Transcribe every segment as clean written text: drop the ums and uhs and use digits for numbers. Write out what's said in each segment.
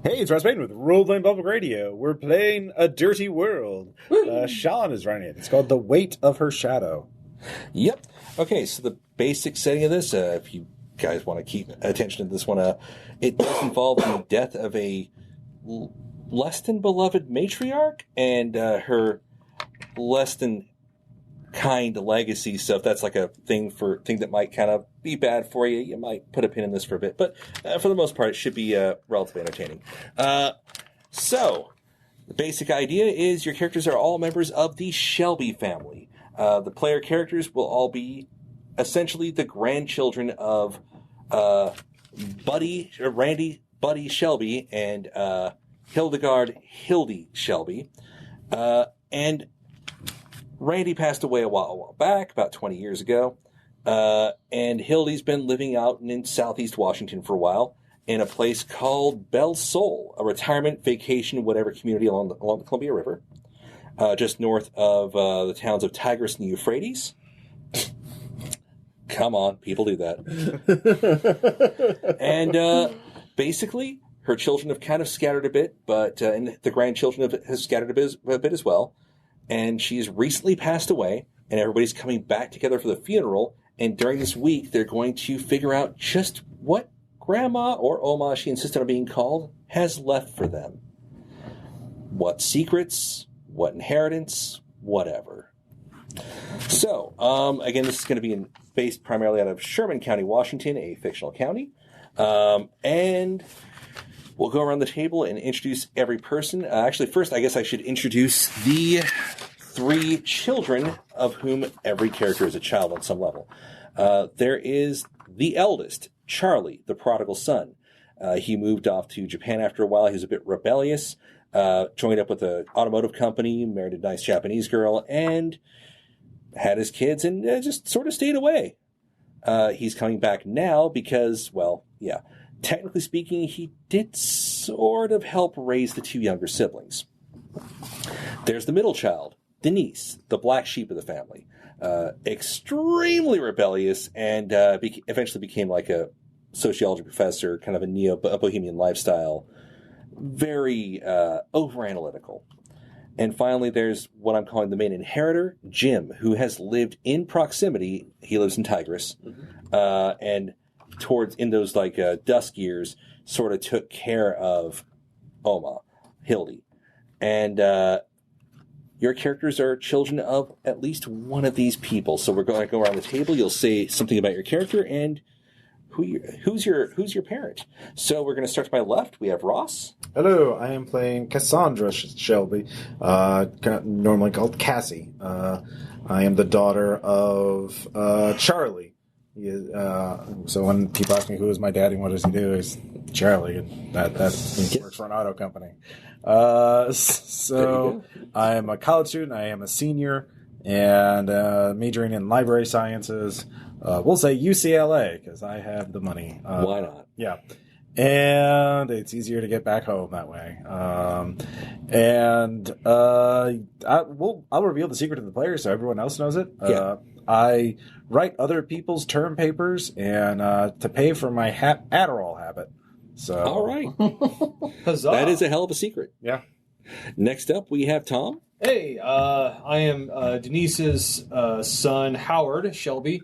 Hey, it's Ross Payton with Role Playing Public Radio. We're playing A Dirty World. Sean is running it. It's called The Weight of Her Shadow. Yep. Okay, so the basic setting of this, if you guys want to keep attention to this one, it does involve the death of a less than beloved matriarch and her less than kind legacy. So if that's like a thing that might kind of be bad for you, you might put a pin in this for a bit. But for the most part, it should be relatively entertaining. So the basic idea is your characters are all members of the Shelby family. The player characters will all be essentially the grandchildren of Randy Buddy Shelby and Hildegard Hildy Shelby. And Randy passed away a while back, about 20 years ago, and Hildy's been living out in southeast Washington for a while in a place called Belle Sol, a retirement, vacation, whatever community along the Columbia River, just north of the towns of Tigris and Euphrates. Come on, people do that. And basically, her children have kind of scattered a bit, but and the grandchildren have scattered a bit as well. And she's recently passed away, and everybody's coming back together for the funeral. And during this week, they're going to figure out just what Grandma, or Oma, she insisted on being called, has left for them. What secrets, what inheritance, whatever. So, again, this is going to be based primarily out of Sherman County, Washington, a fictional county. And we'll go around the table and introduce every person. Actually, first, I guess I should introduce the 3 children of whom every character is a child on some level. There is the eldest, Charlie, the prodigal son. He moved off to Japan after a while. He was a bit rebellious, joined up with an automotive company, married a nice Japanese girl, and had his kids and just sort of stayed away. He's coming back now because, well, yeah, technically speaking, he did sort of help raise the 2 younger siblings. There's the middle child, Denise, the black sheep of the family. Extremely rebellious and eventually became like a sociology professor, kind of a neo-bohemian lifestyle. Very over-analytical. And finally, there's what I'm calling the main inheritor, Jim, who has lived in proximity. He lives in Tigris. And in those dusk years, sort of took care of Oma, Hildy. And your characters are children of at least one of these people. So we're going to go around the table. You'll say something about your character and who's your parent. So we're going to start to my left. We have Ross. Hello, I am playing Cassandra Shelby, normally called Cassie. I am the daughter of Charlie. So when people ask me who is my daddy and what does he do, he's Charlie, and that he works for an auto company. So I am a college student. I am a senior and majoring in library sciences. We'll say UCLA because I have the money. Why not? Yeah. And it's easier to get back home that way. I'll reveal the secret to the player so everyone else knows it. Yeah. I write other people's term papers and to pay for my Adderall habit. So all right. Huzzah. That is a hell of a secret. Yeah. Next up, we have Tom. Hey, I am Denise's son, Howard Shelby.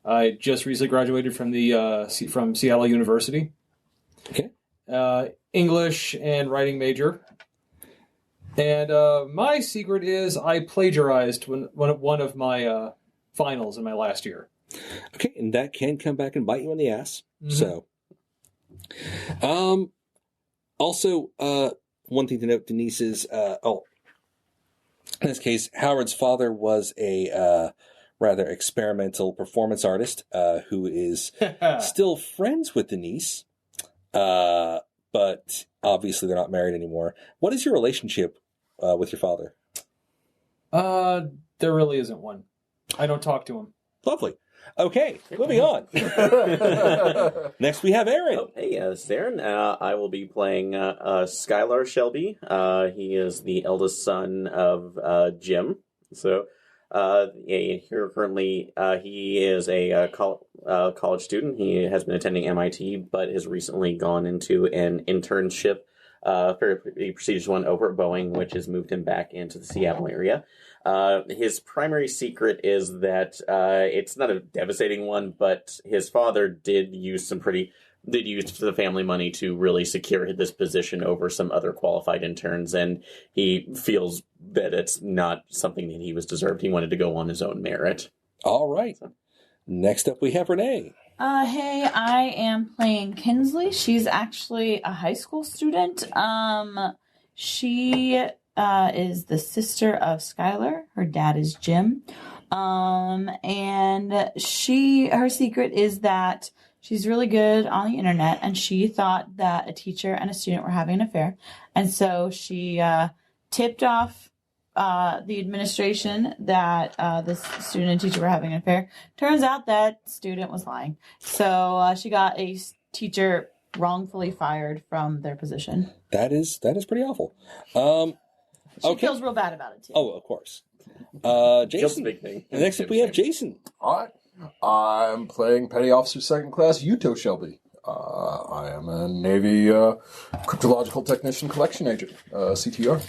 I just recently graduated from from Seattle University. Okay. English and writing major. And my secret is I plagiarized one of my finals in my last year. Okay, and that can come back and bite you in the ass. Mm-hmm. So, also, one thing to note, Denise is, in this case, Howard's father was a rather experimental performance artist who is still friends with Denise. But obviously they're not married anymore. What is your relationship with your father? There really isn't one. I don't talk to him. Lovely. Okay, moving on. Next we have Aaron. Oh, hey, this is Aaron. I will be playing Skylar Shelby. He is the eldest son of Jim. So here currently he is a college student. He has been attending MIT, but has recently gone into an internship fairly prestigious one over at Boeing, which has moved him back into the Seattle area. His primary secret is that it's not a devastating one, but his father did use the family money to really secure this position over some other qualified interns, and he feels that it's not something that he was deserved. He wanted to go on his own merit. All right. Next up, we have Renee. Hey, I am playing Kinsley. She's actually a high school student. She is the sister of Skylar. Her dad is Jim. And her secret is that she's really good on the internet, and she thought that a teacher and a student were having an affair. And so she tipped off the administration that this student and teacher were having an affair. Turns out that student was lying. So she got a teacher wrongfully fired from their position. That is pretty awful. She feels real bad about it, too. Oh, of course. Jason. Big thing. Next up, we have Jason. All right. I'm playing Petty Officer Second Class Yuto Shelby. I am a Navy cryptological technician collection agent, CTR.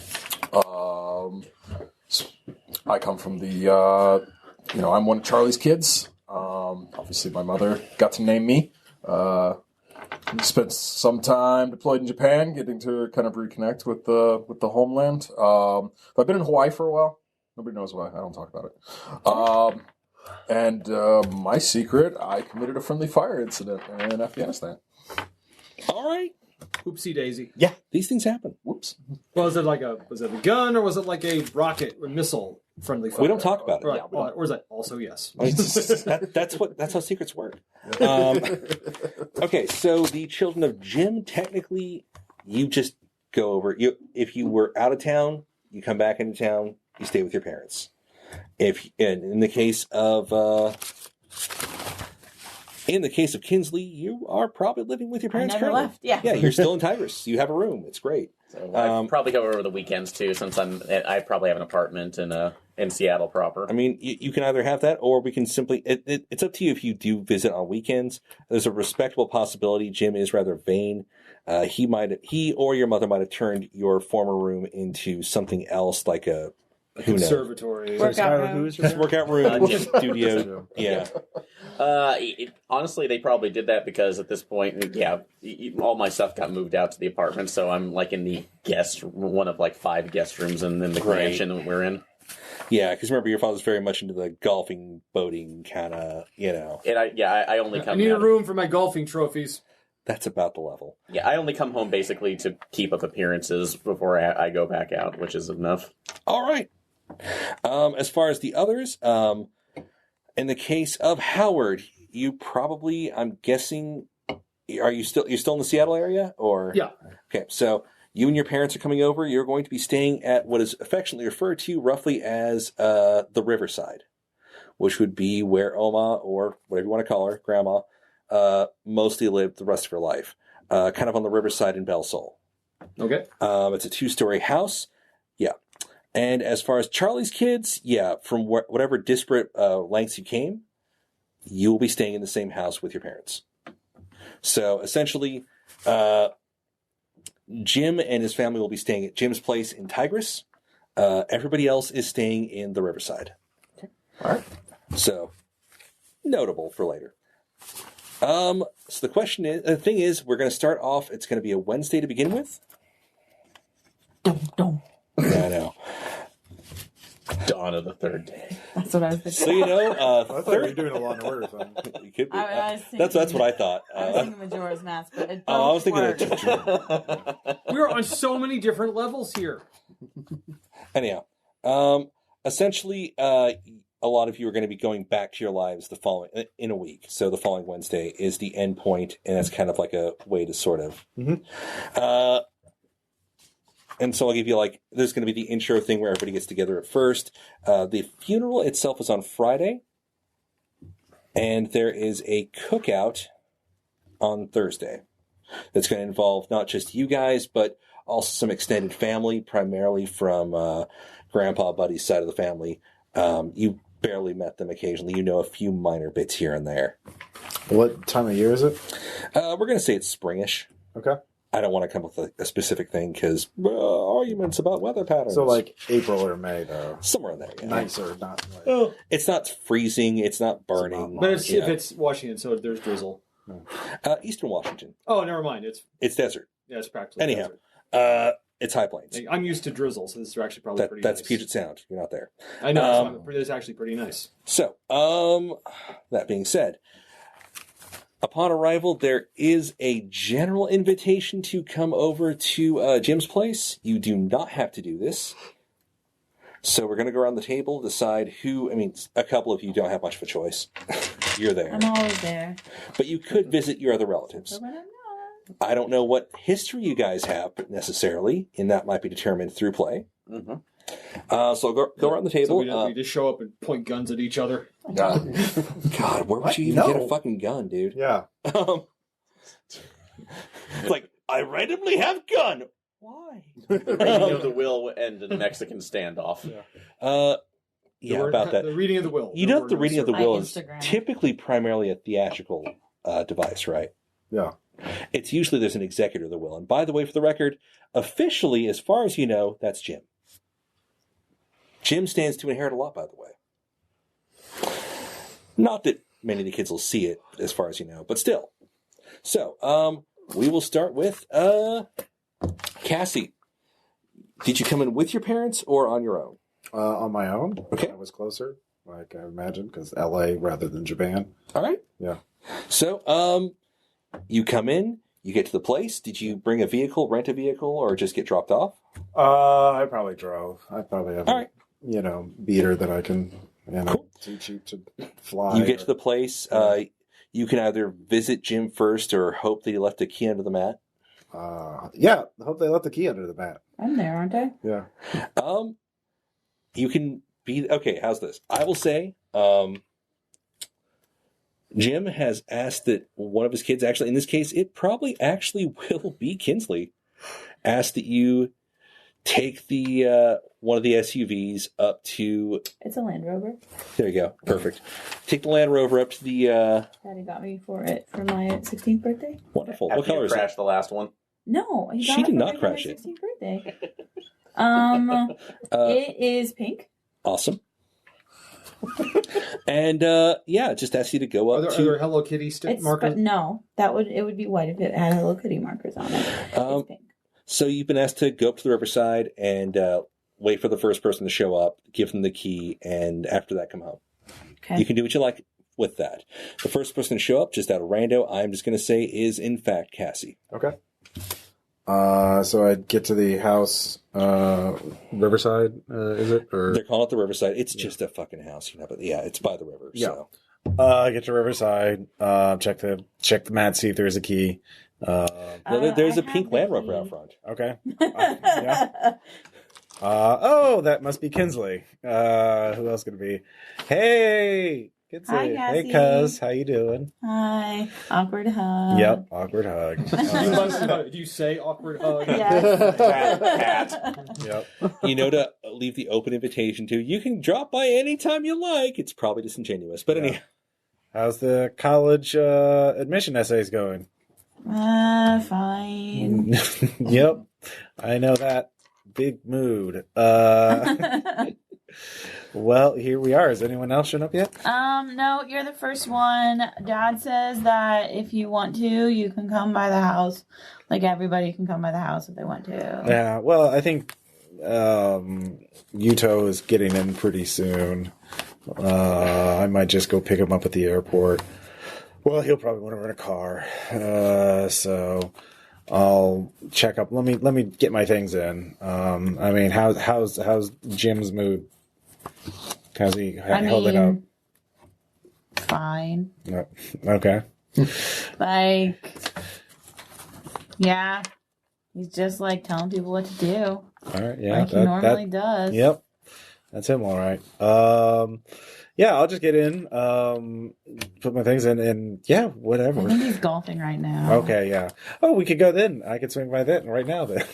I come from the, I'm one of Charlie's kids. Obviously, my mother got to name me. Spent some time deployed in Japan, getting to kind of reconnect with the homeland. I've been in Hawaii for a while. Nobody knows why. I don't talk about it. And my secret, I committed a friendly fire incident in Afghanistan. All right. Oopsie daisy. Yeah, these things happen. Whoops. Was it a gun, or was it like a rocket or missile friendly fire? We don't talk about it. Right. Or is that also yes? That's how secrets work. Okay, so the children of Jim, technically, you just go over. If you were out of town, you come back into town, you stay with your parents. In the case of Kinsley, you are probably living with your parents. I never currently. left. Yeah. Yeah, you're still in Tigris. You have a room. It's great. So I probably go over the weekends too, since I probably have an apartment in Seattle proper. I mean, you can either have that, or we can simply. It's up to you if you do visit on weekends. There's a respectable possibility Jim is rather vain. He or your mother might have turned your former room into something else, like a conservatory, workout room. Workout room, studio. Yeah. Honestly, they probably did that because at this point, all my stuff got moved out to the apartment, so I'm like in the one of like 5 guest rooms in the mansion that we're in. Yeah, because remember, your father's very much into the golfing, boating kind of, And I only come. I need a room for my golfing trophies. That's about the level. Yeah, I only come home basically to keep up appearances before I go back out, which is enough. All right. As far as the others, in the case of Howard, you probably, I'm guessing, you're still in the Seattle area, or Yeah. Okay, so you and your parents are coming over. You're going to be staying at what is affectionately referred to roughly as the Riverside, which would be where Oma, or whatever you want to call her, Grandma, mostly lived the rest of her life, kind of on the Riverside in Belle Sol. Okay. It's a 2-story house. Yeah. And as far as Charlie's kids, from whatever disparate lengths you came, you will be staying in the same house with your parents. So essentially, Jim and his family will be staying at Jim's place in Tigris. Everybody else is staying in the Riverside. Okay. All right. So, notable for later. So the thing is, we're going to start off, it's going to be a Wednesday to begin with. Don't. Yeah, I know. Dawn of the third day. That's what I was thinking. So, I thought you were doing a Law & Order thing. You could be. I was That's what I thought. I was thinking Majora's Mask, but it I was thinking work. of We're on so many different levels here. Anyhow, essentially, a lot of you are going to be going back to your lives in a week. So the following Wednesday is the end point, and it's kind of like a way to sort of. Mm-hmm. And so I'll give you there's going to be the intro thing where everybody gets together at first. The funeral itself is on Friday, and there is a cookout on Thursday. That's going to involve not just you guys, but also some extended family, primarily from Grandpa Buddy's side of the family. You barely met them occasionally. You know a few minor bits here and there. What time of year is it? We're going to say it's springish. Okay. I don't want to come up with a specific thing because arguments about weather patterns. So like April or May, though. Somewhere in there. Yeah. Nicer, not like... Oh, It's not freezing. It's not burning. but it's, yeah. if it's Washington, so there's drizzle. Eastern Washington. Oh, never mind. It's desert. Yeah, it's practically Anyhow, desert. it's high plains. Like, I'm used to drizzle, so this is actually probably pretty That's nice. Puget Sound. You're not there. I know. It's actually pretty nice. So, that being said, upon arrival, there is a general invitation to come over to Jim's place. You do not have to do this. So we're going to go around the table, decide who... I mean, a couple of you don't have much of a choice. You're there. I'm always there. But you could visit your other relatives. But I'm not. I don't know what history you guys have necessarily, and that might be determined through play. Mm-hmm. So go around the table. So we just show up and point guns at each other. Yeah. God, where would you even get a fucking gun, dude? Yeah. It's like, I randomly have gun. Why? Reading of the will will end in a Mexican standoff. Yeah, about that. The reading of the will. You know that the reading of the will is Instagram. typically primarily a theatrical device, right? Yeah. It's usually there's an executor of the will. And by the way, for the record, officially, as far as you know, that's Jim. Jim stands to inherit a lot, by the way. Not that many of the kids will see it, as far as you know, but still. So, we will start with Cassie. Did you come in with your parents or on your own? On my own. Okay. I was closer, like I imagine, because LA rather than Japan. All right. Yeah. So, you come in, you get to the place. Did you bring a vehicle, rent a vehicle, or just get dropped off? I probably drove. I probably have All a, right. beater that I can, Cool. too cheap to fly. You get to the place. You can either visit Jim first or hope that he left a key under the mat. Yeah, I hope they left the key under the mat. I'm there, aren't I? Yeah. You can be... Okay, how's this? I will say... Jim has asked that one of his kids, actually, in this case, it probably actually will be Kinsley, asked that you take the one of the SUVs up to... It's a Land Rover. There you go. Perfect. Take the Land Rover up to the... Daddy got me for it for my 16th birthday. Wonderful. After What color you is it? crashed the last one. No, he got She it did for not me crash for my it. 16th birthday. It is pink. Awesome. And, just ask you to go Are up there to... Hello Kitty stick It's markers? but no, it would be white if it had Hello Kitty markers on it. It's pink. So you've been asked to go up to the Riverside and wait for the first person to show up, give them the key, and after that, come home. Okay. You can do what you like with that. The first person to show up, just out of rando, I'm just going to say is, in fact, Cassie. Okay. So I'd get to the house, Riverside, is it? Or They're calling it the Riverside. It's just a fucking house, but yeah, it's by the river. Yeah. So. I get to Riverside, check the mat, see if there's a key. There's I a pink have the Land Rover key. out front. Okay. Yeah. That must be Kinsley. Who else could it be? Hey, Kinsley. Hi, Hey, Cassie. cuz. How you doing? Hi. Awkward hug. Yep. Awkward hug. Do you say awkward hug? Yes. Yep. To leave the open invitation to, you can drop by anytime you like. It's probably disingenuous, but anyhow. How's the college admission essays going? Fine. Yep. I know that. Big mood. Well, here we are. Has anyone else shown up yet? No, you're the first one. Dad says that if you want to, you can come by the house. Like, everybody can come by the house if they want to. Yeah, well, I think Yuto is getting in pretty soon. I might just go pick him up at the airport. Well, he'll probably want to rent a car. So I'll check up. Let me get my things in. How's Jim's mood? How's he holding up? Fine. No. Okay. Like, yeah. He's just like telling people what to do. All right. Yeah. Like he normally does. Yep. That's him. All right. Yeah, I'll just get in, put my things in, and yeah, whatever. I think he's golfing right now. Okay, yeah. Oh, we could go then. I could swing by then, right now then.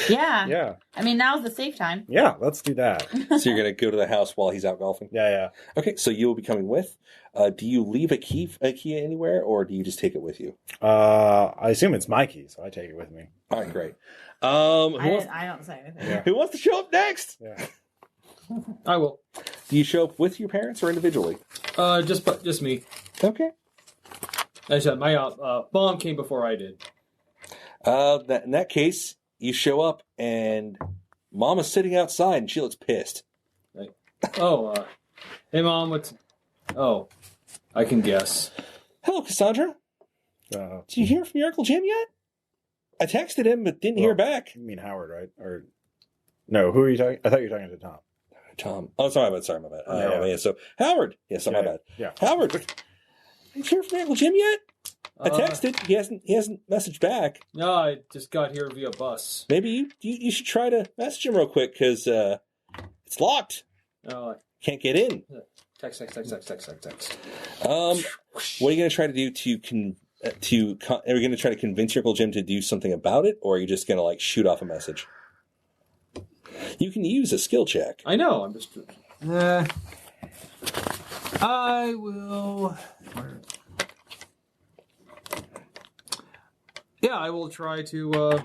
Yeah. Yeah. I mean, now's the safe time. Yeah, let's do that. So you're going to go to the house while he's out golfing? Yeah. Okay, so you will be coming with. Do you leave a key anywhere, or do you just take it with you? I assume it's my key, so I take it with me. All right, great. I don't say anything. Yeah. Who wants to show up next? Yeah. I will. Do you show up with your parents or individually? Just me. Okay. I said my mom came before I did. In that case, you show up and Mom is sitting outside and she looks pissed. Like, hey Mom, what's? Oh, I can guess. Hello, Cassandra. Did you hear from your Uncle Jim yet? I texted him but didn't hear back. You mean Howard, right? Or no? Who are you talking? I thought you were talking to Tom. Tom. Oh, sorry, my bad. Yeah. So Howard. Yes, my bad. Yeah. Howard. Did you hear from your Uncle Jim yet? I texted. He hasn't messaged back. No, I just got here via bus. Maybe you should try to message him real quick because it's locked. Oh, Can't get in. Text. What are you going to try to do are you going to try to convince your Uncle Jim to do something about it, or are you just going to like shoot off a message? You can use a skill check. I know. I'm just. I will. Yeah, I will try to.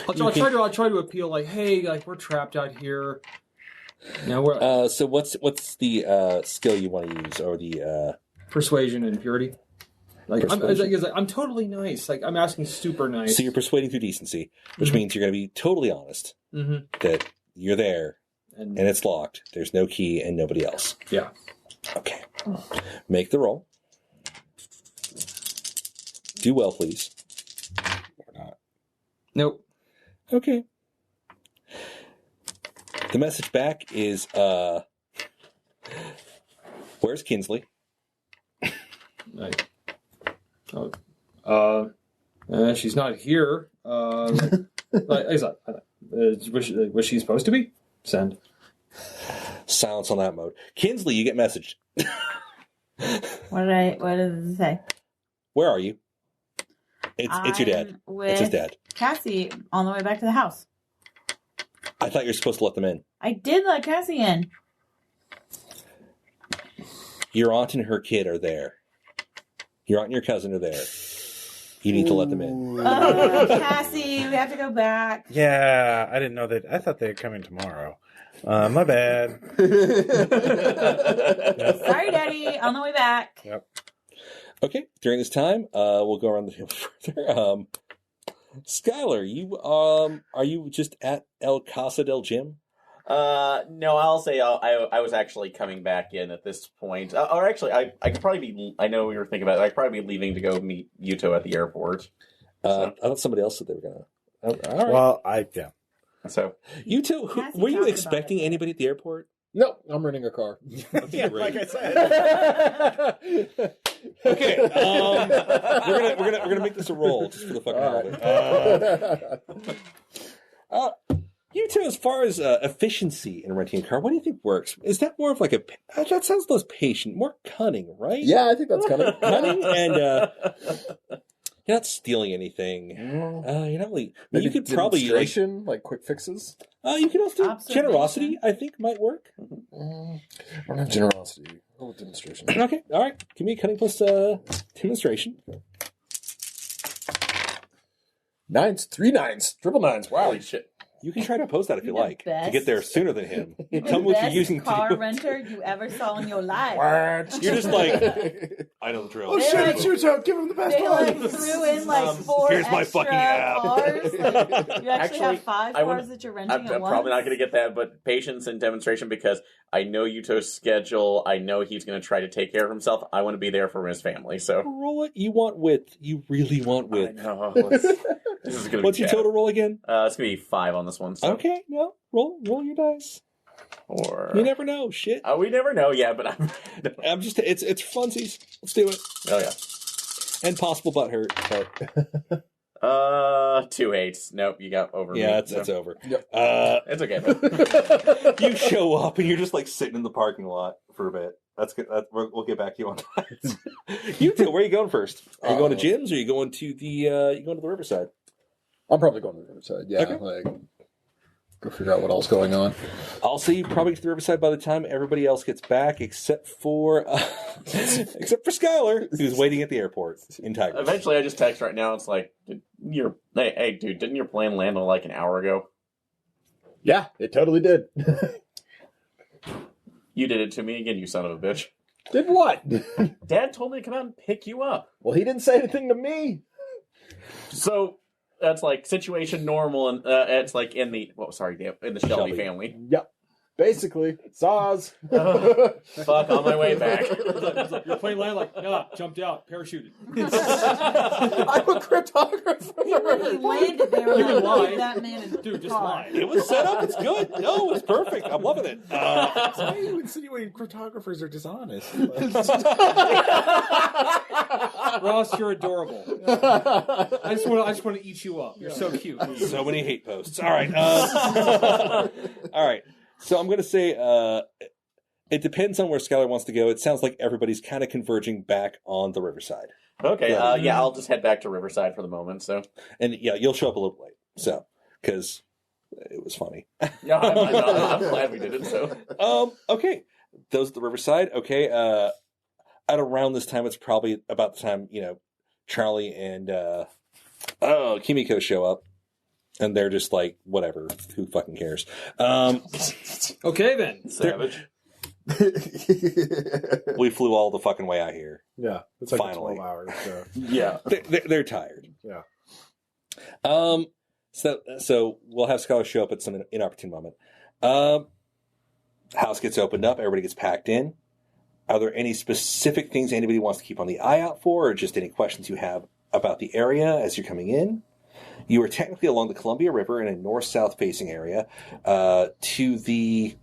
I'll try to appeal. Like, hey, like we're trapped out here. Now we're. So what's the skill you want to use, or the persuasion and purity? Like persuasion? I'm totally nice. Like I'm asking super nice. So you're persuading through decency, which means you're going to be totally honest that you're there and it's locked. There's no key and nobody else. Yeah. Okay. Make the roll. Do well, please. Or not. Nope. Okay. The message back is, where's Kinsley? She's not here. Was she supposed to be? Send. Silence on that mode. Kinsley, you get messaged. What did it say? Where are you? It's your dad. It's his dad. Cassie on the way back to the house. I thought you were supposed to let them in. I did let Cassie in. Your aunt and her kid are there. Your aunt and your cousin are there. You need to let them in. Oh, Cassie, we have to go back. Yeah, I didn't know that. I thought they were coming tomorrow. My bad. Sorry, Daddy. On the way back. Yep. Okay, during this time, we'll go around the table further. Skylar, are you just at El Casa del Gym? No, I'll say I was actually coming back in at this point. Or actually, I could probably be. I know we were thinking about it. I could probably be leaving to go meet Yuto at the airport. I thought somebody else said they were gonna. All right. Well, yeah. So Yuto, were you expecting anybody at the airport? No, I'm renting a car. Yeah, like I said. Okay, we're gonna make this a roll just for the fucking hell of it. Yuto, as far as efficiency in renting a car, what do you think works? Is that more of like that sounds less patient, more cunning, right? Yeah, I think that's kind of cunning, and you're not stealing anything. You're not really. I mean, you could probably like quick fixes. You can also do generosity. I think might work. I don't have generosity. Oh, demonstration. Okay, all right. Give me a cunning plus demonstration. 9s, 3 9s, triple 9s. Wow. Holy shit. You can try to post that if you like best. to get there sooner than him. The Tell me what you're best using car to do. renter you ever saw in your life. What? You're just like, I know the drill. Oh shit, it's Yuto. Give him the best They one. like threw in like 4 here's my extra fucking app. cars. Like, you actually have 5 I cars that you're renting I'm at once. probably not going to get that, but patience and demonstration because I know Yuto's schedule. I know he's going to try to take care of himself. I want to be there for his family. So Roll it. You want width. You really want I width. know. This is going to What's be your bad. total roll again? It's going to be 5 on this one. So. Okay, no. Roll your dice. Or You never know. Shit. we never know. Yeah, but I'm just. It's funsies. Let's do it. Oh yeah. And possible butt hurt. But 2 8s. Nope, you got over me. Yeah, that's over. Yep. It's okay. You show up and you're just like sitting in the parking lot for a bit. That's good. We'll get back to you on that. You two, where are you going first? Are you going to Jim's or are you going to the Riverside? I'm probably going to the Riverside. Yeah, Okay. Go figure out what else is going on. I'll see you probably to the Riverside by the time everybody else gets back, except for Skylar, who's waiting at the airport in Tigers. Eventually, I just text right now. It's like, hey, dude, didn't your plane land like an hour ago? Yeah, it totally did. You did it to me again, you son of a bitch. Did what? Dad told me to come out and pick you up. Well, he didn't say anything to me. So that's like situation normal, and it's like in the Shelby family. Yep. Basically, saws. Fuck, on my way back. Your plane landed like, nah, jumped out, parachuted. I'm a cryptographer. He landed there You can and lie. leave that man in the Dude, just car. lie. It was set up. It's good. No, it's perfect. I'm loving it. Why are you insinuating cryptographers are dishonest? Ross, you're adorable. I just want to eat you up. You're so cute. So many hate posts. All right. All right. So I'm going to say it depends on where Skylar wants to go. It sounds like everybody's kind of converging back on the Riverside. Okay, I'll just head back to Riverside for the moment. So, And yeah, you'll show up a little late. So, because it was funny. yeah, I'm glad we did it. So, Okay. Those at the Riverside. Okay. At around this time, it's probably about the time, Charlie and Kimiko show up. And they're just like, whatever, who fucking cares? Okay, then. savage. We flew all the fucking way out here. Yeah, it's like Finally. 12 hours. So. Yeah. They're tired. Yeah. So we'll have Skylar show up at some inopportune moment. House gets opened up. Everybody gets packed in. Are there any specific things anybody wants to keep on the eye out for, or just any questions you have about the area as you're coming in? You are technically along the Columbia River in a north-south facing area. To the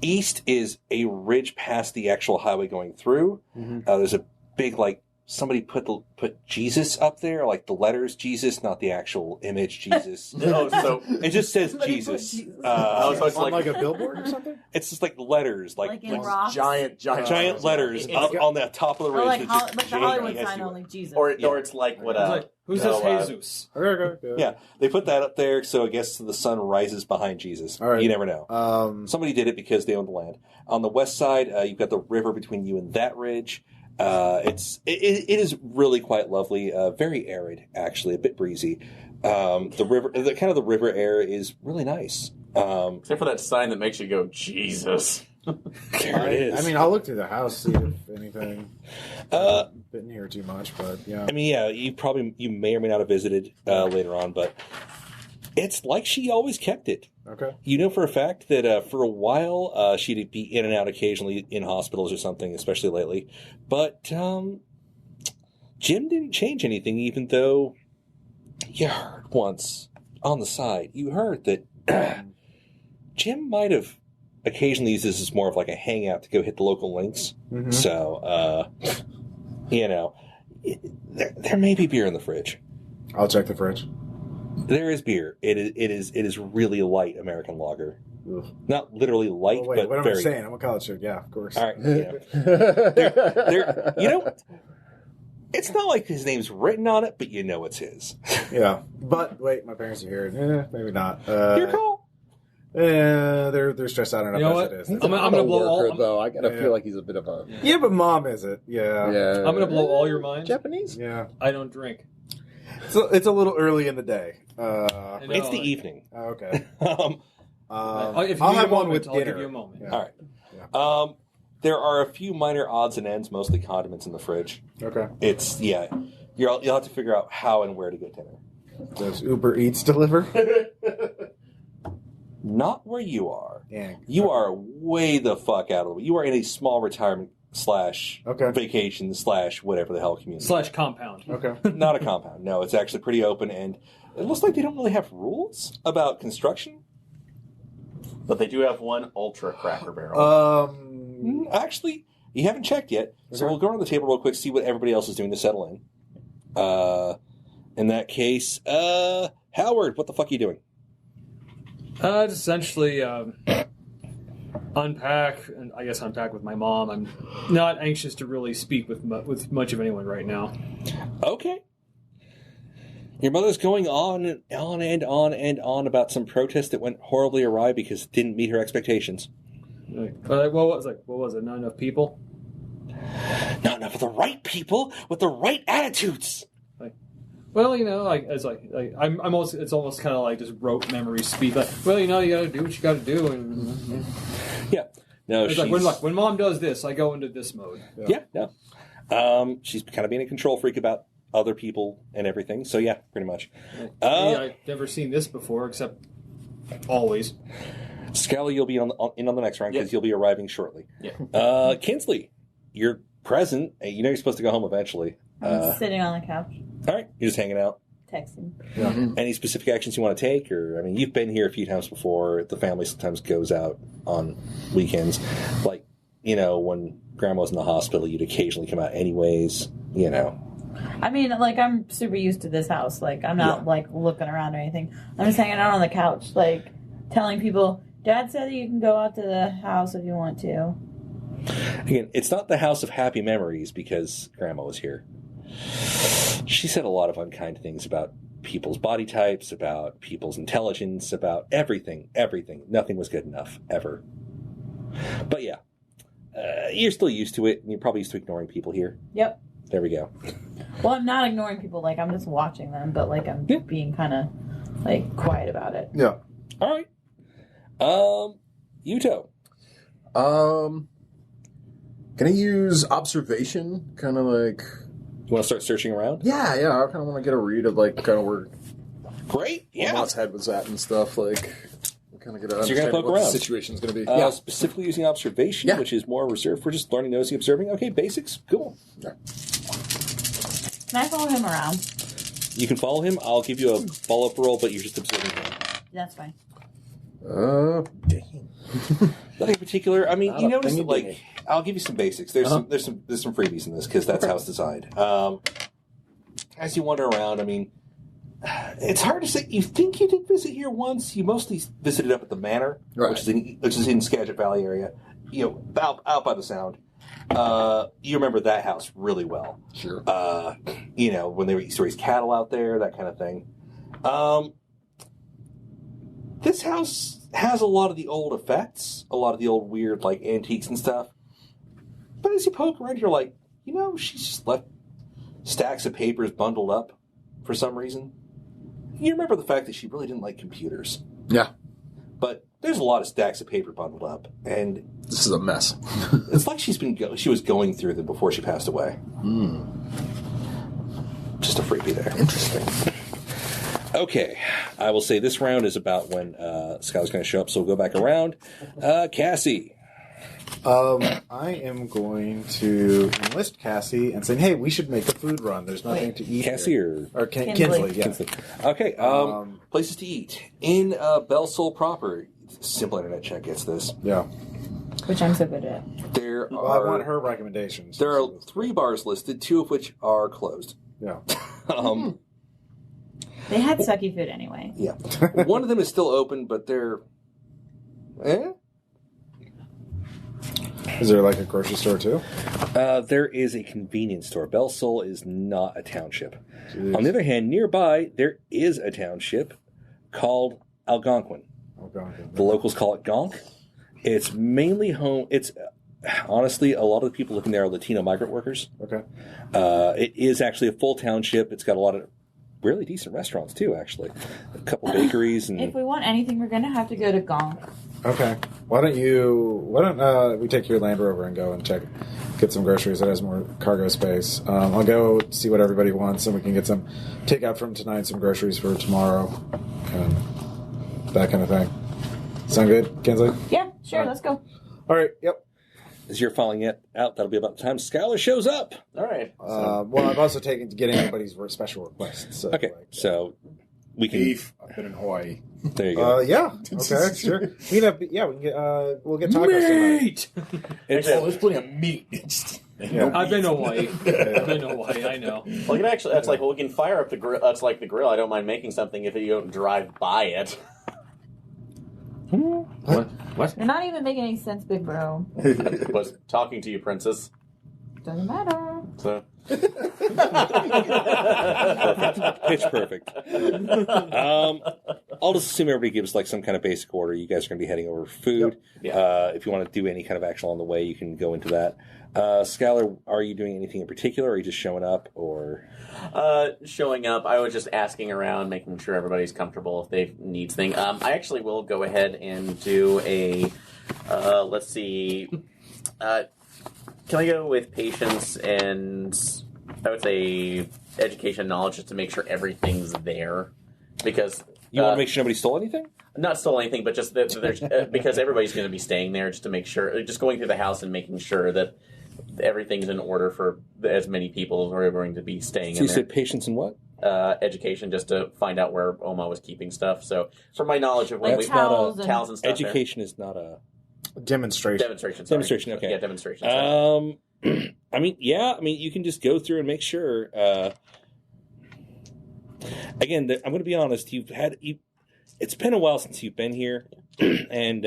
east is a ridge past the actual highway going through. Mm-hmm. There's a big, somebody put Jesus up there, like the letters Jesus, not the actual image Jesus. Oh, so It just says Somebody Jesus. put Jesus. so it's On like a billboard or something? It's just like letters, Like in rocks. Giant. giant letters It's on the top of the Or ridge. like, that just like the Hollywood JESU. sign only Jesus. or it's like what It's like, who says Jesus? Okay. Yeah, they put that up there, so I guess the sun rises behind Jesus. All right. You never know. Somebody did it because they own the land. On the west side, you've got the river between you and that ridge. It is really quite lovely. Very arid, actually, a bit breezy. The river air is really nice. except for that sign that makes you go Jesus. There it is. I mean, I'll look through the house, see if anything. Been here too much, but yeah. I mean, yeah, you may or may not have visited later on, but it's like she always kept it. Okay. You know for a fact that for a while she'd be in and out occasionally in hospitals or something, especially lately. But Jim didn't change anything, even though you heard once on the side, you heard that Jim might have occasionally used this as more of like a hangout to go hit the local links. Mm-hmm. So, there may be beer in the fridge. I'll check the fridge. There is beer. It is really light American lager. Ugh. Not literally light, Well, wait, but what am very. I saying? I'm a college student. Yeah, of course. All right, it's not like his name's written on it, but you know it's his. Yeah, but wait, my parents are here. Maybe not. Your call. They're stressed out enough You know as what? it is. I'm gonna blow all. though. I gotta Yeah. feel like he's a bit of a Yeah, but mom isn't. Yeah. yeah. I'm gonna blow all your minds. Japanese. Yeah. I don't drink. It's a little early in the day. I know, It's the evening. Okay. Um, If you I'll need have a one moment, with I'll dinner. give you a moment. Yeah. all right. There are a few minor odds and ends, mostly condiments in the fridge. Okay. You'll have to figure out how and where to get dinner. Does Uber Eats deliver? Not where you are. Dang. You are way the fuck out of the way. You are in a small retirement / Okay. vacation / whatever the hell community. / compound. Okay. Not a compound. No, it's actually pretty open, and it looks like they don't really have rules about construction. But they do have one ultra Cracker Barrel. Actually, you haven't checked yet, so Okay. we'll go around the table real quick, see what everybody else is doing to settle in. In that case, Howard, what the fuck are you doing? Just essentially unpack, and I guess unpack with my mom. I'm not anxious to really speak with much of anyone right now. Okay. Your mother's going on and on and on and on about some protest that went horribly awry because it didn't meet her expectations. What was it? Not enough people? Not enough of the right people with the right attitudes. Well, I'm almost. It's almost kind of like just rote memory speak. Like, well, you got to do what you got to do. And Yeah. No, it's when Mom does this, I go into this mode. Yeah. No. She's kind of being a control freak about other people and everything. So yeah, pretty much. I've never seen this before, except always. Scully, you'll be in on the next round because you'll be arriving shortly. Yeah. Kinsley, you're present. You know you're supposed to go home eventually. I'm sitting on the couch, All right, you're just hanging out. texting. Any specific actions you want to take? Or, I mean, you've been here a few times before. The family sometimes goes out on weekends. Like, when Grandma was in the hospital, you'd occasionally come out anyways, I mean, like, I'm super used to this house. Like, I'm not, like, looking around or anything. I'm just hanging out on the couch, like, telling people, Dad said that you can go out to the house if you want to. Again, it's not the house of happy memories because Grandma was here. She said a lot of unkind things about people's body types, about people's intelligence, about everything. Nothing was good enough, ever. But yeah, you're still used to it, and you're probably used to ignoring people here. Yep. There we go. Well, I'm not ignoring people. Like, I'm just watching them, but, like, I'm being kind of, like, quiet about it. Yeah. All right. Yuto. Can I use observation? Kind of like... You want to start searching around? Yeah. I kind of want to get a read of, like, kind of where Great. Yeah. Mom's head was at and stuff. Like, kind of get an So you're gonna understanding poke of what around. the situation's going to be. Specifically using observation, which is more reserved for just learning, nosy, observing. Okay, basics. Cool. Yeah. Can I follow him around? You can follow him. I'll give you a follow-up roll, but you're just observing him. That's fine. Dang. Nothing particular. I mean, you notice that, like, dingy. I'll give you some basics. There's some freebies in this because that's how it's designed. As you wander around, I mean, it's hard to say. You think you did visit here once. You mostly visited up at the Manor, Right. which is in Skagit Valley area. Out by the Sound. You remember that house really well. Sure. When they used to raise cattle out there, that kind of thing. This house has a lot of the old effects, a lot of the old weird, like, antiques and stuff. But as you poke around, you're like, she's just left stacks of papers bundled up for some reason. You remember the fact that she really didn't like computers. Yeah. But there's a lot of stacks of paper bundled up, and This is a mess. it's like she was going through them before she passed away. Just a freebie there. Interesting. Okay, I will say this round is about when Skylar's going to show up, so we'll go back around. Cassie. I am going to enlist Cassie and say, hey, we should make a food run. There's nothing to eat. Cassie here. Or Kinsley. Kinsley, yeah. Kinsley. Okay, places to eat. In Belle Soul proper, simple internet check gets this. Yeah. Which I'm so good at. There Well, I want are her recommendations. there are 3 bars listed, 2 of which are closed. Yeah. They had sucky food anyway. Yeah. One of them is still open, but they're... Is there like a grocery store too? There is a convenience store. Belle Soul is not a township. Jeez. On the other hand, nearby, there is a township called Algonquin. Oh, God. The locals call it Gonk. It's mainly home... It's... Honestly, a lot of the people living there are Latino migrant workers. Okay. It is actually a full township. It's got a lot of really decent restaurants, too, actually. A couple bakeries. And If we want anything, we're going to have to go to Gonk. Okay. Why don't we take your Land Rover and go and get some groceries that has more cargo space. I'll go see what everybody wants, and we can get some takeout from tonight, some groceries for tomorrow, and that kind of thing. Sound good, Kinsley? Yeah, sure, let's go. All right. Yep. as you're filing it out, that'll be about the time Skylar shows up. All right. Well, I've also taken to getting anybody's special requests. So, Okay, so we can... Beef. I've been in Hawaii. There you go. Yeah. Okay. Sure. We can get. We'll get tacos tonight. It's, Oh, there's plenty of meat. Yeah. I've been to Hawaii. I know. Well, that's like, well, we can fire up the grill. That's like the grill. I don't mind making something if you don't drive by it. What? You're not even making any sense, big bro. I was talking to you, princess. Doesn't matter. So. Pitch perfect. I'll just assume everybody gives like some kind of basic order. You guys are going to be heading over for food. Yep. Yeah. If you want to do any kind of action along the way, you can go into that. Skylar, are you doing anything in particular? Or are you just showing up, or Showing up, I was just asking around, making sure everybody's comfortable if they need things. I actually will go ahead and do a. Let's see. Can I go with patience and I would say education and knowledge just to make sure everything's there? Because you want to make sure nobody stole anything? Not stole anything, but just that there's because everybody's going to be staying there, just to make sure, just going through the house and making sure that everything's in order for as many people as are going to be staying So in you there. said patience and what? Education, just to find out where Oma was keeping stuff. So, from my knowledge of when Like we towels and- towels and stuff, Education is not a Demonstration. demonstration. Sorry. demonstration. Okay. Yeah, demonstration. Sorry. I mean, you can just go through and make sure. Again, I'm going to be honest. It's been a while since you've been here, and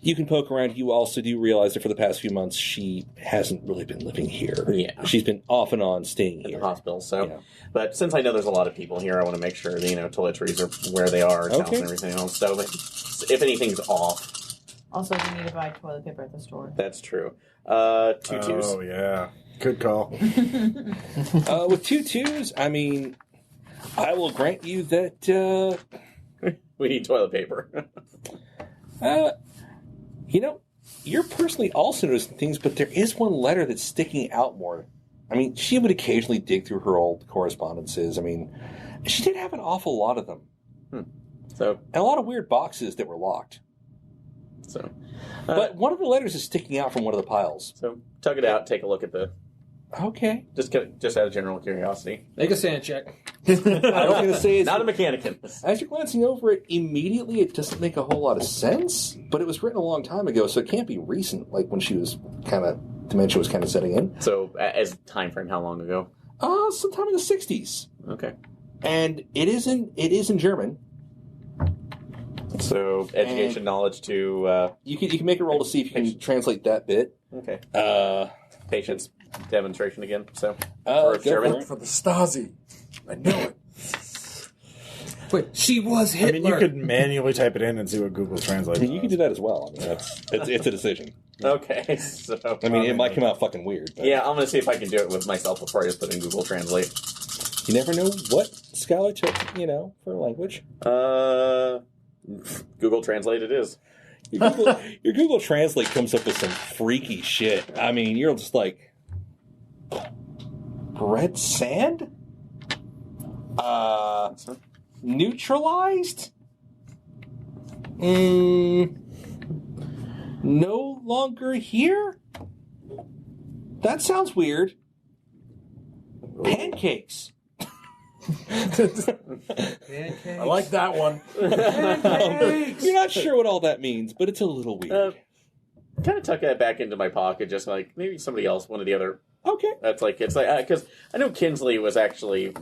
you can poke around. You also do realize that for the past few months, she hasn't really been living here. Yeah. She's been off and on staying At here. the hospital. So, Yeah. but since I know there's a lot of people here, I want to make sure that, toiletries are where they are, towels Okay. and everything else. So, if anything's off, Also, you need to buy toilet paper at the store. that's true. Tutus. Oh, yeah. Good call. With 2 twos, I mean, I will grant you that. We need toilet paper. You're personally also noticing things, but there is one letter that's sticking out more. I mean, she would occasionally dig through her old correspondences. I mean, she did have an awful lot of them. So, And a lot of weird boxes that were locked. so, But one of the letters is sticking out from one of the piles. so tug it out. Take a look at the. Okay. Just out of general curiosity. Make a sand check. I was going to say, Not a mechanican. as you're glancing over it, immediately it doesn't make a whole lot of sense, but it was written a long time ago, so it can't be recent, like when she was dementia was kind of setting in. So, as time frame, how long ago? Sometime in the 60s. Okay. And it is in German. So, education, knowledge to. You can make a roll to see if you can translate that bit. Okay. Uh, Patience demonstration again. So, go for German. for it. For the Stasi. I knew it. Wait, she was I Hitler. mean, you could manually type it in and see what Google translates. You can do that as well. I mean, it's a decision. Okay. So, I mean, it might come out fucking weird. But yeah, I'm gonna see if I can do it with myself before I just put in Google Translate. you never know what Skylar took, for language. Google Translate it is. Your Google Translate comes up with some freaky shit. I mean, you're just like, red sand? Neutralized? No longer here? That sounds weird. Pancakes. I like that one. You're not sure what all that means, but it's a little weird. Kind of tuck that back into my pocket, just like maybe somebody else, one of the other. Okay. It's like because I know Kinsley was actually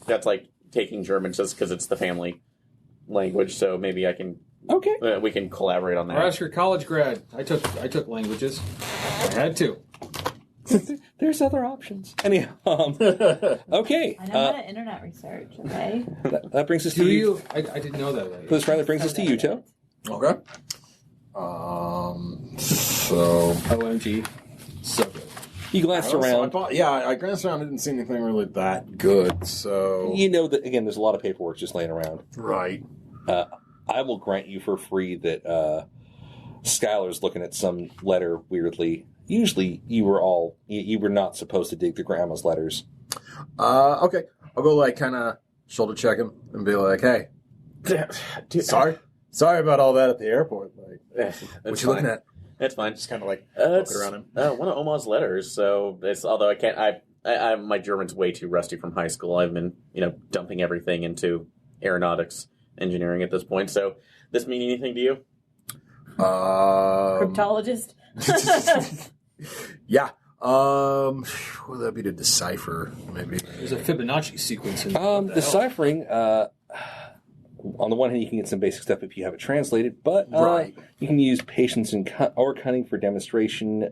that's like taking German just because it's the family language, so maybe I can. Okay. We can collaborate on Or that. ask your college grad. I took languages. I had to. There's other options. Anyhow, okay. I know how to internet research, okay? That brings us to Do you. you? I didn't know that. Lady. This rather brings us to you, Toe. Okay. So OMG. So good. You glanced So around. I glanced around. I didn't see anything really that good. So You know that, again, there's a lot of paperwork just laying around. right. I will grant you for free that Skylar's looking at some letter weirdly. Usually you were not supposed to dig through Grandma's letters. Okay. I'll go kind of shoulder check him and be like, "Hey, Dude, sorry about all that at the airport. Like, That's what you looking at?" That's fine. Just kind of like It's poking around him. one of Oma's letters. So it's although I can't. I my German's way too rusty from high school. I've been dumping everything into aeronautics engineering at this point. So this mean anything to you? Cryptologist. Yeah. What would that be to decipher? Maybe. There's a Fibonacci sequence in what the hell? Deciphering, on the one hand, you can get some basic stuff if you have it translated, but Right. you can use patience and or cunning for demonstration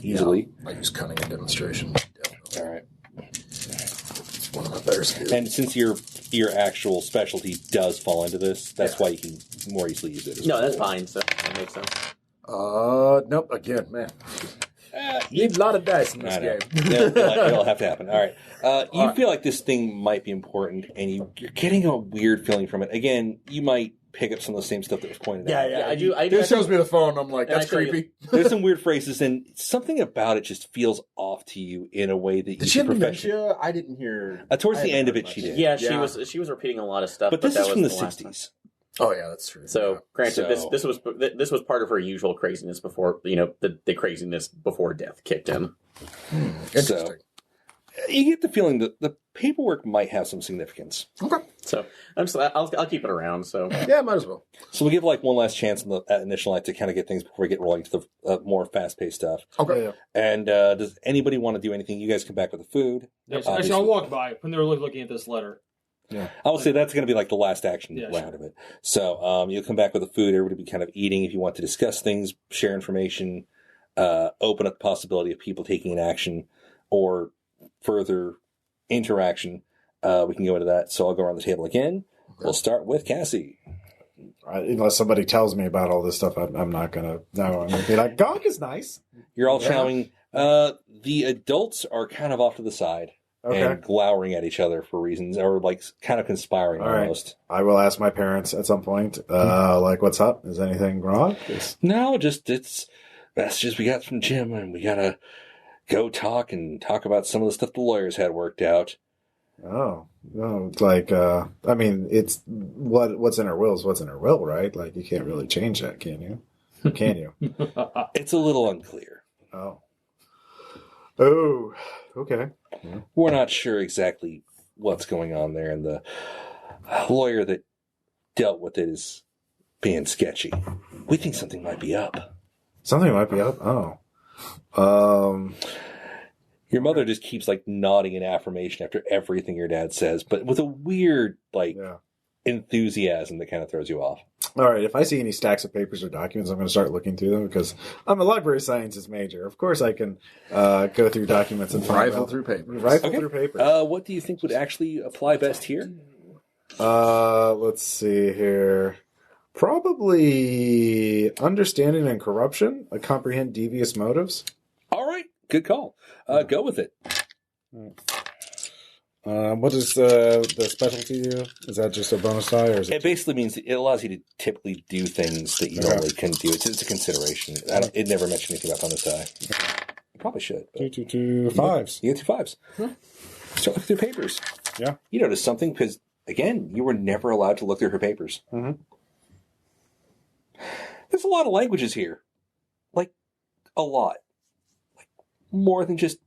easily. Yeah, I use cunning and demonstration. Definitely. All right. It's one of my better skills. And since your actual specialty does fall into this, that's why you can more easily use it. No, that's fine. So that makes sense. Nope. Again, man. You need a lot of dice in this I know. game. It'll have to happen. All right. You feel like this thing might be important, and you're getting a weird feeling from it. Again, you might pick up some of the same stuff that was pointed out. Yeah, I do. This shows me the phone. I'm like, And that's I show you- creepy. There's some weird phrases, and something about it just feels off to you in a way that you Did she have should profession- dementia? I didn't hear. Towards I the haven't end of heard it, she much. did. Yeah, Yeah. she was repeating a lot of stuff. But this that is was from the last time. 60s. Oh yeah, that's true. So, granted, So- this was part of her usual craziness before the craziness before death kicked in. Interesting. You get the feeling that the paperwork might have some significance. Okay. So I'll keep it around. So Yeah, might as well. So we'll give like one last chance in the initial night to kind of get things before we get rolling to the more fast-paced stuff. Okay. Yeah. And does anybody want to do anything? You guys come back with the food. Actually, I'll walk by when they're looking at this letter. I will say that's going to be like the last action Yeah, round sure. of it. So you'll come back with the food. Everybody will be kind of eating. If you want to discuss things, share information, open up the possibility of people taking an action or further interaction, we can go into that. So I'll go around the table again. Okay. We'll start with Cassie. Unless somebody tells me about all this stuff, I'm not gonna. No, I'm gonna be like, Gonk is nice. You're all Yeah. chowing. The adults are kind of off to the side Okay. and glowering at each other for reasons, or like kind of conspiring All right. almost. I will ask my parents at some point, like, what's up? Is anything wrong? No, just it's messages we got from Jim, and we gotta go talk about some of the stuff the lawyers had worked out. Oh, no, like, I mean, it's what's in her will is what's in her will, right? Like, you can't really change that, can you? Can you? It's a little unclear. Oh, okay. We're not sure exactly what's going on there, and the lawyer that dealt with it is being sketchy. We think something might be up. Something might be up. Oh, Your mother just keeps like nodding in affirmation after everything your dad says, but with a weird yeah. enthusiasm that kind of throws you off. All right. If I see any stacks of papers or documents, I'm going to start looking through them because I'm a library sciences major. Of course, I can go through documents and find Rifle out. through papers. Rifle Okay. through papers. What do you think would actually apply best here? Let's see here. Probably understanding and corruption, comprehend devious motives. All right, good call. Go with it. What does the specialty do? Is that just a bonus die, or is It it? basically means it allows you to typically do things that you Okay. normally couldn't do. It's a consideration. It never mentioned anything about bonus die. You probably should. But 2 5s. you get 2 5s. Start looking through papers. Yeah. You notice something because, again, you were never allowed to look through her papers. Mhm. There's a lot of languages here. Like, a lot. Like, more than just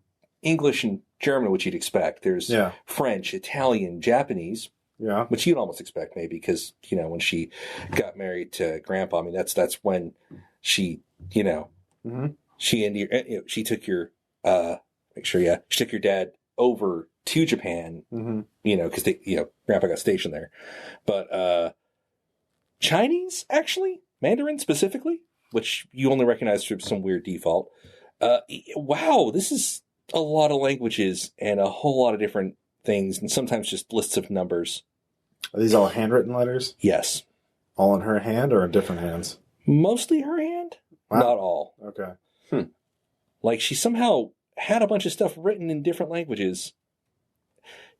English and German, which you'd expect. There's Yeah. French, Italian, Japanese, Yeah. which you'd almost expect maybe because, when she got married to Grandpa, I mean, that's when she, Mhm. she took your, she took your dad over to Japan, Mm-hmm. because Grandpa got stationed there. But Chinese, actually, Mandarin specifically, which you only recognize through some weird default. Wow, this is a lot of languages and a whole lot of different things, and sometimes just lists of numbers. Are these all handwritten letters? Yes. All in her hand or in different hands? Mostly her hand, Wow. not all. Okay. Like, she somehow had a bunch of stuff written in different languages.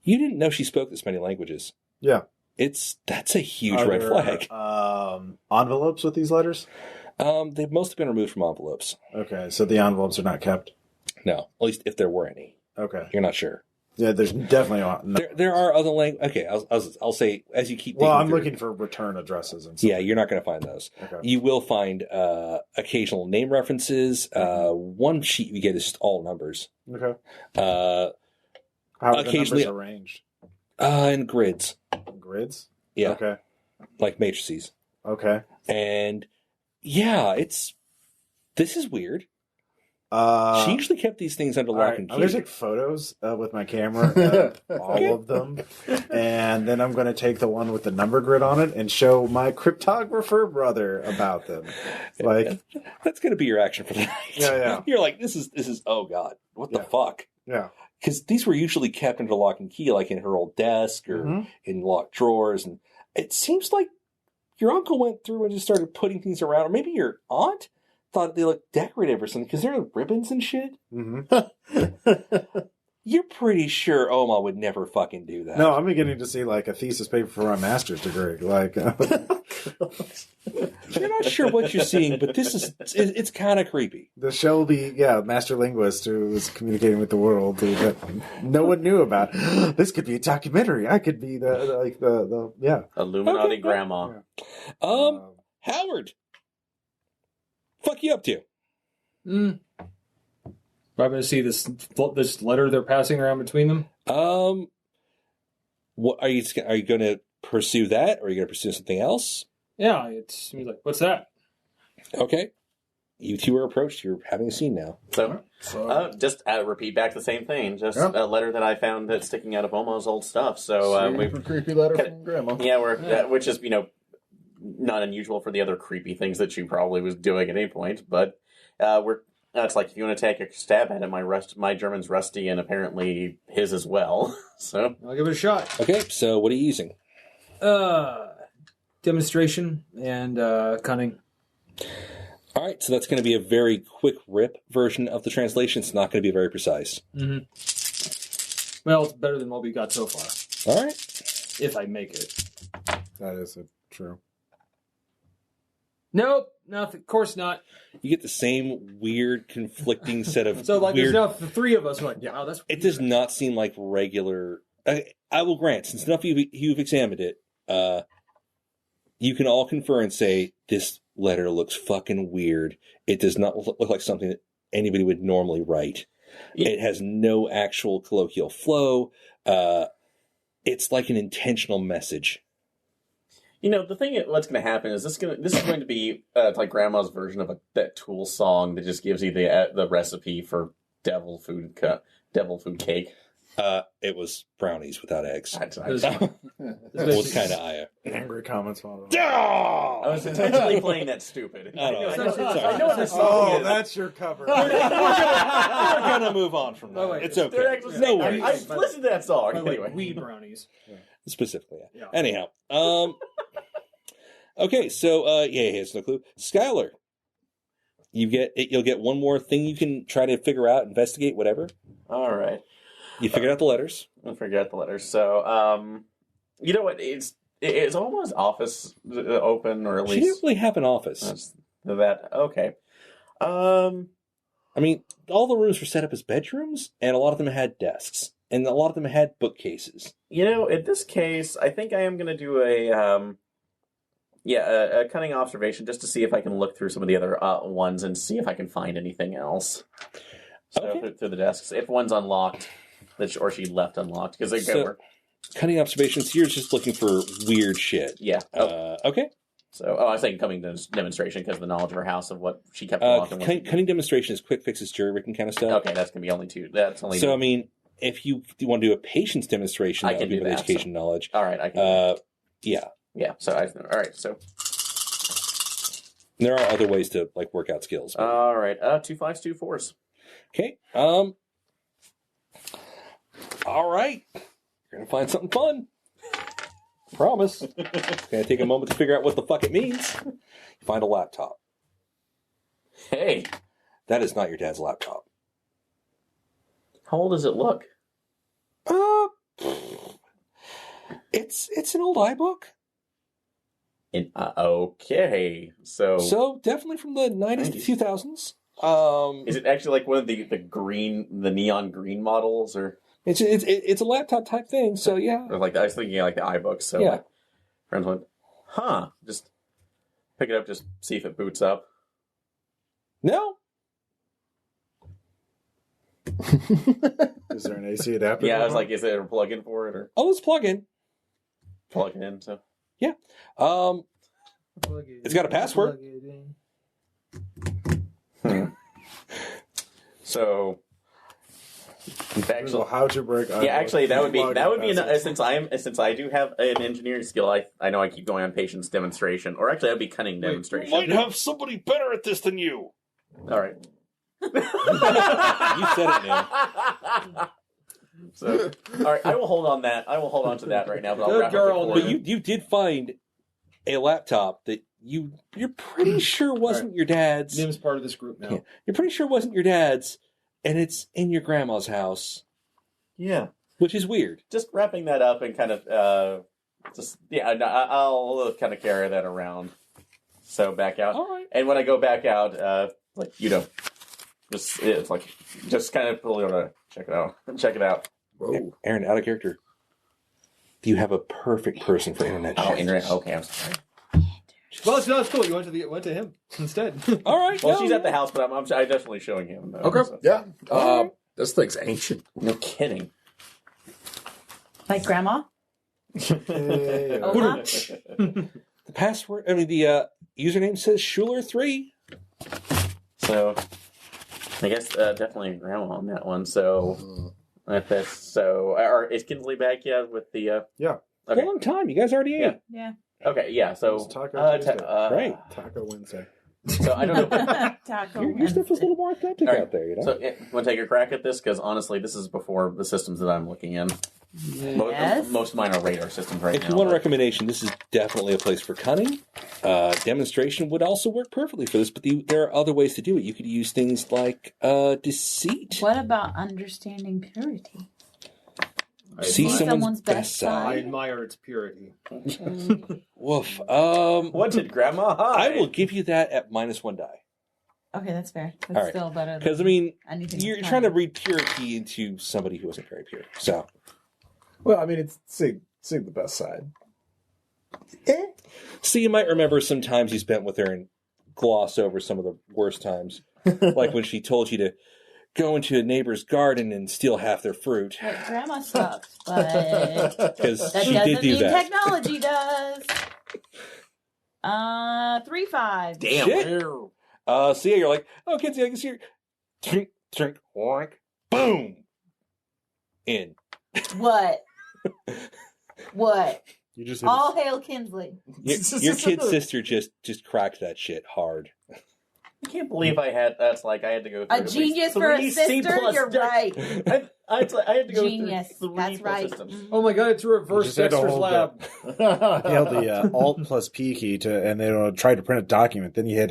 You didn't know she spoke this many languages. Yeah. That's a huge Are red there, flag. Envelopes with these letters? They've mostly been removed from envelopes. Okay, so the envelopes are not kept. No, at least if there were any. Okay. You're not sure. Yeah, there's definitely no. There are other languages. Okay, I'll say as you keep. Well, digging I'm through- looking for return addresses and stuff. Yeah, you're not going to find those. Okay. You will find occasional name references. One sheet you get is just all numbers. Okay. Uh, How are occasionally- the numbers arranged? and grids. Grids? Yeah, Okay. like matrices. Okay. And yeah, this is weird. She usually kept these things under All lock right, and I'm key. going to take photos with my camera, all of them, and then I'm going to take the one with the number grid on it and show my cryptographer brother about them. Like, That's going to be your action for the night. Yeah. You're like, this is. Oh God, what the fuck? yeah, Because these were usually kept under lock and key, like in her old desk or in locked drawers, and it seems like your uncle went through and just started putting things around, or maybe your aunt thought they looked decorative or something, because there are ribbons and shit. You're pretty sure Oma would never fucking do that. No, I'm beginning to see like a thesis paper for my master's degree. Like, You're not sure what you're seeing, but it's kind of creepy. the Shelby, master linguist who was communicating with the world that no one knew about. This could be a documentary. I could be the Illuminati Okay. grandma. Howard, fuck you up to? I'm going to see this letter they're passing around between them. What are you going to pursue that, or are you going to pursue something else? Yeah, it's he's like, what's that? Okay, you two are approached. You're having a scene now. So, just repeat back the same thing. Just a letter that I found that's sticking out of Oma's old stuff. So, Super creepy letter from Grandma. yeah, which is, not unusual for the other creepy things that she probably was doing at any point. But it's like, if you want to take a stab at it, my German's rusty, and apparently his as well. So I'll give it a shot. Okay, so what are you using? Demonstration and cunning. All right, so that's going to be a very quick rip version of the translation. It's not going to be very precise. Mm-hmm. Well, it's better than what we got so far. All right. If I make it. that is true. Nope, nothing. Of course not. You get the same weird, conflicting set of So, like, weird... there's now the three of us. We're like, wow, that's. It does not seem like regular... I will grant, since enough of you've examined it, you can all confer and say, this letter looks fucking weird. It does not look like something that anybody would normally write. Yeah. It has no actual colloquial flow. It's like an intentional message. the thing what's going to happen is this is going to be like Grandma's version of that Tool song that just gives you the recipe for devil food cake. It was brownies without eggs. That's was kind of Aya. Angry comments on it. I was intentionally playing that stupid. I know what this song is. That's your cover. We're gonna move on from that. Oh, wait. It's okay. No worries. I listened to that song anyway. Weed brownies. Specifically, Yeah. Anyhow, okay, so it's no clue. Skylar, you'll get one more thing you can try to figure out, investigate, whatever. All right. You figured out the letters. I'll figure out the letters. So, you know what? It's almost office open, or at She least didn't really have an office. that's that. Okay. I mean, all the rooms were set up as bedrooms, and a lot of them had desks, and a lot of them had bookcases. In this case, I think I am going to do a cunning observation just to see if I can look through some of the other ones and see if I can find anything else. So Okay. through the desks, if one's unlocked, or she left unlocked, because they go. Cunning observations. You're just looking for weird shit. Yeah. Okay. So, I was thinking coming demonstration because of the knowledge of her house of what she kept unlocked. Cunning demonstration is quick fixes, jury rigging kind of stuff. Okay, that's gonna be only two. That's only. So I mean, if you want to do a patience demonstration, I that can would be do with that, education knowledge. All right, I can. Yeah. Yeah. So all right. So. There are other ways to work out skills. But... All right. 2 5s, 2 4s. Okay. All right. You're gonna find something fun. Promise. It's gonna take a moment to figure out what the fuck it means. You find a laptop. Hey, That is not your dad's laptop. how old does it look? It's an old iBook. Okay. So definitely from the 90s to 2000s. Is it actually like one of the neon green models, or It's a laptop type thing, so yeah. or like I was thinking like the iBooks. So Yeah. my friends went, just pick it up, just see if it boots up. No. Is there an AC adapter? Yeah, I was going like, on? is there a plug-in for it or Oh, let's plug in. plug it in? So Yeah. It's got a password. So, Actually, how to break. yeah, actually, that would be since I do have an engineering skill. I know I keep going on patience demonstration, or actually, that'd be cunning demonstration. Might have somebody better at this than you. All right. You said it, man. So, all right, I will hold on that. I will hold on to that right now. But I'll wrap up But you did find a laptop that you're pretty sure wasn't your dad's. Nim's part of this group now. Yeah, you're pretty sure wasn't your dad's, and it's in your grandma's house. Yeah, which is weird. Just wrapping that up and kind of I'll kind of carry that around. So back out, all right. And when I go back out, just kind of check it out. Whoa. Aaron, out of character. Do you have a perfect person for internet? Oh, internet. Okay, I'm sorry. Well, it's cool. You went to him instead. All right. Well, she's at the house, but I'm definitely showing him. Okay. So. Yeah. This thing's ancient. No kidding. Like grandma? Oma? The password. I mean, the username says Schuler3. So, I guess definitely grandma on that one. So, at this, is Kinsley back yet with the? Yeah. Okay. Long time. You guys already ate. Yeah. Okay. Yeah. So It's Taco Tuesday. Right. Taco Wednesday. So I don't know. Taco Your stuff was a little more authentic All right. out there, you know. So, want to take a crack at this? Because honestly, this is before the systems that I'm looking in. Yes. Most of mine are radar systems right now. If you want a recommendation, this is definitely a place for cunning. Demonstration would also work perfectly for this, but there are other ways to do it. You could use things like deceit. What about understanding purity? See someone's best I side. admire its purity. Woof. What did Grandma hide? I will give you that at -1 die. Okay, that's fair. That's All right. still better. Because, I mean, anything you're that's trying to not. read purity into somebody who isn't very pure. So, Well, I mean, it's see the best side. you might remember some times you spent with her and gloss over some of the worst times. Like when she told you to go into a neighbor's garden and steal half their fruit. Like, grandma sucks, but Because that she doesn't did do mean that. technology does. 3-5. Damn. Shit. So yeah, you're like, oh, kids, I can see her. Trink, trink, oink, boom. In. What? What? You just All hail Kinsley. Your kid sister just cracked that shit hard. I can't believe I had to go through A genius for a sister? You're right. I had to go Genius. through 3 That's full right. systems. Oh my god, it's a reverse just had to Dexter's hold Lab. You held the Alt plus P key and then try to print a document. Then you hit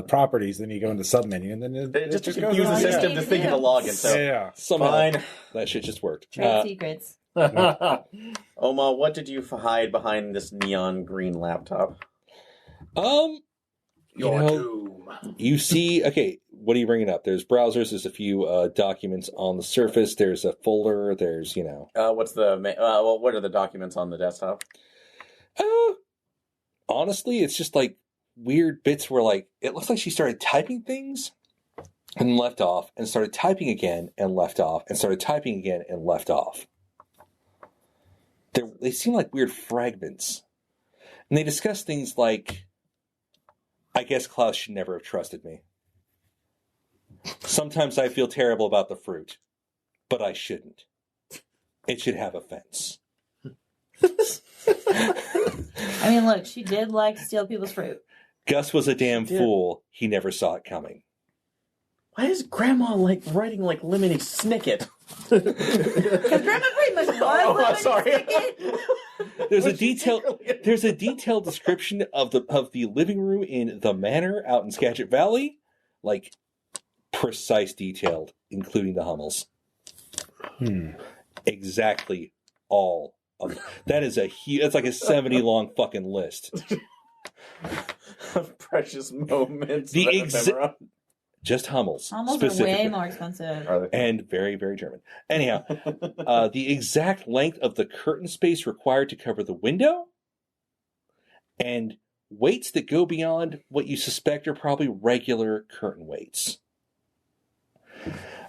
properties. Then you go into submenu, and then it Just to goes confuse the on. system to think of the login. So Yeah. Somehow fine. that shit just worked. Trade secrets. Oma, what did you hide behind this neon green laptop? You see, okay, what are you bringing up? There's browsers, there's a few documents on the surface, there's a folder, there's, What's what are the documents on the desktop? Honestly, it's just like weird bits where like, it looks like she started typing things and left off, and started typing again and left off, and started typing again and left off. They seem like weird fragments. And they discuss things like, I guess Klaus should never have trusted me. Sometimes I feel terrible about the fruit, but I shouldn't. It should have a fence. I mean, look, she did like to steal people's fruit. Gus was a damn fool. He never saw it coming. Why is Grandma writing like Lemony Snicket? Because grandma pretty much was. I'm sorry. There's a detailed description of the living room in the manor out in Skagit Valley, like precise detailed, including the Hummels. Exactly all of it. That is that's like a 70 long fucking list. Of precious moments. Just Hummels. Hummels are way more expensive. And very, very German. Anyhow, the exact length of the curtain space required to cover the window, and weights that go beyond what you suspect are probably regular curtain weights.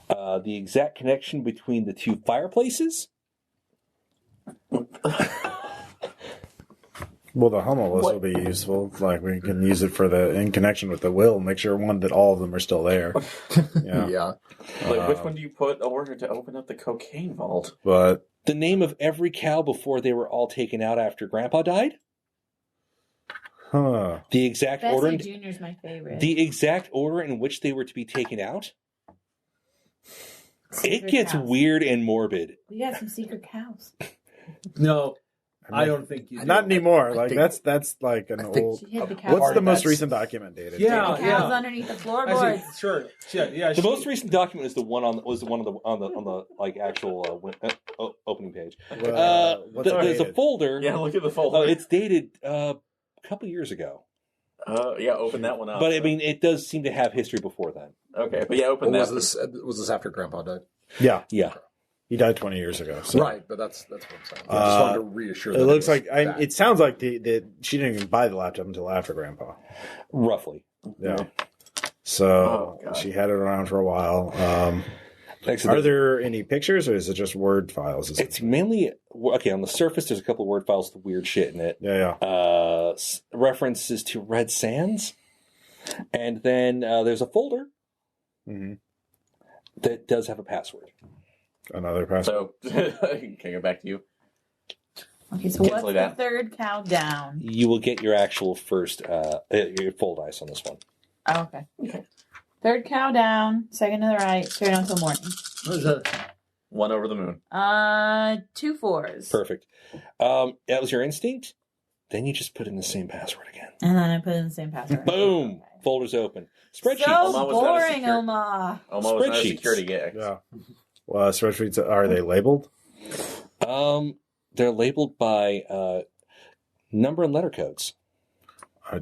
The exact connection between the two fireplaces. Well, the Hummel list will be useful. Like, we can use it in connection with the will, make sure that all of them are still there. Yeah. Like, which one do you put order to open up the cocaine vault? But The name of every cow before they were all taken out after Grandpa died? huh. The exact Bessie order. Jr.'s my favorite. The exact order in which they were to be taken out. It Secret gets cows. weird and morbid. We got some secret cows. No, I don't think you do. Not anymore. I Like think- that's like an old. She hid the cows. What's the most that's- recent document dated? Yeah. The cows underneath the floorboards. I see. Sure. Yeah. The most recent document is the one on the like actual opening page. What's it There's a dated? folder. Yeah, look at the folder. It's dated a couple years ago, Yeah, open that one up. but I mean, it does seem to have history before then. Okay, but yeah, open What that. was this? Was this after Grandpa died? Yeah, Yeah, he died 20 years ago. So. Right, but that's what I'm saying. I just wanted to reassure. It that looks was like that. it sounds like that she didn't even buy the laptop until after Grandpa. roughly. Yeah. So Oh, God. she had it around for a while. Next to Are the- there any pictures, or is it just Word files? It's mainly okay. On the surface, there's a couple of Word files with weird shit in it. Yeah. References to Red Sands, and then there's a folder Mm-hmm. that does have a password. Another password. So, can I go back to you? Okay, so what's Cancel the that. third cow down? You will get your actual first your full dice on this one. Oh, okay. Third cow down, second to the right, straight on till morning. What is that? One over the moon. 2 4s. Perfect. That was your instinct. Then you just put in the same password again. And then I put in the same password. Boom. Okay. Folders open. Spreadsheets. So Oma was not a boring, secure- Oma. Oma was not a Spreadsheets. security guy. Yeah. Well, spreadsheets, are they labeled? They're labeled by number and letter codes.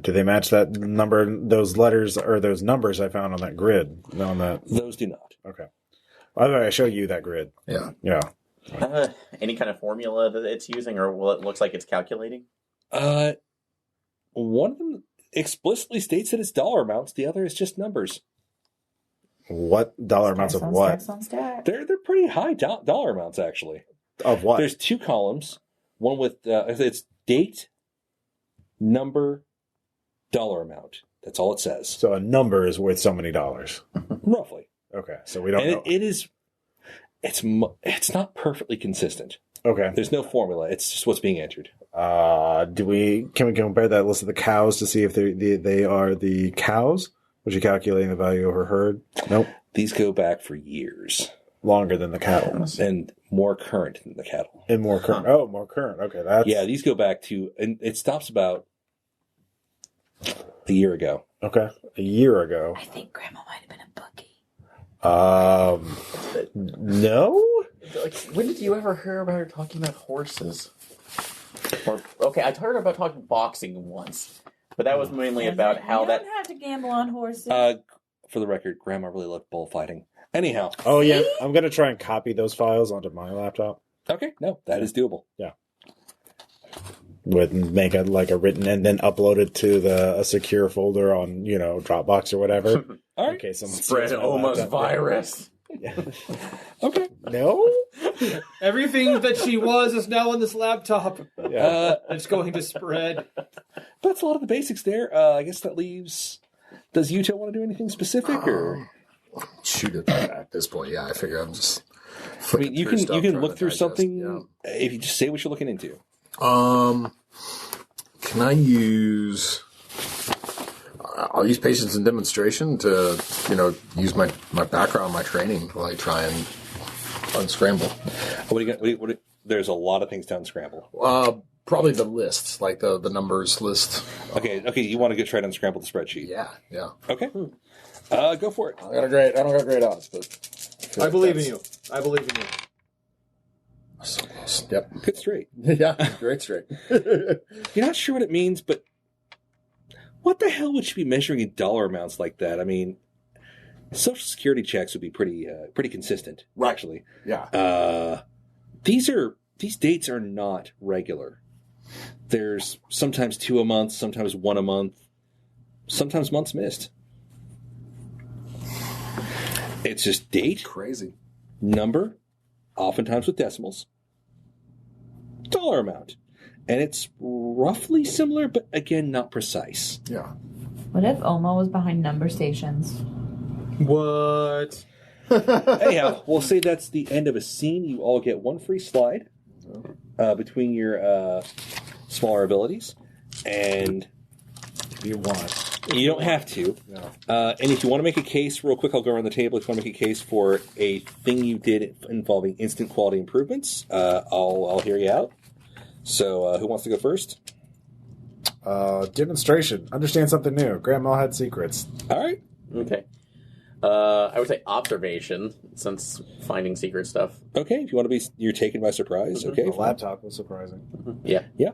Do they match that number, those letters, or those numbers I found on that grid? On that. Those do not. Okay. Why don't I show you that grid? Yeah. Yeah. Any kind of formula that it's using, or it looks like it's calculating? One of them explicitly states that it's dollar amounts. The other is just numbers. What dollar amounts of what? They're pretty high dollar amounts, actually. Of what? There's 2 columns. One with it's date, number, dollar amount. That's all it says. So a number is worth so many dollars. Roughly. Okay, so we don't And know. it's not perfectly consistent. Okay. There's no formula. It's just what's being entered. Can we compare that list of the cows to see if they are the cows? Was she calculating the value of her herd? Nope. These go back for years Longer than the cattle. and more current than the cattle. And more current. Oh, more current. Okay, that's Yeah, these go back to, and it stops about a year ago. okay. A year ago. I think Grandma might have been a bookie. No. Like, when did you ever hear about her talking about horses? Or, okay, I heard about talking boxing once, but that was mainly about how you that. don't have to gamble on horses. For the record, Grandma really loved bullfighting. Anyhow, Oh yeah, I'm gonna try and copy those files onto my laptop. okay, no, that is doable. Would make a written and then upload it to a secure folder on Dropbox or whatever. All right. Okay, someone Spread steals my Oma's laptop. virus. Okay. No. Everything that she was is now on this laptop. Yeah. It's going to spread. That's a lot of the basics there. I guess that leaves. Does Yuto want to do anything specific, or Shoot it at this point. Yeah, I figure I'm just. I mean, you can look through something Yeah. if you just say what you're looking into. Can I use? I'll use patience and demonstration to, use my background, my training, while I try and unscramble. What do you got? There's a lot of things to unscramble. Probably the lists, like the numbers list. Okay. You want to get try to unscramble the spreadsheet? Yeah. Okay. Go for it. I don't got great odds, but I believe in you. I believe in you. So close. Yep. Good straight. Yeah, great straight. You're not sure what it means, but what the hell would she be measuring in dollar amounts like that? I mean, Social Security checks would be pretty consistent, Right. actually. Yeah. These dates are not regular. There's sometimes 2 a month, sometimes 1 a month, sometimes months missed. It's just date, Crazy. number, oftentimes with decimals, dollar amount. And it's roughly similar, but again, not precise. Yeah. What if Oma was behind number stations? What? Anyhow, we'll say that's the end of a scene. You all get one free slide between your smaller abilities. And If you want. you don't have to. No. And if you want to make a case, real quick, I'll go around the table. If you want to make a case for a thing you did involving instant quality improvements, I'll hear you out. So, who wants to go first? Demonstration. Understand something new. Grandma had secrets. All right. Okay. I would say observation, since finding secret stuff. Okay, if you want to be, you're taken by surprise. Okay. The laptop was surprising. Yeah. Yeah.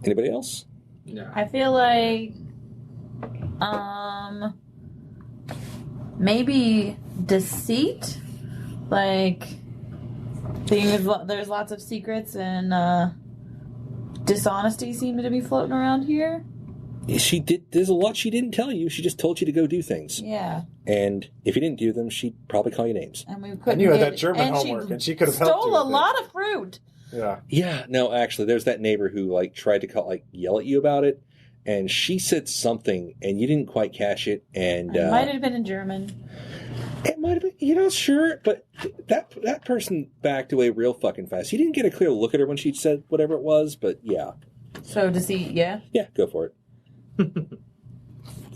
Anybody else? No. I feel like, maybe deceit, like there's lots of secrets and dishonesty seem to be floating around here. She did. There's a lot she didn't tell you. She just told you to go do things. Yeah, And if you didn't do them, she'd probably call you names. and we couldn't. And you had get- that German and homework, and she could have helped you stole with a it. lot of fruit. Yeah. Yeah. No, actually, there's that neighbor who tried to yell at you about it, and she said something, and you didn't quite catch it, and It might have been in German. it might have been. You're not sure, but that person backed away real fucking fast. You didn't get a clear look at her when she said whatever it was, but yeah. So deceit, yeah. Yeah, go for it.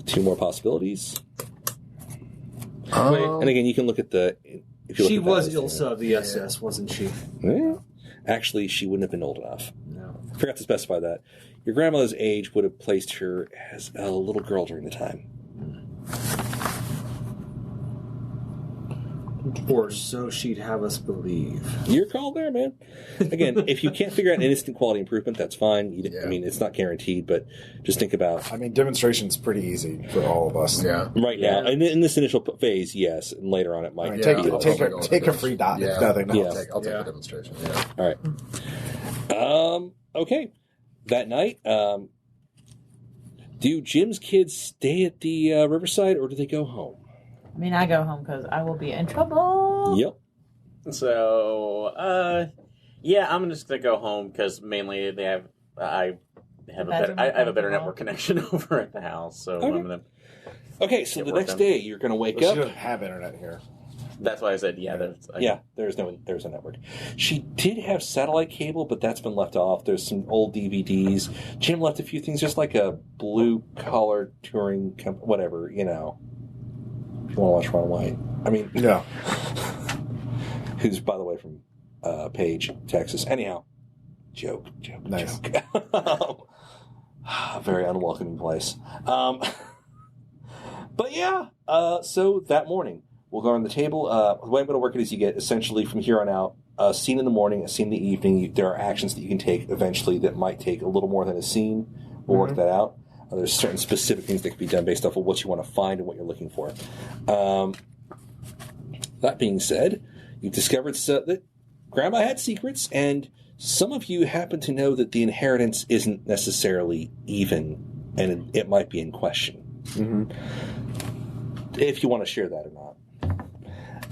2 more possibilities. And again, you can look at the. If you look She at was that, Ilsa of the SS, wasn't she? Yeah. Actually, she wouldn't have been old enough. No. I forgot to specify that. Your grandmother's age would have placed her as a little girl during the time. Or so she'd have us believe. Your call there, man. Again, if you can't figure out an instant quality improvement, that's fine. I mean, it's not guaranteed, but just think about I mean, demonstration's pretty easy for all of us. Yeah. right now. And in this initial phase, yes, and later on it might. Take, I'll take, go with take a those. free dot. Yeah. Nothing Yeah. else. I'll take Yeah. the demonstration. Yeah. All right. Okay. That night, do Jim's kids stay at the Riverside, or do they go home? I mean, I go home because I will be in trouble. Yep. So, yeah, I'm just gonna go home because mainly I have a better network connection over at the house. So Okay. I'm gonna. Okay, so Get the work next done. day, you're going to wake But she up. doesn't have internet here. That's why I said Yeah, there's a network. She did have satellite cable, but that's been left off. There's some old DVDs. Jim left a few things, just like a blue-collar touring, whatever, If you want to watch Ron White. I mean, No. who's, by the way, from Page, Texas. Anyhow, joke. Nice. Very unwelcoming place. But yeah, so that morning, we'll go around the table. The way I'm going to work it is you get essentially from here on out a scene in the morning, a scene in the evening. There are actions that you can take eventually that might take a little more than a scene. We'll work that out. There's certain specific things that can be done based off of what you want to find and what you're looking for. That being said, you've discovered that Grandma had secrets, and some of you happen to know that the inheritance isn't necessarily even, and it might be in question. If you want to share that or not.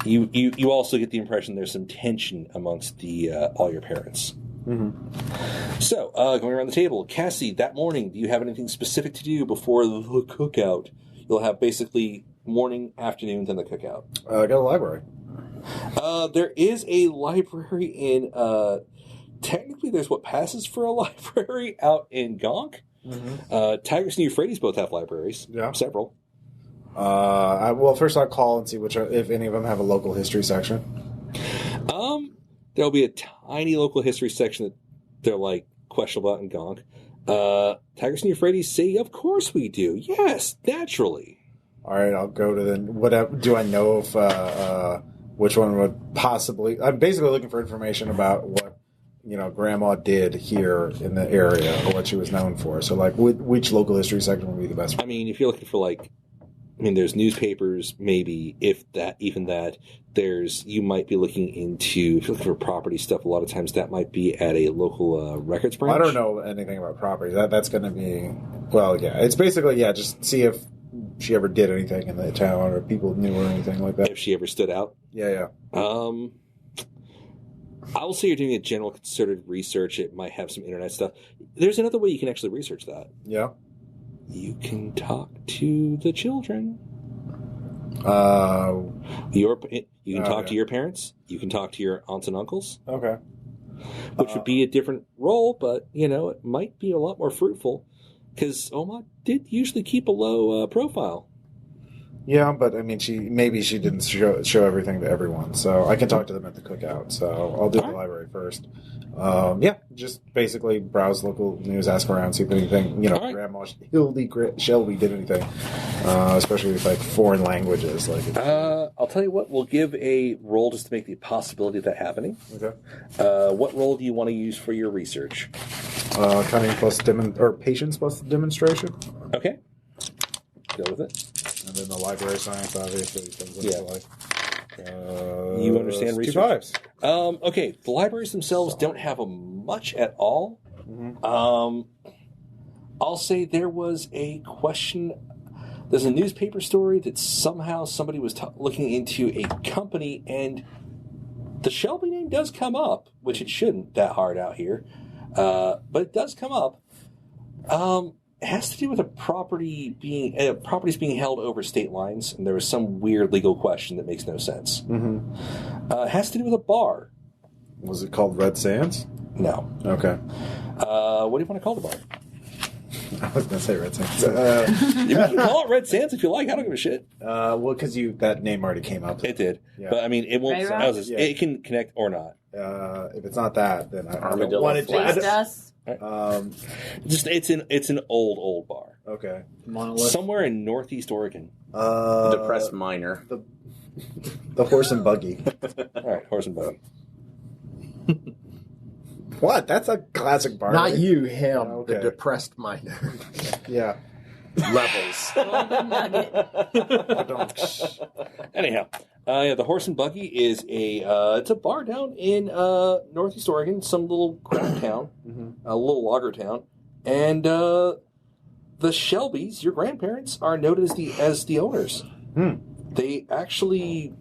You also get the impression there's some tension amongst the all your parents. So, going around the table, Cassie, that morning, do you have anything specific to do before the cookout? You'll have basically morning, afternoon, then the cookout. Go to the library. There is a library in, technically there's what passes for a library out in Gonk. Tigris and Euphrates both have libraries. Yeah. Several. Well, first I'll call and see if any of them have a local history section. There'll be a tiny local history section that they're questionable about in Gonk. Tigris and Euphrates say, of course we do. Yes, naturally. All right, I'll go to whatever. Do I know if which one would possibly? I'm basically looking for information about what Grandma did here in the area or what she was known for. So, which local history section would be the best? I mean, if you're looking for there's newspapers, maybe even that. You might be looking into, if you're looking for property stuff, a lot of times that might be at a local records branch. I don't know anything about property. That's going to be, it's basically, just see if she ever did anything in the town or people knew her or anything like that. If she ever stood out. Yeah. I will say you're doing a general concerted research. It might have some internet stuff. There's another way you can actually research that. Yeah. You can talk to the children. You can talk to your parents. You can talk to your aunts and uncles. Okay. Which would be a different role, but, it might be a lot more fruitful. Because Oma did usually keep a low profile. Yeah, but I mean, she didn't show everything to everyone, so I can talk to them at the cookout. So I'll do the library first. Just basically browse local news, ask around, see if anything. Grandma Hildy Shelby did anything, especially with like foreign languages. I'll tell you what. We'll give a roll just to make the possibility of that happening. Okay. What role do you want to use for your research? Cunning plus patience plus demonstration. Okay. Go with it. And then the library science, obviously. You understand research? 2 5s. Okay, the libraries themselves don't have much at all. Mm-hmm. I'll say there was a question. There's a newspaper story that somehow somebody was looking into a company, and the Shelby name does come up, which it shouldn't that hard out here, but it does come up. It has to do with properties being held over state lines, and there was some weird legal question that makes no sense. Mm-hmm. It has to do with a bar. Was it called Red Sands? No. Okay. What do you want to call the bar? I was going to say Red Sands. You can call it Red Sands if you like. I don't give a shit. Well, because that name already came up. It did. Yeah. But, I mean, it won't. It can connect or not. If it's not that, then I don't Armadillo want it Flat. Us. It's an old bar. Okay. Monolith. Somewhere in Northeast Oregon. Depressed Miner. The Horse and Buggy. All right, Horse and Buggy. What? That's a classic bar. Not right? you, him, Okay. the depressed miner. Yeah. Levels. Anyhow, the Horse and Buggy is it's a bar down in Northeast Oregon, some little crap town, a little logger town, and the Shelbys, your grandparents, are noted as the owners. They actually,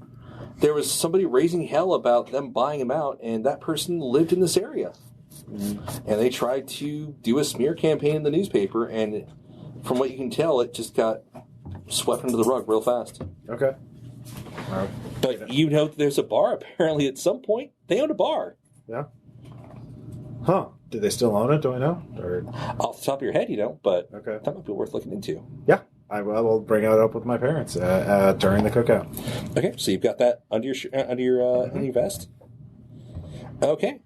there was somebody raising hell about them buying them out, and that person lived in this area, and they tried to do a smear campaign in the newspaper, and from what you can tell, it just got swept under the rug real fast. Okay. But that there's a bar. Apparently, at some point, they owned a bar. Yeah. Huh. Do they still own it? Do I know? Or... Off the top of your head, you don't, but okay. That might be worth looking into. Yeah. I will bring it up with my parents during the cookout. Okay, so you've got that under your vest. Okay.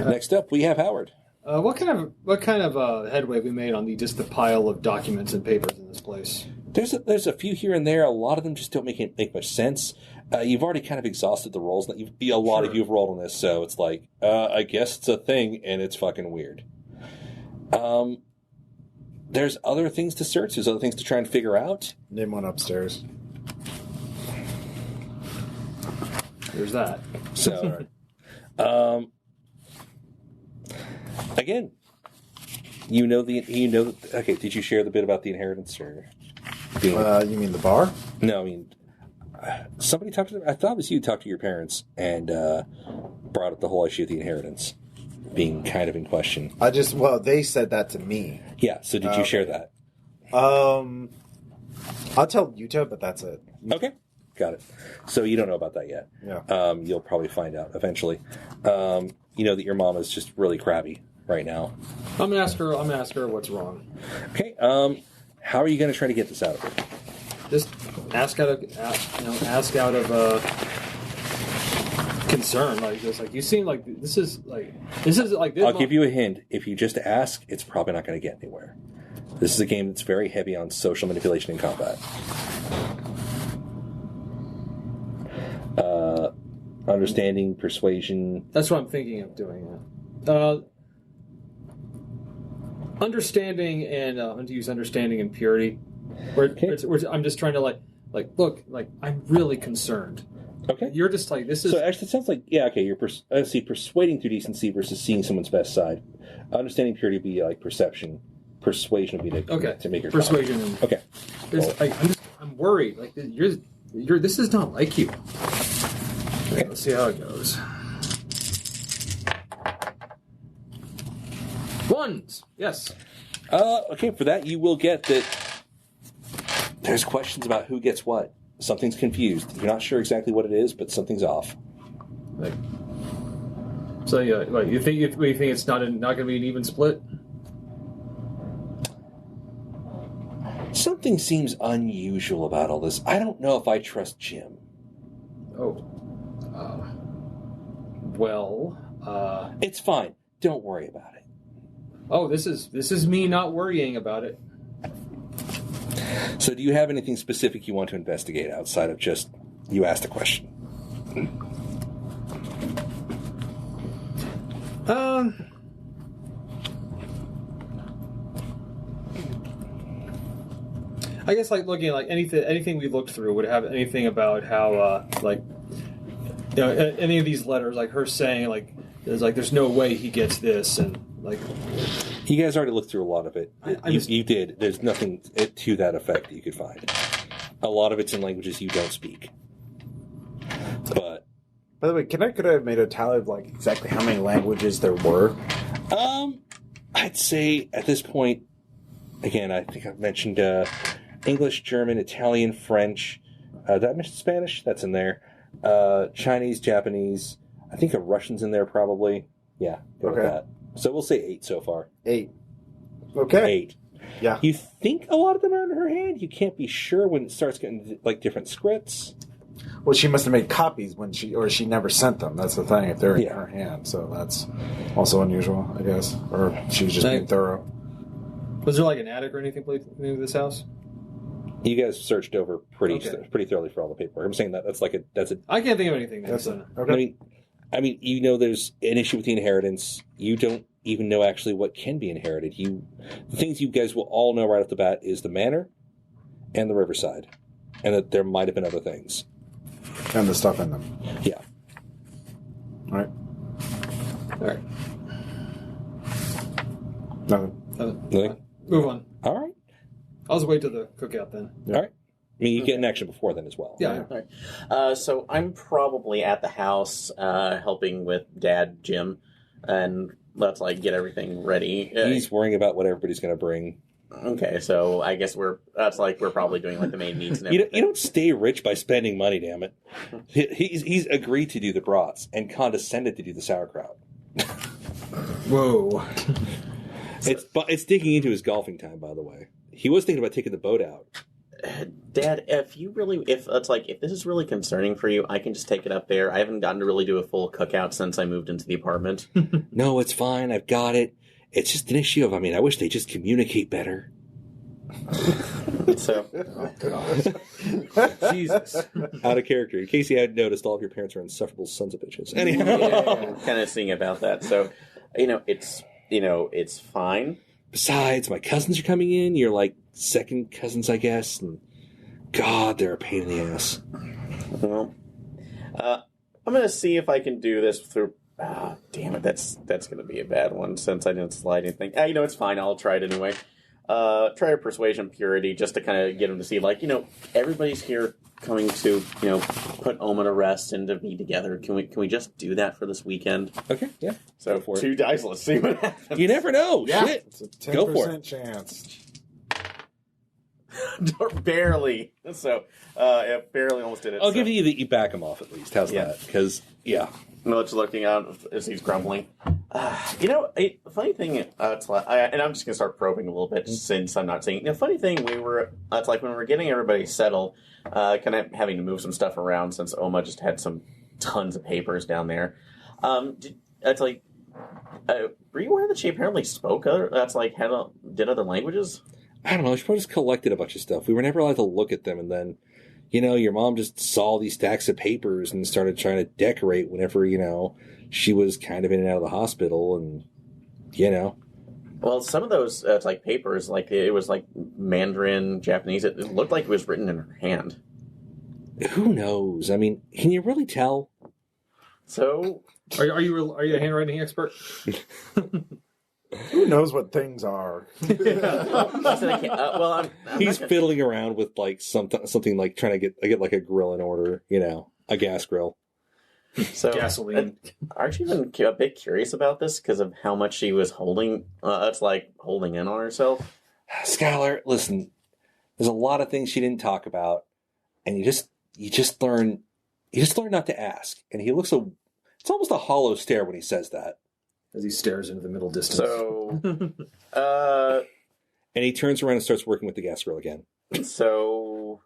Next up, we have Howard. What kind of headway we made on the pile of documents and papers in this place? There's a few here and there. A lot of them just don't make much sense. You've already kind of exhausted the roles. A lot of you have rolled on this, so it's like, I guess it's a thing, and it's fucking weird. There's other things to search. There's other things to try and figure out. Name one upstairs. There's that. So, again, okay, did you share the bit about the inheritance? Or you mean the bar? No, I mean, somebody talked to them. I thought it was you talked to your parents and brought up the whole issue of the inheritance being kind of in question. They said that to me. Yeah, so did you share that? I'll tell Utah, but that's it. Okay, got it. So you don't know about that yet. Yeah. You'll probably find out eventually. You know that your mom is just really crabby right now. I'm gonna ask her what's wrong. Okay. How are you going to try to get this out of her? Just ask out of concern. You seem like this is like. I'll give you a hint. If you just ask, it's probably not going to get anywhere. This is a game that's very heavy on social manipulation and combat. Understanding, persuasion. That's what I'm thinking of doing. Understanding and I'm going to use understanding and purity. I'm just trying to look, I'm really concerned. Okay. You're just like, this is... So actually it sounds like, yeah, okay, you're persuading through decency versus seeing someone's best side. Understanding purity would be like perception. Persuasion would be to make your persuasion. And, okay. I'm worried. This is not like you. Okay, let's see how it goes. Ones! Yes. Okay, for that you will get that there's questions about who gets what. Something's confused. You're not sure exactly what it is, but something's off. Like, so yeah, like you think it's not going to be an even split? Something seems unusual about all this. I don't know if I trust Jim. Oh. Well. It's fine. Don't worry about it. Oh, this is me not worrying about it. So do you have anything specific you want to investigate outside of just you asked a question? I guess like looking at like anything we looked through would have anything about how any of these letters, like her saying like there's no way he gets this, and like you guys already looked through a lot of it. You did. There's nothing to that effect that you could find. A lot of it's in languages you don't speak. But by the way, could I have made a tally of like exactly how many languages there were? I'd say at this point, again, I think I've mentioned English, German, Italian, French. Did I mention Spanish? That's in there. Chinese, Japanese. I think a Russian's in there probably. Yeah, go with that. So we'll say 8 so far. 8. Okay. 8. Yeah. You think a lot of them are in her hand. You can't be sure when it starts getting like different scripts. Well, she must have made copies when she never sent them. That's the thing. If they're in her hand, so that's also unusual, I guess. Or she was just being thorough. Was there like an attic or anything in this house? You guys searched over pretty thoroughly for all the paperwork. I'm saying that's a. I can't think of anything. Okay. I mean, you know, there's an issue with the inheritance. You don't even know actually what can be inherited. The things you guys will all know right off the bat is the manor and the riverside, and that there might have been other things. And the stuff in them. Yeah. All right. All right. Nothing. Move on. All right. I'll just wait till the cookout then. Yeah. All right. I mean, you get an action before then as well. Yeah. All right. So I'm probably at the house helping with Dad, Jim, and let's like get everything ready. He's worrying about what everybody's going to bring. Okay, so I guess we're probably doing like the main needs and everything. You don't stay rich by spending money, damn it. He's agreed to do the brats and condescended to do the sauerkraut. Whoa. It's digging into his golfing time, by the way. He was thinking about taking the boat out. Dad, if this is really concerning for you, I can just take it up there. I haven't gotten to really do a full cookout since I moved into the apartment. No, it's fine. I've got it. It's just an issue of, I wish they just communicate better. So, Jesus. Out of character. In case you hadn't noticed, all of your parents are insufferable sons of bitches. Anyhow. kind of seeing about that. So, it's fine. Besides, my cousins are coming in. You're like second cousins, I guess. And God, they're a pain in the ass. Well, I'm going to see if I can do this through... damn it, that's going to be a bad one since I didn't slide anything. It's fine. I'll try it anyway. Try a persuasion purity just to kind of get him to see, everybody's here coming to, put Oma to rest and to be together. Can we just do that for this weekend? Okay, yeah. So, 2 dice, let's see what happens. You never know. Yeah. Shit. It's a 10% Go for it. chance. Barely. So, barely almost did it. I'll give you that you back him off at least. How's that? Because, yeah. Miller's looking out as he's grumbling. A funny thing, and I'm just going to start probing a little bit since I'm not seeing. The funny thing, it's like when we were getting everybody settled, kind of having to move some stuff around since Oma just had some tons of papers down there. Were you aware that she apparently spoke did other languages? I don't know. She probably just collected a bunch of stuff. We were never allowed to look at them, and then, your mom just saw these stacks of papers and started trying to decorate whenever, she was kind of in and out of the hospital, and, Well, some of those papers, it was Mandarin, Japanese. It looked like it was written in her hand. Who knows? Can you really tell? So, are you a handwriting expert? Who knows what things are? He's fiddling around with something like trying to get a grill in order, a gas grill. So, Gasoline. aren't you even a bit curious about this because of how much she was holding? It's like holding in on herself. Skylar, listen, there's a lot of things she didn't talk about, and you just learn not to ask. And he looks it's almost a hollow stare when he says that. As he stares into the middle distance. So, And he turns around and starts working with the gas grill again. so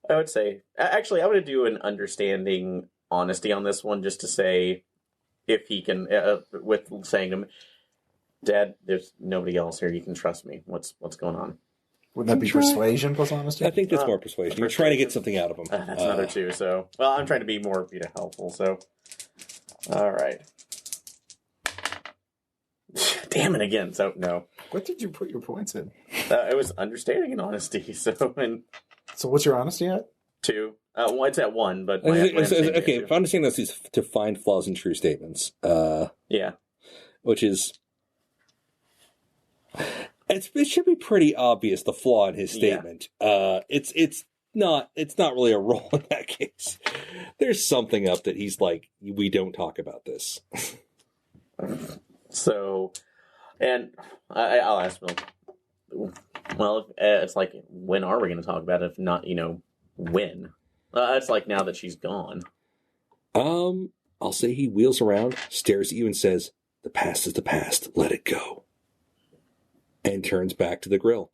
I would say, actually, I'm going to do an understanding honesty on this one, just to say, if he can, with saying to him, Dad, there's nobody else here. You can trust me. What's going on? Wouldn't that be persuasion plus honesty? I think that's more persuasion. You're trying to get something out of him. That's another two. So, well, I'm trying to be more helpful. So, all right. Damn it again. So no. What did you put your points in? It was understanding and honesty. So So what's your honesty at? 2. Well, it's at 1, but Okay, if I understand this is to find flaws in true statements. Yeah. Which is... It should be pretty obvious, the flaw in his statement. Yeah. It's not really a role in that case. There's something up that he's like, we don't talk about this. So, and I'll ask Bill, well, it's like, when are we going to talk about it? If not, when? It's like now that she's gone. I'll say he wheels around, stares at you and says, the past is the past, let it go. And turns back to the grill.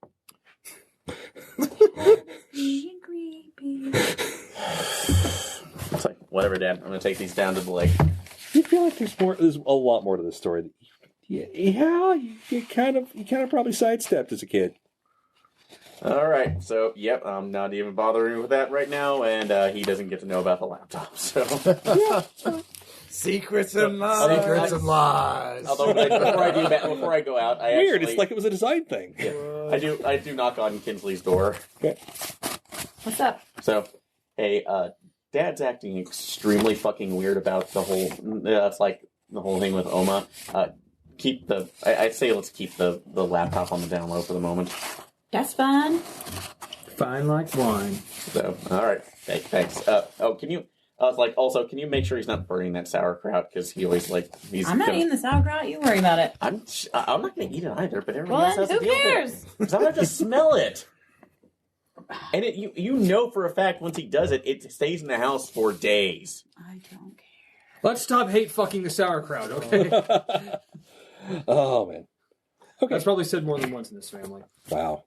It's like, whatever, Dad, I'm going to take these down to the lake. You feel like there's a lot more to this story. Yeah, you kind of probably sidestepped as a kid. All right, so yep, I'm not even bothering with that right now, and he doesn't get to know about the laptop. So Secrets and lies. Although before I go out, weird. It's like it was a design thing. Yeah, I do knock on Kinsley's door. Okay. What's up? So, hey, Dad's acting extremely fucking weird about the whole. It's like the whole thing with Oma. I'd say let's keep the laptop on the down low for the moment. That's fine. Fine like wine. So, all right, thanks. Can you? I was like, also, can you make sure he's not burning that sauerkraut? Because he always I'm not eating the sauerkraut. You worry about it. I'm not going to eat it either. But everyone else Well, has who to deal cares? with it. Because I'm going to just smell it. And you know for a fact once he does it, it stays in the house for days. I don't care. Let's stop hate fucking the sauerkraut, okay? Oh, man. Okay. That's probably said more than once in this family. Wow.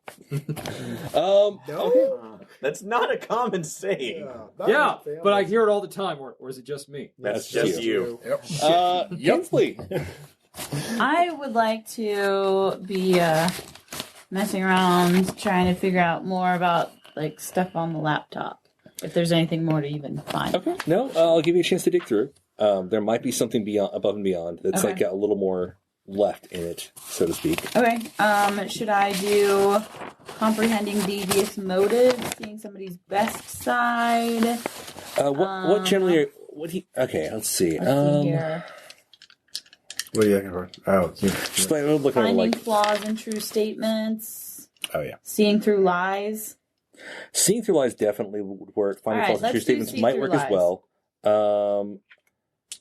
No? That's not a common saying. Yeah, but I hear it all the time, or is it just me? That's just you. Yep. Kinsley. I would like to be messing around, trying to figure out more about stuff on the laptop. If there's anything more to even find. Okay. No, I'll give you a chance to dig through. There might be something above and beyond that's Okay. a little more left in it, so to speak. Okay. Should I do comprehending devious motives, seeing somebody's best side? What generally? Okay, let's see. Let's see here. What are you looking for? Oh, Just looking Finding flaws in true statements. oh yeah. Seeing through lies. Seeing through lies definitely would work. Finding All right, flaws in true let's do statements see might through work lies. as well.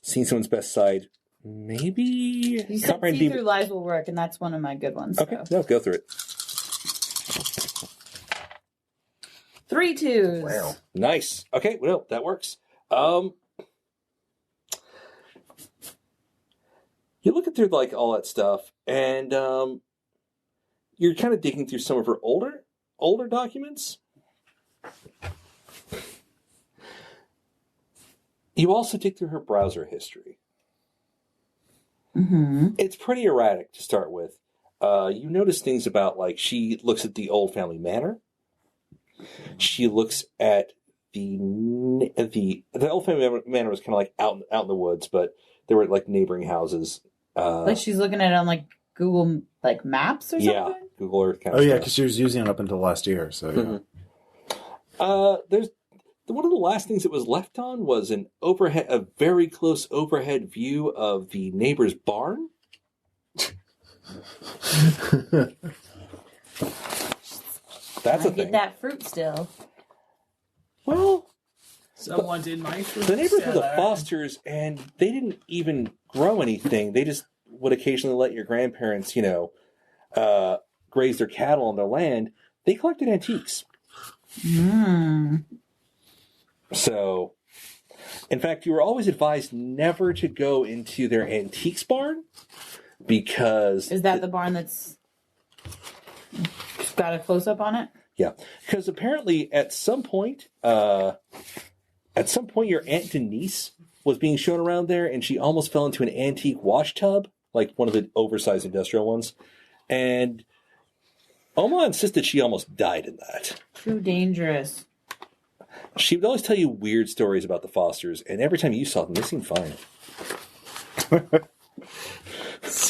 Seeing someone's best side, maybe. You said see through lies will work, and that's one of my good ones. Okay, So. no, go through it. 3 2s. Wow. Nice. Okay, well, that works. You're looking through all that stuff, and you're kind of digging through some of her older documents. You also dig through her browser history. Mm-hmm. It's pretty erratic to start with. You notice things about she looks at the old family manor. She looks at the old family manor was kind of out in the woods, but there were neighboring houses. She's looking at it on Google Maps or something. Yeah, Google Earth kind of Oh yeah, stuff. because she was using it up until last year. So yeah. Mm-hmm. There's one of the last things that was left on was a very close overhead view of the neighbor's barn. That's I a get thing. that fruit still. Well, Someone did my food. The neighbors were the Fosters, and they didn't even grow anything. They just would occasionally let your grandparents, graze their cattle on their land. They collected antiques. So, in fact, you were always advised never to go into their antiques barn because... Is that the barn that's got a close-up on it? Yeah, because apparently at some point your Aunt Denise was being shown around there, and she almost fell into an antique wash tub, like one of the oversized industrial ones. And Oma insisted she almost died in that. Too dangerous. She would always tell you weird stories about the Fosters, and every time you saw them, they seemed fine.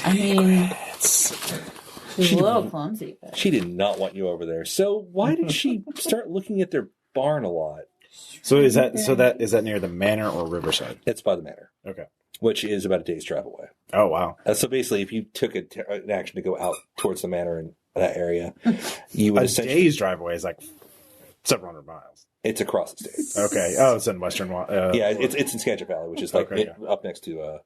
I mean, she's a little clumsy. But... She did not want you over there. So why did she start looking at their barn a lot? So is that near the manor or Riverside? It's by the manor. Okay. Which is about a day's travel away. Oh, wow. So basically, if you took an action to go out towards the manor in that area, you would a day's drive away is like several hundred miles. It's across the state. Okay. Oh, it's in Western. It's in Skagit Valley, which is like up next to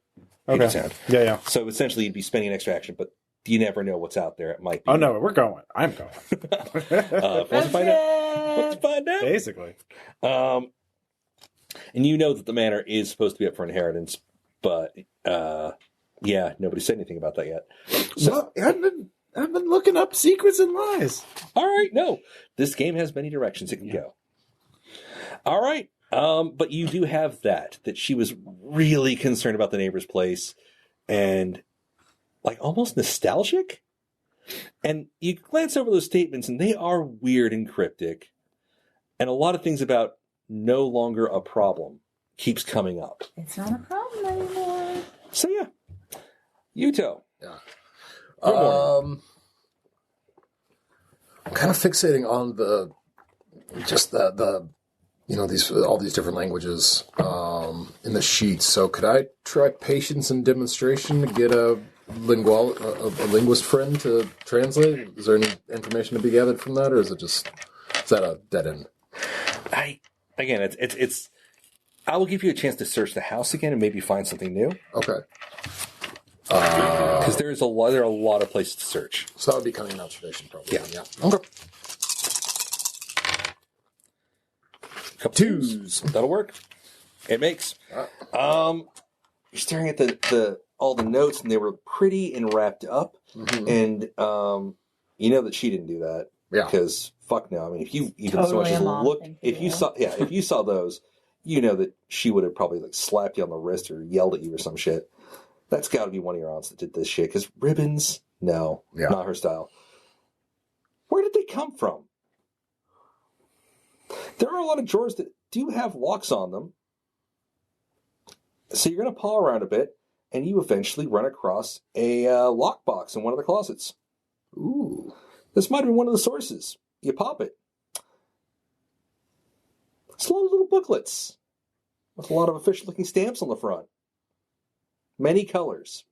Puget Sound. Yeah. So essentially, you'd be spending an extra action, but you never know what's out there. It might be. Oh no, we're going. I'm going. Let's find out. Basically. And you know that the manor is supposed to be up for inheritance, but nobody said anything about that yet. So I've been looking up secrets and lies. All right, no, this game has many directions it can go. All right, but you do have that she was really concerned about the neighbor's place, and like almost nostalgic. And you glance over those statements, and they are weird and cryptic, and a lot of things about no longer a problem keeps coming up. It's not a problem anymore. So yeah, Yuto. Yeah. I'm kind of fixating on the all these different languages in the sheets. So could I try patience and demonstration to get a linguist friend to translate? Is there any information to be gathered from that, or is that a dead end? It's. I will give you a chance to search the house again and maybe find something new. Okay. Because there are a lot of places to search. So that would be coming out tradition, probably. Yeah. Okay. Couple twos. That'll work. It makes. You're staring at the all the notes, and they were pretty and wrapped up. Mm-hmm. And you know that she didn't do that. Yeah. Because fuck no. I mean, if you even so much as looked, if you saw those, you know that she would have probably like slapped you on the wrist or yelled at you or some shit. That's got to be one of your aunts that did this shit. Because ribbons, no, not her style. Where did they come from? There are a lot of drawers that do have locks on them. So you're going to paw around a bit, and you eventually run across a lockbox in one of the closets. Ooh. This might be one of the sources. You pop it. It's a lot of little booklets with a lot of official-looking stamps on the front. Many colors.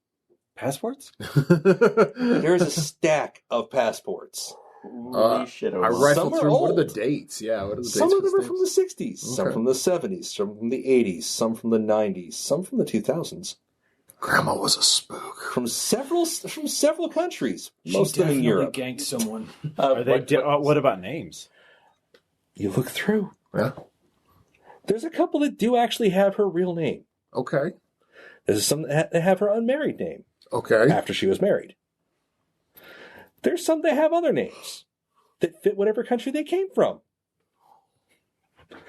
Passports? There's a stack of passports. Holy shit. I rifled through. Old. What are the dates? Yeah, what are the dates? Some of them are from the 60s, some Okay. from the 70s, some from the 80s, some from the 90s, some from the 2000s. Grandma was a spook. From several countries, most of them in Europe. Ganked someone. Are they? What about names? You look through. Yeah. There's a couple that do actually have her real name. Okay. There's some that have her unmarried name Okay. after she was married. There's some that have other names that fit whatever country they came from.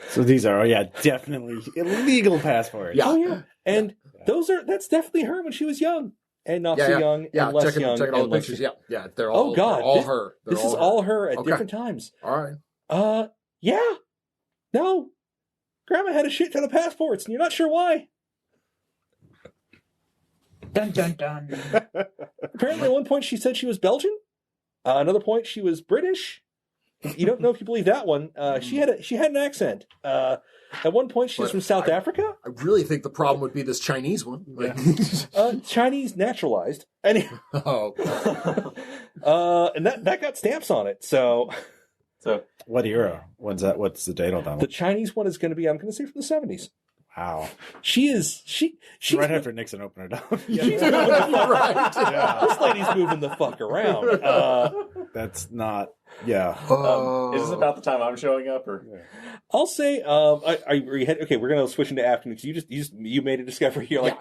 So these are, definitely illegal passports. Yeah. Oh, yeah. And that's definitely her when she was young. And not so young, and less young. Checking all and the less pictures. young. Yeah. They're all, God. they're all her. They're This is all her at different times. All right. Yeah. No. Grandma had a shit ton of passports, and you're not sure why. Dun, dun, dun. Apparently, at one point, she said she was Belgian. Another point, she was British. You don't know if you believe that one. She had an accent. At one point, she was from South Africa. I really think the problem would be this Chinese one. Chinese naturalized. Anyway. Oh. And that got stamps on it. So So What era? What's the date on that The one? Chinese one is going to be, I'm going to say, from the 70s. Wow. She's Right after Nixon opened it up. She's moving the fuck. This lady's moving the fuck around. That's not. Yeah. is this about the time I'm showing up, or? I'll say, okay, we're gonna switch into afternoon because you made a discovery. You're like,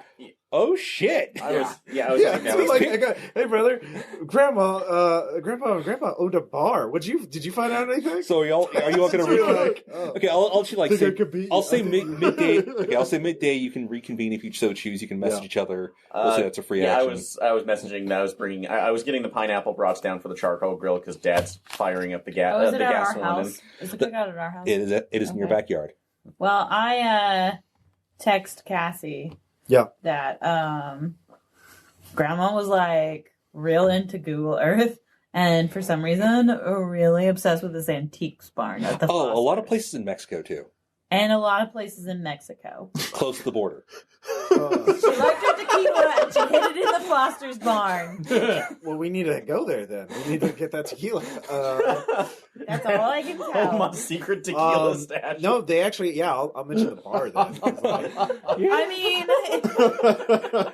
oh shit. I was It's like, hey brother, grandpa owned a bar. Did you find out anything? So are you all gonna Like, Okay, I'll like think say, I could be- I'll say midday. Okay, I'll say midday. You can reconvene if you so choose. You can message each other. We'll say that's a free action. I was messaging that I was getting the pineapple brats down for the charcoal grill because Dad's firing up the gas. Is it the at gas our one. house? Is the cookout at our house? It is in your Okay. backyard. Well, I text Cassie Yeah. that Grandma was like real into Google Earth, and for some reason really obsessed with this antiques barn at the A lot of Fosters. places in Mexico too, and a lot of places in Mexico. close to the border. She liked her tequila and she hid it in the Foster's barn. Well, we need to go there then. We need to get that tequila. That's all I can Oh, tell. my secret tequila stash. No, they actually. Yeah, I'll mention the bar then. I mean,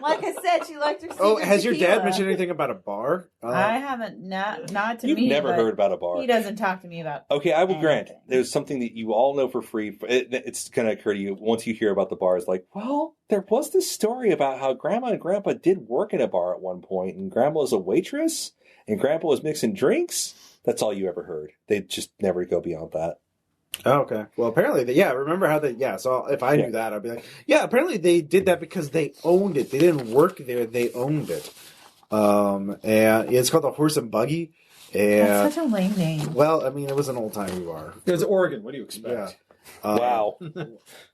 like I said, she liked her. Oh, secret has your tequila. dad mentioned anything about a bar? I haven't. Not to You've me. never but heard about a bar. He doesn't talk to me about. Okay, I will grant anything. there's something that you all know for free. It's going to occur to you once you hear about the bar. It's like, well, there was this story about how Grandma and Grandpa did work in a bar at one point, and Grandma was a waitress, and Grandpa was mixing drinks. That's all you ever heard. They just never go beyond that. Oh, okay. Well, apparently, remember how they, so if I knew that, I'd be like, apparently they did that because they owned it. They didn't work there, they owned it. And it's called the Horse and Buggy. And, That's such a lame name. well, I mean, it was an old-timey bar. It was Oregon. What do you expect? Wow.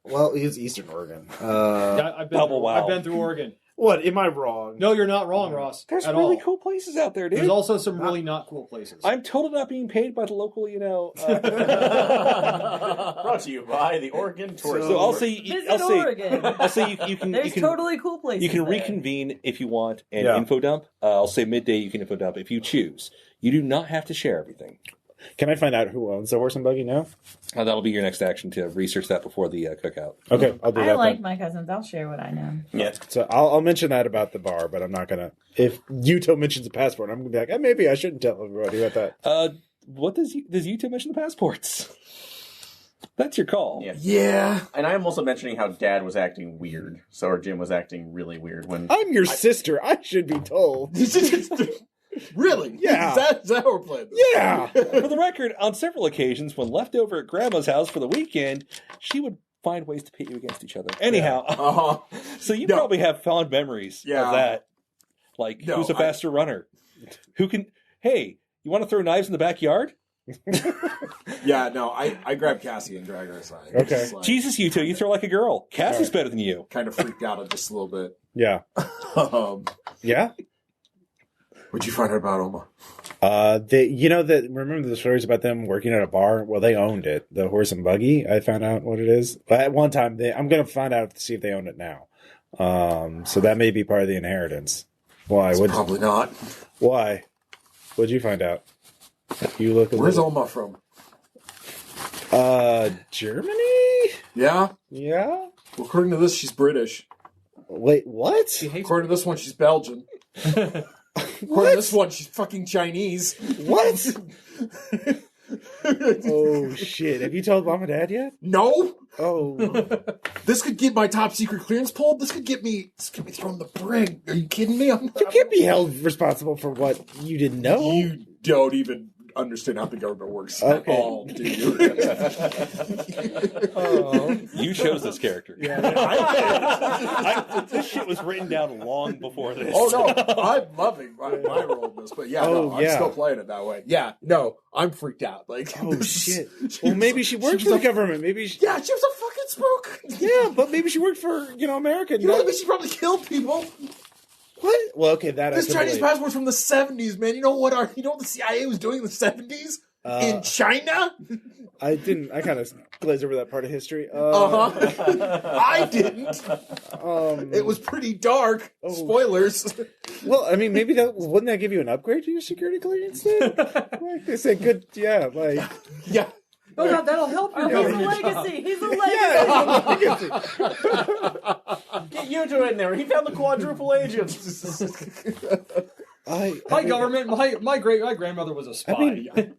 Well, it's Eastern Oregon. I've been Double through, wow. I've been through Oregon. What? Am I wrong? No, you're not wrong, Ross. There's at really all. cool places out there, dude. There's also some really not cool places. I'm totally not being paid by the local, Brought to you by the Oregon Tourism. So I'll Board. say, Visit Oregon. I'll say you can. There's you can, totally cool places. You can there. reconvene if you want and Yeah. info dump. I'll say midday you can info dump if you choose. You do not have to share everything. Can I find out who owns the Horse and Buggy now? That'll be your next action to research that before the cookout. Okay, I'll do that I like then. my cousins. I'll share what I know. Yeah. So I'll mention that about the bar, but I'm not going to. If Yuto mentions a passport, I'm going to be like, maybe I shouldn't tell everybody about that. What does YouTube mention the passports? That's your call. Yeah. And I'm also mentioning how Dad was acting weird. So or Jim was acting really weird when I'm your sister. I should be told. Really? Yeah. Is that how we're playing this? Yeah. For the record, on several occasions, when left over at Grandma's house for the weekend, she would find ways to pit you against each other. Anyhow, Uh-huh. so you No. probably have fond memories Yeah. of that. Like, No, who's a faster runner? Who can... Hey, you want to throw knives in the backyard? Yeah, no, I grabbed Cassie and dragged her aside. Okay. Just, like, Jesus, you two, you throw like a girl. Cassie's better than you. kind of freaked out just a little bit. Yeah. Yeah. What'd you find out about Oma? Remember the stories about them working at a bar? Well, they owned it. The Horse and Buggy. I found out what it is. But at one time, I'm going to find out to see if they own it now. So that may be part of the inheritance. Why? Probably not. Why? What'd you find out? You look. Where's Oma from? Germany? Yeah? Yeah. Well, according to this, she's British. Wait, what? According to this one, she's Belgian. According to this one, she's fucking Chinese. What? Oh shit! Have you told mom and dad yet? No! Oh, This could get my top secret clearance pulled. This could get me thrown in the brig. Are you kidding me? you can't be held responsible for what you didn't know. You don't even understand how the government works Okay. at all, do you? You chose this character. Yeah. This shit was written down long before this. Oh no, I'm loving my role in this, but yeah, Oh, no, I'm yeah. still playing it that way. Yeah, no, I'm freaked out. Like, Oh shit! Well, maybe she worked was for the a- government. Maybe she, Yeah, she was a fucking spook. yeah, but maybe she worked for America. You know what I mean? She probably killed people. What? Well, okay, that This I can Chinese relate. passport's from the 70s, man. You know what the CIA was doing in the 70s? In China? I didn't. I kind of glazed over that part of history. I didn't. It was pretty dark. Spoilers. Well, I mean, maybe wouldn't that give you an upgrade to your security clearance? Like they say, good. Yeah, like Yeah. Oh, God, that'll help you. He's a legacy. He's a legacy. Get you two in there. He found the quadruple agents. My government, my grandmother was a spy. I mean, it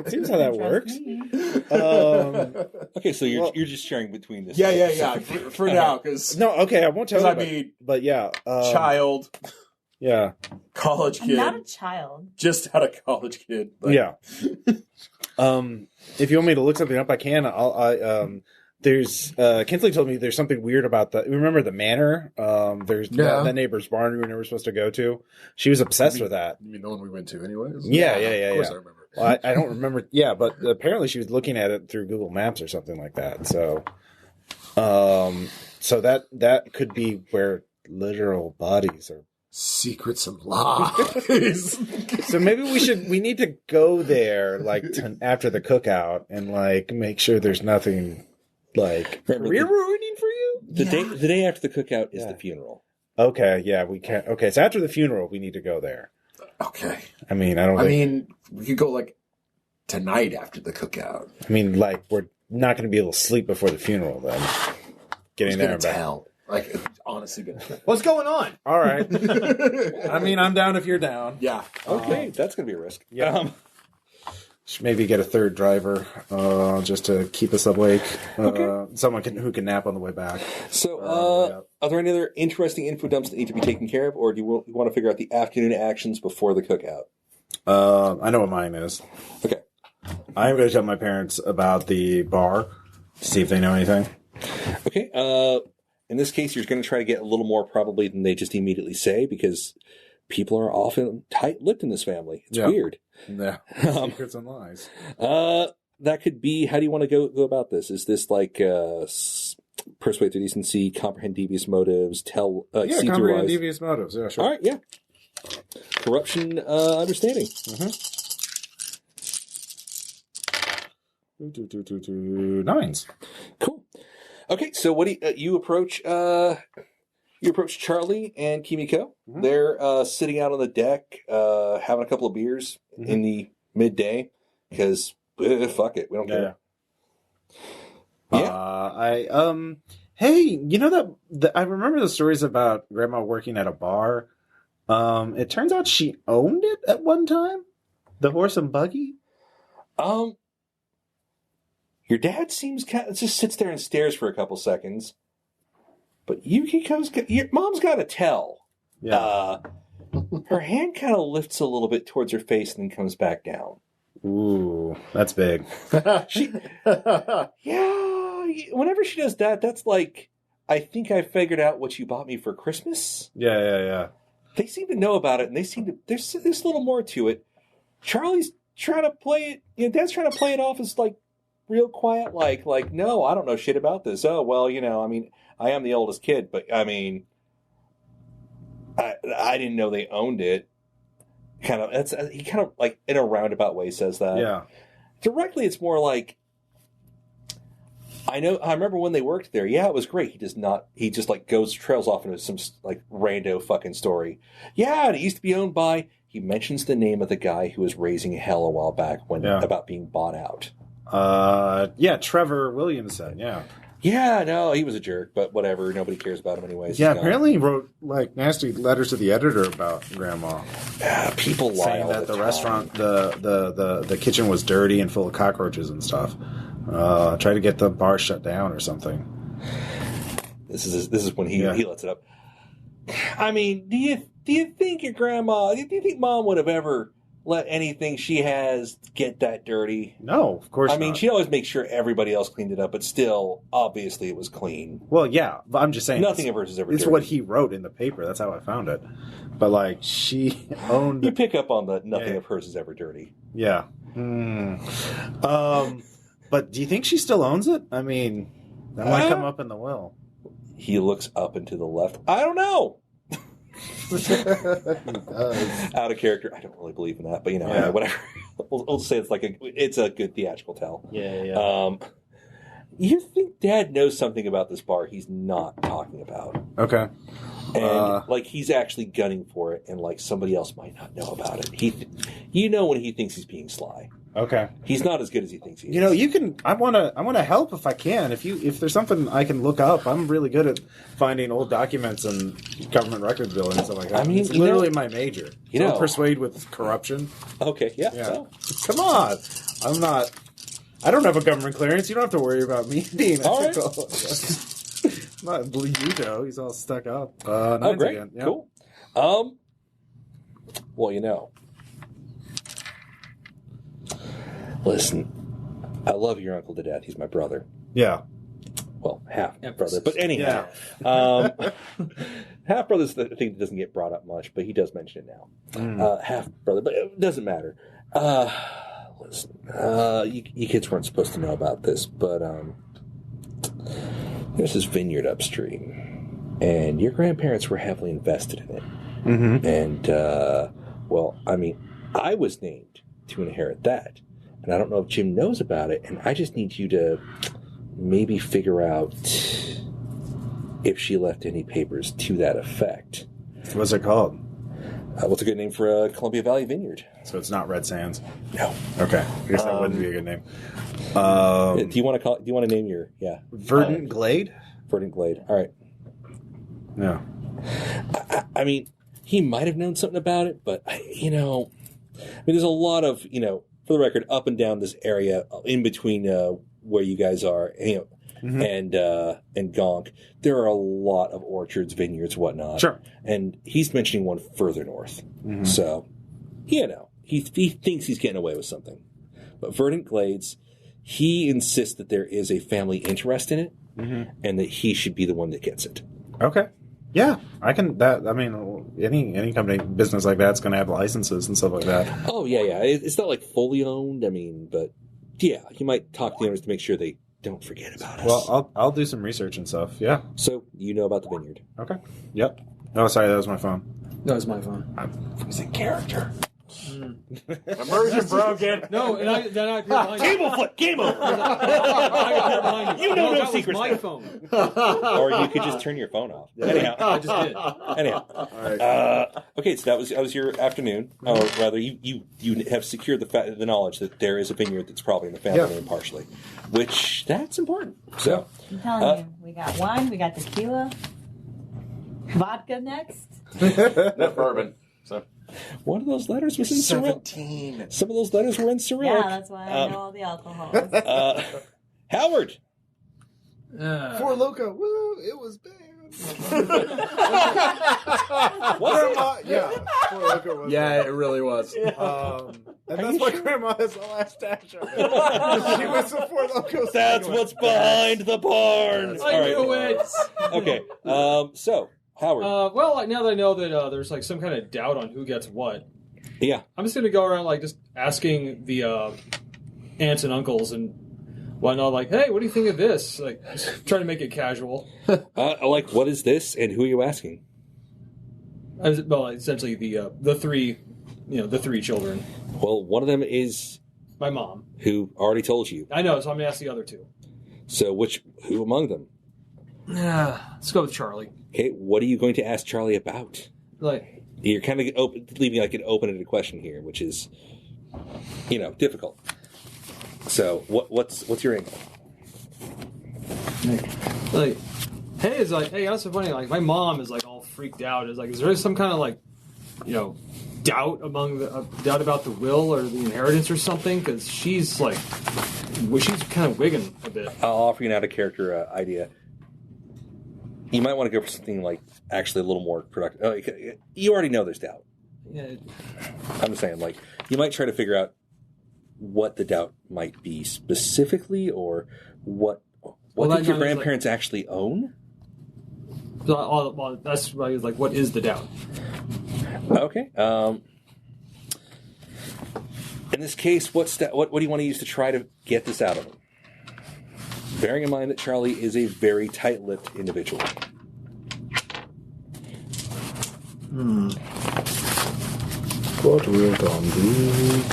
seems how that works. Okay, so you're just sharing between this. Yeah. For now, because No, okay, I won't tell you. I mean, but yeah, child, yeah, college I'm kid, not a child. just had a college kid. But yeah. If you want me to look something up, I can. There's Kinsley told me there's something weird about the. Remember the manor? There's that neighbor's barn we were never supposed to go to. She was obsessed with that. You mean the one we went to, anyways? Yeah. Of course, I remember. Well, I don't remember. Yeah, but apparently she was looking at it through Google Maps or something like that. So, so that could be where literal bodies are. Secrets and lies. So maybe we need to go there like after the cookout and like make sure there's nothing like career ruining for you. The day after the cookout is the funeral. Okay, yeah, we can't. Okay, so after the funeral, we need to go there. Okay. I mean, we could go like tonight after the cookout. I mean, like we're not going to be able to sleep before the funeral. Then getting there and back. Tell. Like, honestly, gonna tell. What's going on? All right. I mean, I'm down if you're down. Yeah. Okay, that's going to be a risk. Yeah. Should maybe get a third driver just to keep us awake. Someone who can nap on the way back. So, are there any other interesting info dumps that need to be taken care of, or do you want to figure out the afternoon actions before the cookout? I know what mine is. Okay. I'm going to tell my parents about the bar, see if they know anything. Okay. In this case, you're going to try to get a little more probably than they just immediately say, because people are often tight-lipped in this family. It's weird. Yeah. Secrets and lies. That could be, how do you want to go about this? Is this like persuade through decency, comprehend devious motives, see through comprehend lies? devious motives. Yeah, sure. All right, yeah. Corruption, understanding. Nines. Cool. Okay, so what do you approach? You approach Charlie and Kimiko. Mm-hmm. They're sitting out on the deck, having a couple of beers in the midday because fuck it, we don't care. Hey, you know that I remember the stories about Grandma working at a bar. It turns out she owned it at one time. The horse and buggy. Your dad seems just sits there and stares for a couple seconds. But your mom's got to tell. Yeah. Her hand kind of lifts a little bit towards her face and then comes back down. Ooh, that's big. Whenever she does that, that's like, I think I figured out what you bought me for Christmas. Yeah. They seem to know about it, and there's a little more to it. Charlie's trying to play it, Dad's trying to play it off as like real quiet, like, no, I don't know shit about this. Oh, well, I mean, I am the oldest kid, but I mean, I didn't know they owned it. He kind of like in a roundabout way says that. Yeah. Directly, it's more like, I remember when they worked there. Yeah, it was great. He just like trails off into some like rando fucking story. Yeah, it used to be owned by, he mentions the name of the guy who was raising hell a while back about being bought out. Trevor Williamson, yeah. Yeah, no, he was a jerk, but whatever. Nobody cares about him anyways. Yeah, apparently he wrote like nasty letters to the editor about Grandma. Yeah, people lie saying all that the time. restaurant, the kitchen was dirty and full of cockroaches and stuff. Try to get the bar shut down or something. This is when he lets it up. I mean, do you think your grandma? Do you think Mom would have ever let anything she has get that dirty? No, of course not. I mean, she always makes sure everybody else cleaned it up, but still, obviously, it was clean. Well, yeah, but I'm just saying nothing of hers is ever. It's dirty. what he wrote in the paper. That's how I found it. But like, she owned. You pick up on the nothing of hers is ever dirty. Yeah. But do you think she still owns it? I mean, that might come up in the will. He looks up and to the left. I don't know. Out of character. I don't really believe in that, but whatever. we'll say it's a good theatrical tell. Yeah. You think Dad knows something about this bar he's not talking about. Okay. And he's actually gunning for it, and somebody else might not know about it. When he thinks he's being sly. Okay. He's not as good as he thinks he is. You can. I want to help if I can. If there's something I can look up, I'm really good at finding old documents and government records billing and stuff like that. I mean, it's literally my major. Don't persuade with corruption. Okay. Yeah. So. Come on. I'm not. I don't have a government clearance. You don't have to worry about me being ethical. Right. Not Yuto. He's all stuck up. Oh, great. Again. Yep. Cool. Well, listen, I love your uncle to death. He's my brother. Yeah. Well, half brother. But anyhow, half brother's the thing that doesn't get brought up much, but he does mention it now. Half brother, but it doesn't matter. Listen, you kids weren't supposed to know about this, but there's this vineyard upstream, and your grandparents were heavily invested in it. Mm-hmm. And, I was named to inherit that. And I don't know if Jim knows about it, and I just need you to maybe figure out if she left any papers to that effect. What's it called? What's a good name for a Columbia Valley vineyard? So it's not Red Sands? No. Okay. I guess that wouldn't be a good name. Do you want to name your... Yeah. Verdant Glade? Verdant Glade. All right. Yeah. I mean, he might have known something about it, but, there's a lot of, for the record, up and down this area, in between where you guys are, mm-hmm. and Gonk, there are a lot of orchards, vineyards, whatnot. Sure. And he's mentioning one further north. Mm-hmm. So, he thinks he's getting away with something. But Verdant Glades, he insists that there is a family interest in it, mm-hmm. and that he should be the one that gets it. Okay. Yeah, I can. Any company business like that's going to have licenses and stuff like that. Oh yeah. It's not fully owned. But yeah, you might talk to the owners to make sure they don't forget about us. Well, I'll do some research and stuff. Yeah. So you know about the vineyard? Okay. Yep. Oh, sorry, that was my phone. That was my phone. He's a character. Immersion broken. No, and then I appear behind you. Table flip, game over. I appear behind you. You know no that secrets. Was my phone. Or you could just turn your phone off. Anyhow, I just did. Anyhow, all right. Okay, so that was your afternoon, or rather, you have secured the knowledge that there is a vineyard that's probably in the family name partially, which that's important. So I'm telling you, we got wine, we got tequila, vodka next. Not bourbon. So. One of those letters was in Cyrillic. Some of those letters were in Cyrillic. Yeah, that's why I know all the alcohol. Howard. Four Loko. Woo, it was bad. Grandma, yeah. Four Loko was bad. It really was. And that's why Grandma has the last dash of it. She was a Four Loko. That's what's behind the barn. I knew it. Okay. So. Howard. Now that I know that there's some kind of doubt on who gets what, yeah, I'm just going to go around just asking the aunts and uncles and whatnot, hey, what do you think of this? Just trying to make it casual. What is this, and who are you asking? Essentially the three children. Well, one of them is my mom, who already told you. I know, so I'm going to ask the other two. So who among them? Let's go with Charlie. Okay, what are you going to ask Charlie about? You're kind of leaving an open-ended question here, which is, difficult. So, what's your angle? Hey, that's so funny. My mom is all freaked out. Is there some kind of doubt doubt about the will or the inheritance or something? Because she's kind of wigging a bit. I'll offer you an out-of-character idea. You might want to go for something actually a little more productive. You already know there's doubt. Yeah. I'm just saying, you might try to figure out what the doubt might be specifically, or what did your grandparents actually own? That's what is the doubt? Okay. In this case, what do you want to use to try to get this out of them? Bearing in mind that Charlie is a very tight-lipped individual. What will Don do?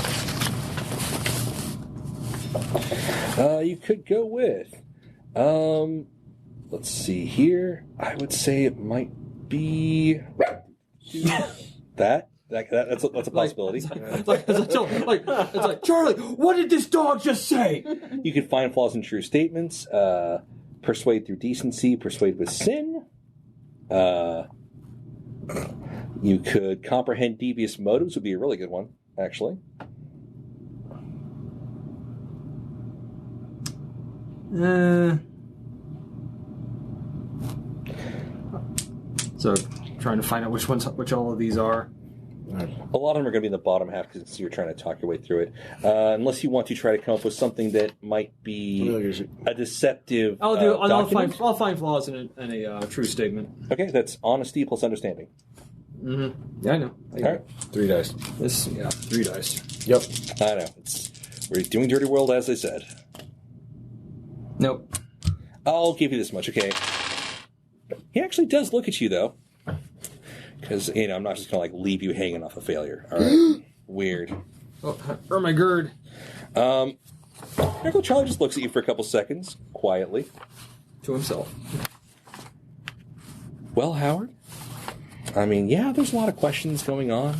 You could go with, let's see here. I would say it might be that's a possibility. It's like, Charlie, what did this dog just say? You could find flaws in true statements, persuade through decency, persuade with sin. You could comprehend devious motives, would be a really good one, actually. So, trying to find out which all of these are. A lot of them are going to be in the bottom half because you're trying to talk your way through it. Unless you want to try to come up with something that might be a deceptive document. I'll find flaws in a true statement. Okay, that's honesty plus understanding. Mm-hmm. Yeah, I know. All right. 3 dice. 3 dice. Yep. I know. We're doing Dirty World, as I said. Nope. I'll give you this much, okay? He actually does look at you, though. Because, I'm not just going to, leave you hanging off a failure. All right? Weird. Oh, or my gird. Uncle Charlie just looks at you for a couple seconds, quietly. To himself. Well, Howard? There's a lot of questions going on.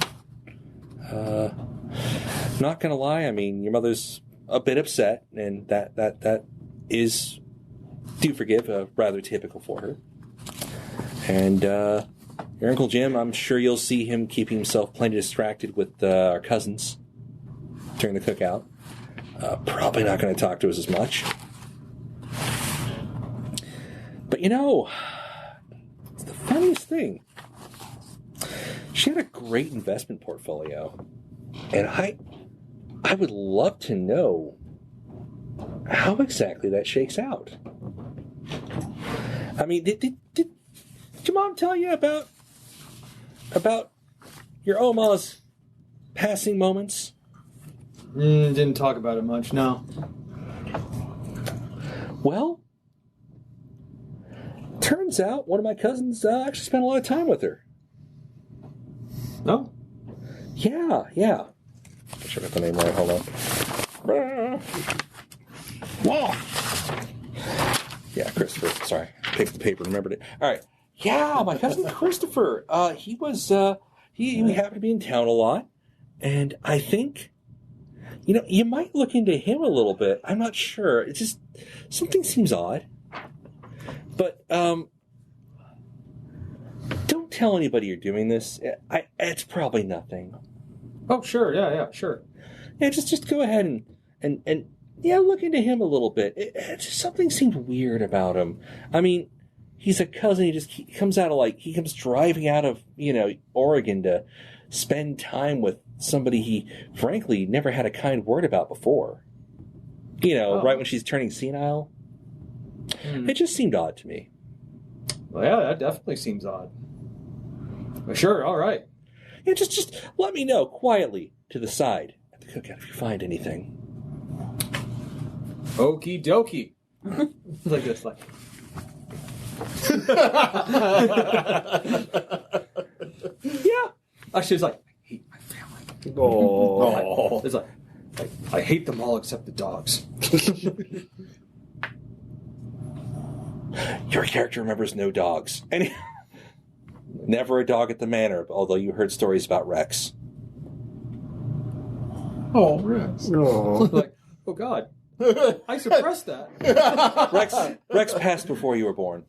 Not going to lie, your mother's a bit upset, and that is, do forgive, rather typical for her. And, your Uncle Jim, I'm sure you'll see him keeping himself plenty distracted with our cousins during the cookout. Probably not going to talk to us as much. But it's the funniest thing. She had a great investment portfolio. And I would love to know how exactly that shakes out. Did your mom tell you about your Oma's passing moments? Didn't talk about it much, no. Well, turns out one of my cousins actually spent a lot of time with her. No? Yeah. Make sure I got the name right. Hold on. Whoa! Yeah, Christopher. Sorry. Picked the paper, remembered it. All right. Yeah, my cousin Christopher. He happened to be in town a lot, and I think, you might look into him a little bit. I'm not sure. It's just something seems odd. But don't tell anybody you're doing this. It's probably nothing. Oh, sure. Yeah, sure. Yeah, just go ahead and look into him a little bit. Something seemed weird about him. He's a cousin. He comes out of he comes driving out of, Oregon to spend time with somebody he, frankly, never had a kind word about before. Right when she's turning senile. It just seemed odd to me. Well, yeah, that definitely seems odd. But sure, all right. Yeah, just let me know quietly to the side at the cookout if you find anything. Okie dokie. Like this, yeah. Actually, it's I hate my family. Oh. It's I hate them all except the dogs. Your character remembers no dogs. Never a dog at the manor, although you heard stories about Rex. Oh, Rex. Oh. Oh God. I suppressed that. Rex passed before you were born.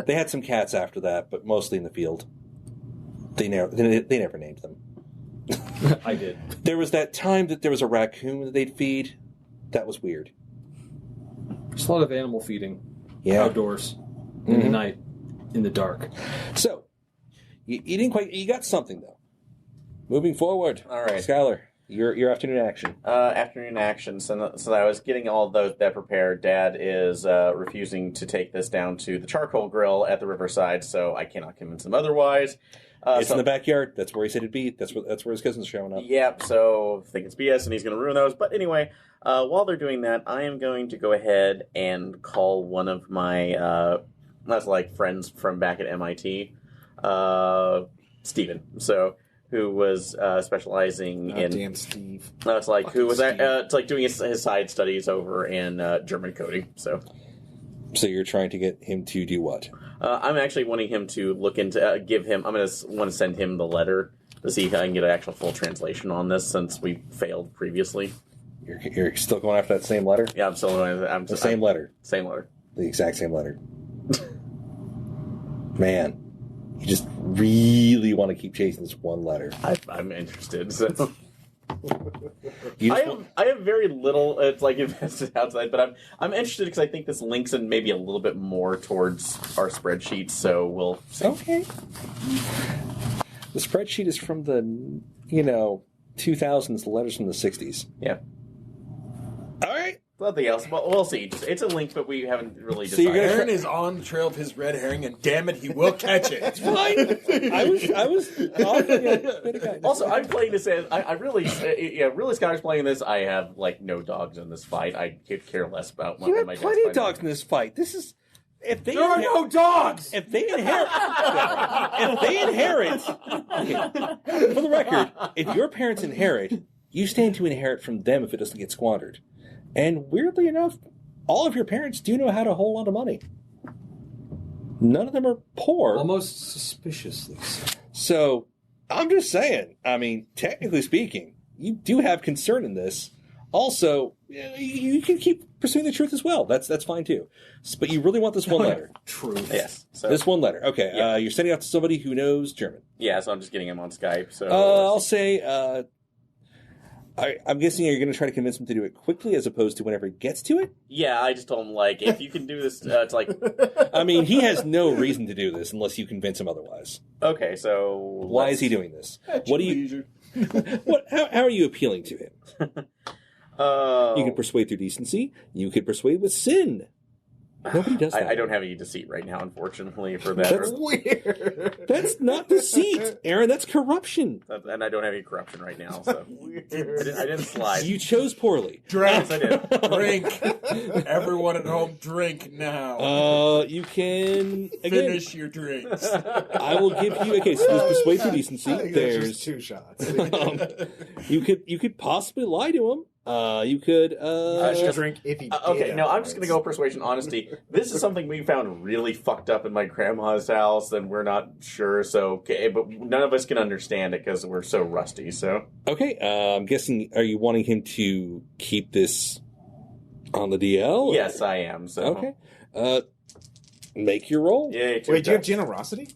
They had some cats after that, but mostly in the field. They never named them. I did. There was that time that there was a raccoon that they'd feed. That was weird. There's a lot of animal feeding. Yeah. Outdoors. In the night. In the dark. So, you didn't quite... You got something, though. Moving forward. All right. Skylar, your afternoon action. Afternoon action. So I was getting all of that prepared. Dad is refusing to take this down to the charcoal grill at the riverside, so I cannot convince him otherwise. It's in the backyard. That's where he said it'd be. That's where his cousin's showing up. Yep, so I think it's BS, and he's going to ruin those. But anyway, while they're doing that, I am going to go ahead and call one of my... that's friends from back at MIT, Steven. So who was specializing in. Damn Steve. It's like who was Steve. it's like doing his side studies over in German coding. So you're trying to get him to do what? I'm actually wanting him to look into give him. I'm going to want to send him the letter to see if I can get an actual full translation on this since we failed previously. You're still going after that same letter? Yeah, I'm still going. The same letter. Same letter. The exact same letter. Man, you just really want to keep chasing this one letter. I'm interested. So. I I have very little. It's like invested outside, but I'm interested because I think this links in maybe a little bit more towards our spreadsheet. So we'll see. Okay. The spreadsheet is from the 2000s. The letters from the 60s. Yeah. All right. Nothing else. But we'll see. It's a link, but we haven't really So you're decided. gonna Aaron is on the trail of his red herring, and damn it, he will catch it. It's Fine. I was offering you a bit of guidance. Also, I'm playing this as I really, really Skyler's playing this. I have like no dogs in this fight. I could care less about You have my dad's plenty of fighting. dogs in this fight. This is if they There are no dogs! if they inherit okay, for the record, if your parents inherit, you stand to inherit from them if it doesn't get squandered. And weirdly enough, all of your parents do know how to hold on to money. None of them are poor. Almost suspiciously so. So, I'm just saying, I mean, technically speaking, you do have concern in this. Also, you can keep pursuing the truth as well. That's fine too. But you really want this one letter. Truth. Yes. So This one letter. Okay, Yeah. you're sending out to somebody who knows German. yeah. So I'm just getting him on Skype. So I'll say, I'm guessing you're going to try to convince him to do it quickly as opposed to whenever he gets to it? yeah. I just told him like if you can do this, it's like I mean, he has no reason to do this unless you convince him otherwise. okay. So Why is he doing this? What do you? How are you appealing to him? You can persuade through decency. You could persuade with sin. Nobody does that. I don't have any deceit right now, unfortunately, for that. That's Weird. That's not deceit, Aaron. That's corruption. And I don't have any corruption right now, so I didn't slide. You chose poorly. Drink. Yes, I did. Drink. Everyone at home, drink now. You can again. Finish your drinks. I will give you. Okay, so there's persuade through decency. I think that's There's just 2 shots. you could possibly lie to him. You could. Should drink if he Okay, did no, I'm just going to afterwards. go persuasion, honesty. This is something we found really fucked up in my grandma's house, and we're not sure, so, okay, but none of us can understand it because we're so rusty, so. Okay, I'm guessing. Are you wanting him to keep this on the DL? or- Yes, I am, so. Okay. Make your roll. Yay, Wait, do you have generosity?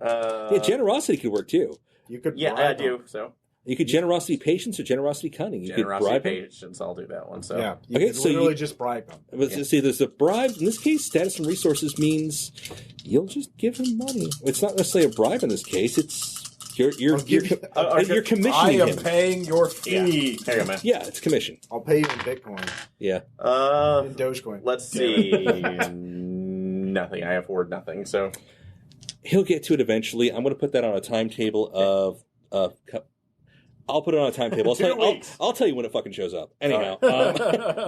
Yeah, generosity could work too. You could. Yeah, I bribe do, him. so. You could generosity patience or generosity cunning. You Generosity, could bribe him. patience, I'll do that one, so. Yeah, you Okay, could so literally you- just bribe him. But see, there's a bribe. In this case, status and resources means you'll just give him money. It's not necessarily a bribe in this case. It's you're give you- you're I commissioning am him. paying your fee. There you go, man. Yeah, it's commission. I'll pay you in Bitcoin, Yeah. in Dogecoin. Let's see. Nothing. I afford nothing, so. He'll get to it eventually. I'm going to put that on a timetable of. I'll put it on a timetable. I'll tell you when it fucking shows up. Anyhow,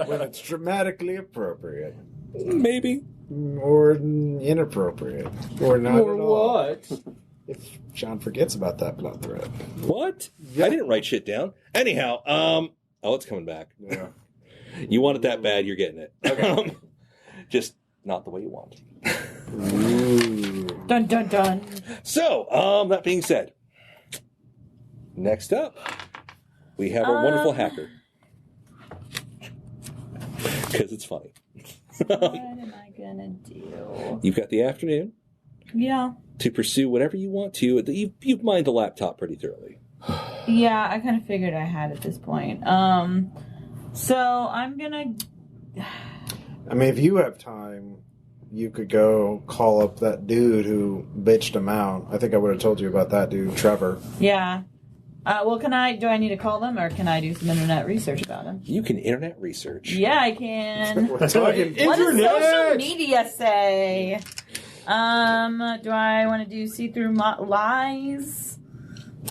When it's dramatically appropriate, maybe. or inappropriate, or not Or at all. what? If John forgets about that plot thread. What? I didn't write shit down. Anyhow, oh, it's coming back. Yeah. You want it that bad, you're getting it. Okay. Just not the way you want. Dun dun dun. So, that being said, next up, we have our wonderful hacker. Because it's funny. What am I gonna do? You've got the afternoon Yeah. to pursue whatever you want to. You've mined the laptop pretty thoroughly. Yeah, I kind of figured I had at this point. So I'm gonna. I mean, if you have time, you could go call up that dude who bitched him out. I think I would have told you about that dude, Trevor. Yeah. Well, do I need to call them, or can I do some internet research about them? You can internet research. Yeah, I can. We're talking. What does social media say? Do I want to do see-through lies?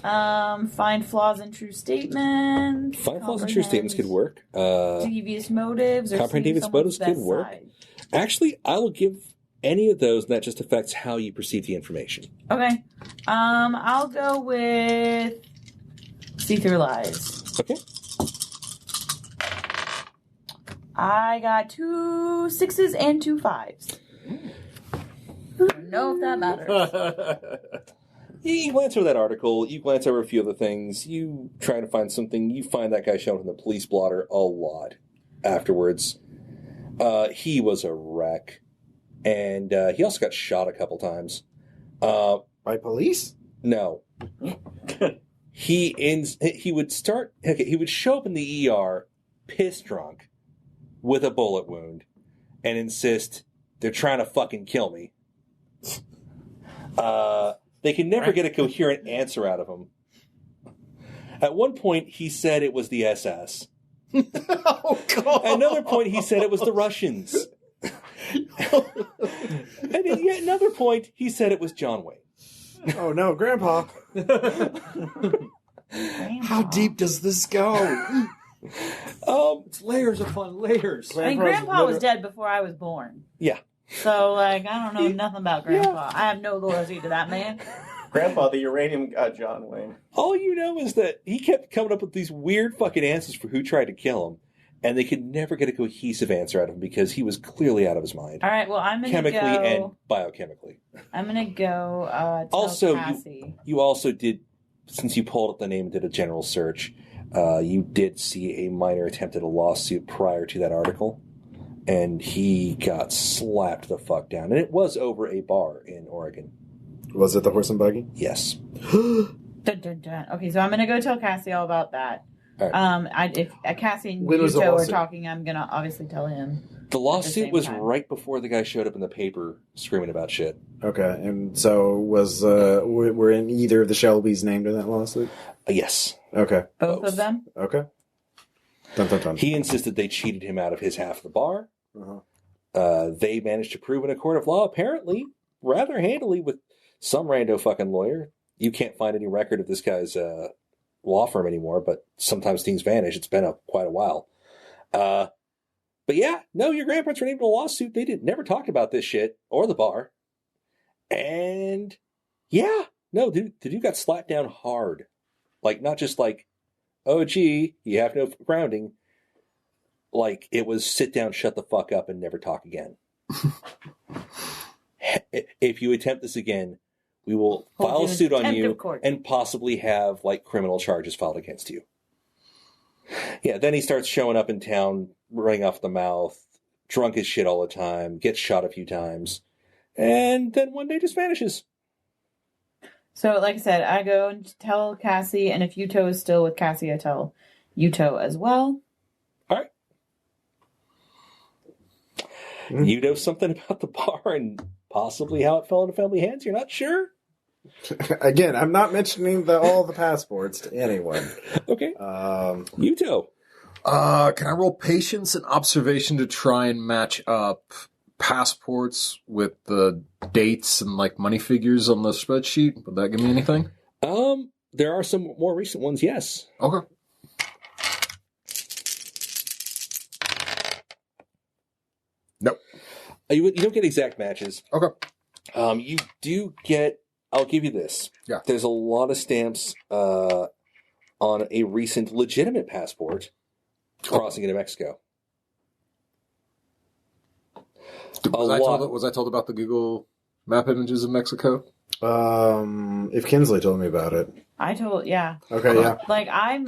Find flaws in true statements. Find flaws in true statements could work. Devious motives. Or Comprehend see devious someone's motives could best work. side. Actually, I will give any of those, and that just affects how you perceive the information. Okay. I'll go with see-through lies. Okay. I got 2 6s and 2 5s. I don't know if that matters. You glance over that article, you glance over a few other things, you try to find something, you find that guy showing in the police blotter a lot afterwards. He was a wreck. And he also got shot a couple times. By police? No. He would show up in the ER piss drunk with a bullet wound and insist they're trying to fucking kill me. They can never get a coherent answer out of him. At one point, he said it was the SS. Oh, God. At another point, he said it was the Russians. And at yet another point, he said it was John Wayne. Oh, no, Grandpa. How deep does this go? It's layers upon layers. I mean, Grandpa was dead before I was born. Yeah. So, I don't know nothing about Grandpa. I have no loyalty to that man. Grandpa, the uranium John Wayne. All you know is that he kept coming up with these weird fucking answers for who tried to kill him, and they could never get a cohesive answer out of him because he was clearly out of his mind. All right, well, I'm going to go... Chemically and biochemically. I'm going to go tell Also, Cassie. you also did, since you pulled up the name and did a general search, you did see a minor attempt at a lawsuit prior to that article, and he got slapped the fuck down. And it was over a bar in Oregon. Was it the horse and buggy? Yes. Dun, dun, dun. Okay, so I'm going to go tell Cassie all about that. All right. If Cassie and When was the Yuto were lawsuit? talking, I'm going to obviously tell him. The lawsuit same was time. right before the guy showed up in the paper screaming about shit. Okay, and so were in either of the Shelbys named in that lawsuit? Yes. Okay. Both of them? Okay. Dun, dun, dun. He insisted they cheated him out of his half of the bar. Uh-huh. They managed to prove in a court of law, apparently, rather handily with some rando fucking lawyer. You can't find any record of this guy's law firm anymore, but sometimes things vanish. It's been quite a while. But yeah, no, your grandparents were named in a lawsuit. They never talked about this shit or the bar. And yeah, no, the dude got slapped down hard. Like, not just like, oh, gee, you have no grounding. Like, it was sit down, shut the fuck up, and never talk again. If you attempt this again, we will file a suit on you and possibly have, like, criminal charges filed against you. Yeah, then he starts showing up in town, running off the mouth, drunk as shit all the time, gets shot a few times, and then one day just vanishes. So, like I said, I go and tell Cassie, and if Yuto is still with Cassie, I tell Yuto as well. All right. You know something about the bar and possibly how it fell into family hands? You're not sure? Again, I'm not mentioning all the passports to anyone. Okay. Yuto. Can I roll patience and observation to try and match up passports with the dates and like money figures on the spreadsheet? Would that give me anything? There are some more recent ones, yes. Okay. Nope. You don't get exact matches. Okay. You do get, I'll give you this. Yeah. There's a lot of stamps on a recent legitimate passport crossing into Mexico. Was I told about the Google map images of Mexico? If Kinsley told me about it. I told, yeah. Okay, yeah. Like, I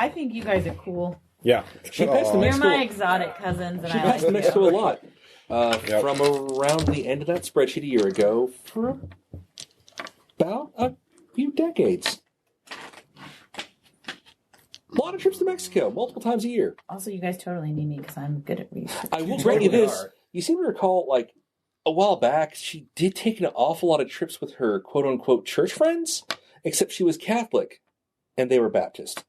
think you guys are cool. Yeah. She passed the You're Mexico. my exotic cousins, and She I passed like the you. Mexico a lot. From around the end of that spreadsheet a year ago for about a few decades. A lot of trips to Mexico, multiple times a year. Also, you guys totally need me because I'm good at research. I will grant you this. You seem to recall, like, a while back, she did take an awful lot of trips with her quote-unquote church friends, except she was Catholic, and they were Baptist.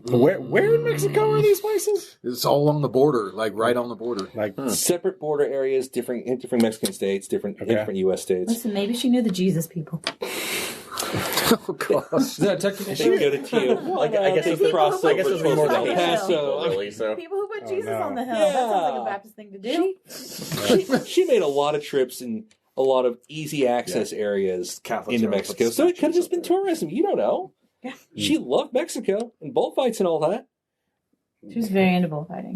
Where in Mexico are these places? It's all along the border, like right on the border. Like Separate border areas, in different Mexican states, different U.S. states. Listen, maybe she knew the Jesus people. Oh gosh. Is that a technical I should term? go to Teal. I guess it's people who I guess it's more the Jesus Haitian on the people, hill. really. So People who put Oh, Jesus no. on the hill. That sounds like Yeah. a Baptist thing to do. She made a lot of trips in a lot of easy access areas Catholics into are Mexico. put So it could have statues just been up there. tourism. You don't know. Yeah. She loved Mexico and bullfights and all that. She was very into bullfighting.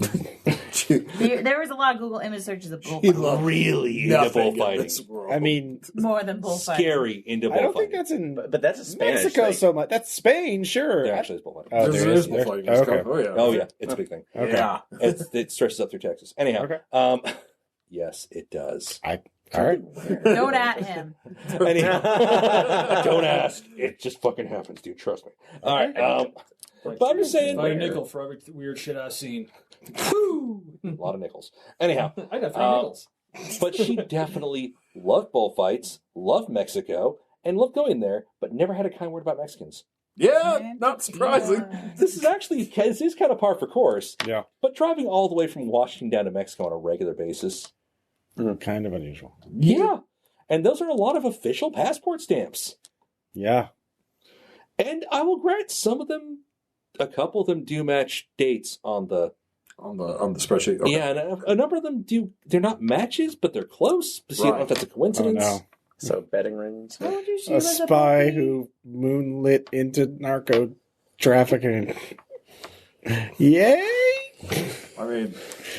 There was a lot of Google image searches of bullfighting. Really into Nothing in bullfighting. this world. I mean, More than bullfighting. Scary into I don't bullfighting. think that's in but that's a Spanish Mexico thing. so much. That's Spain, sure. There actually is bullfighting. Oh, There there is is. There- bullfighting. Okay. Oh yeah. Oh, yeah. It's a big thing. Okay. Yeah. It stretches up through Texas. Anyhow. Okay. Yes, it does. All right. Don't at him. Anyhow. Don't ask. It just fucking happens, dude. Trust me. All right. But I'm just saying. Buy a nickel for every weird shit I've seen. Whew. A lot of nickels. Anyhow. I got 3 nickels. But she definitely loved bullfights, loved Mexico, and loved going there, but never had a kind word about Mexicans. Yeah, not surprising. Yeah. This is kind of par for course. Yeah. But driving all the way from Washington down to Mexico on a regular basis. Kind of unusual. Yeah. And those are a lot of official passport stamps. Yeah. And I will grant a couple of them do match dates on the... On the spreadsheet. Okay. Yeah, and a number of them do... They're not matches, but they're close. So you don't know if that's a Oh, coincidence. no. So betting rings. Told you she A was spy puppy. who moonlit into narco trafficking. Yay! I mean,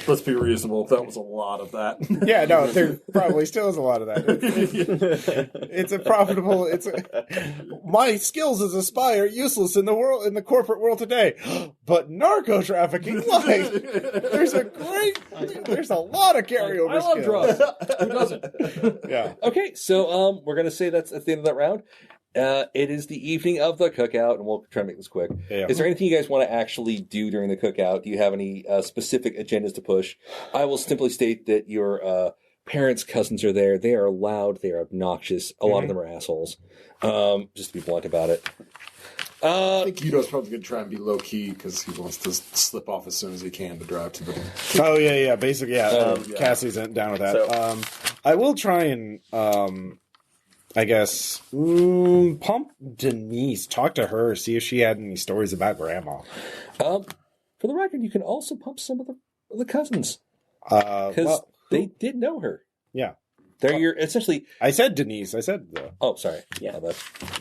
let's be reasonable. That was a lot of that. Yeah, no, there probably still is a lot of that. It's a profitable. My skills as a spy are useless in the corporate world today, but narco trafficking, like, there's a lot of carryover. I love skills. drugs. Who doesn't? Yeah. Okay, so we're going to say that's at the end of that round. It is the evening of the cookout, and we'll try to make this quick. Yeah. Is there anything you guys want to actually do during the cookout? Do you have any specific agendas to push? I will simply state that your parents' cousins are there. They are loud. They are obnoxious. A lot of them are assholes. Just to be blunt about it. I think Guido's probably going to try and be low key because he wants to slip off as soon as he can to drive to the. Oh yeah. Basically, yeah. Cassie's down with that. So- I will try and. I guess pump Denise. Talk to her. See if she had any stories about Grandma. For the record, you can also pump some of the cousins because Well, they did know her. yeah. They're your essentially. I said Denise. I said Oh, sorry. Yeah.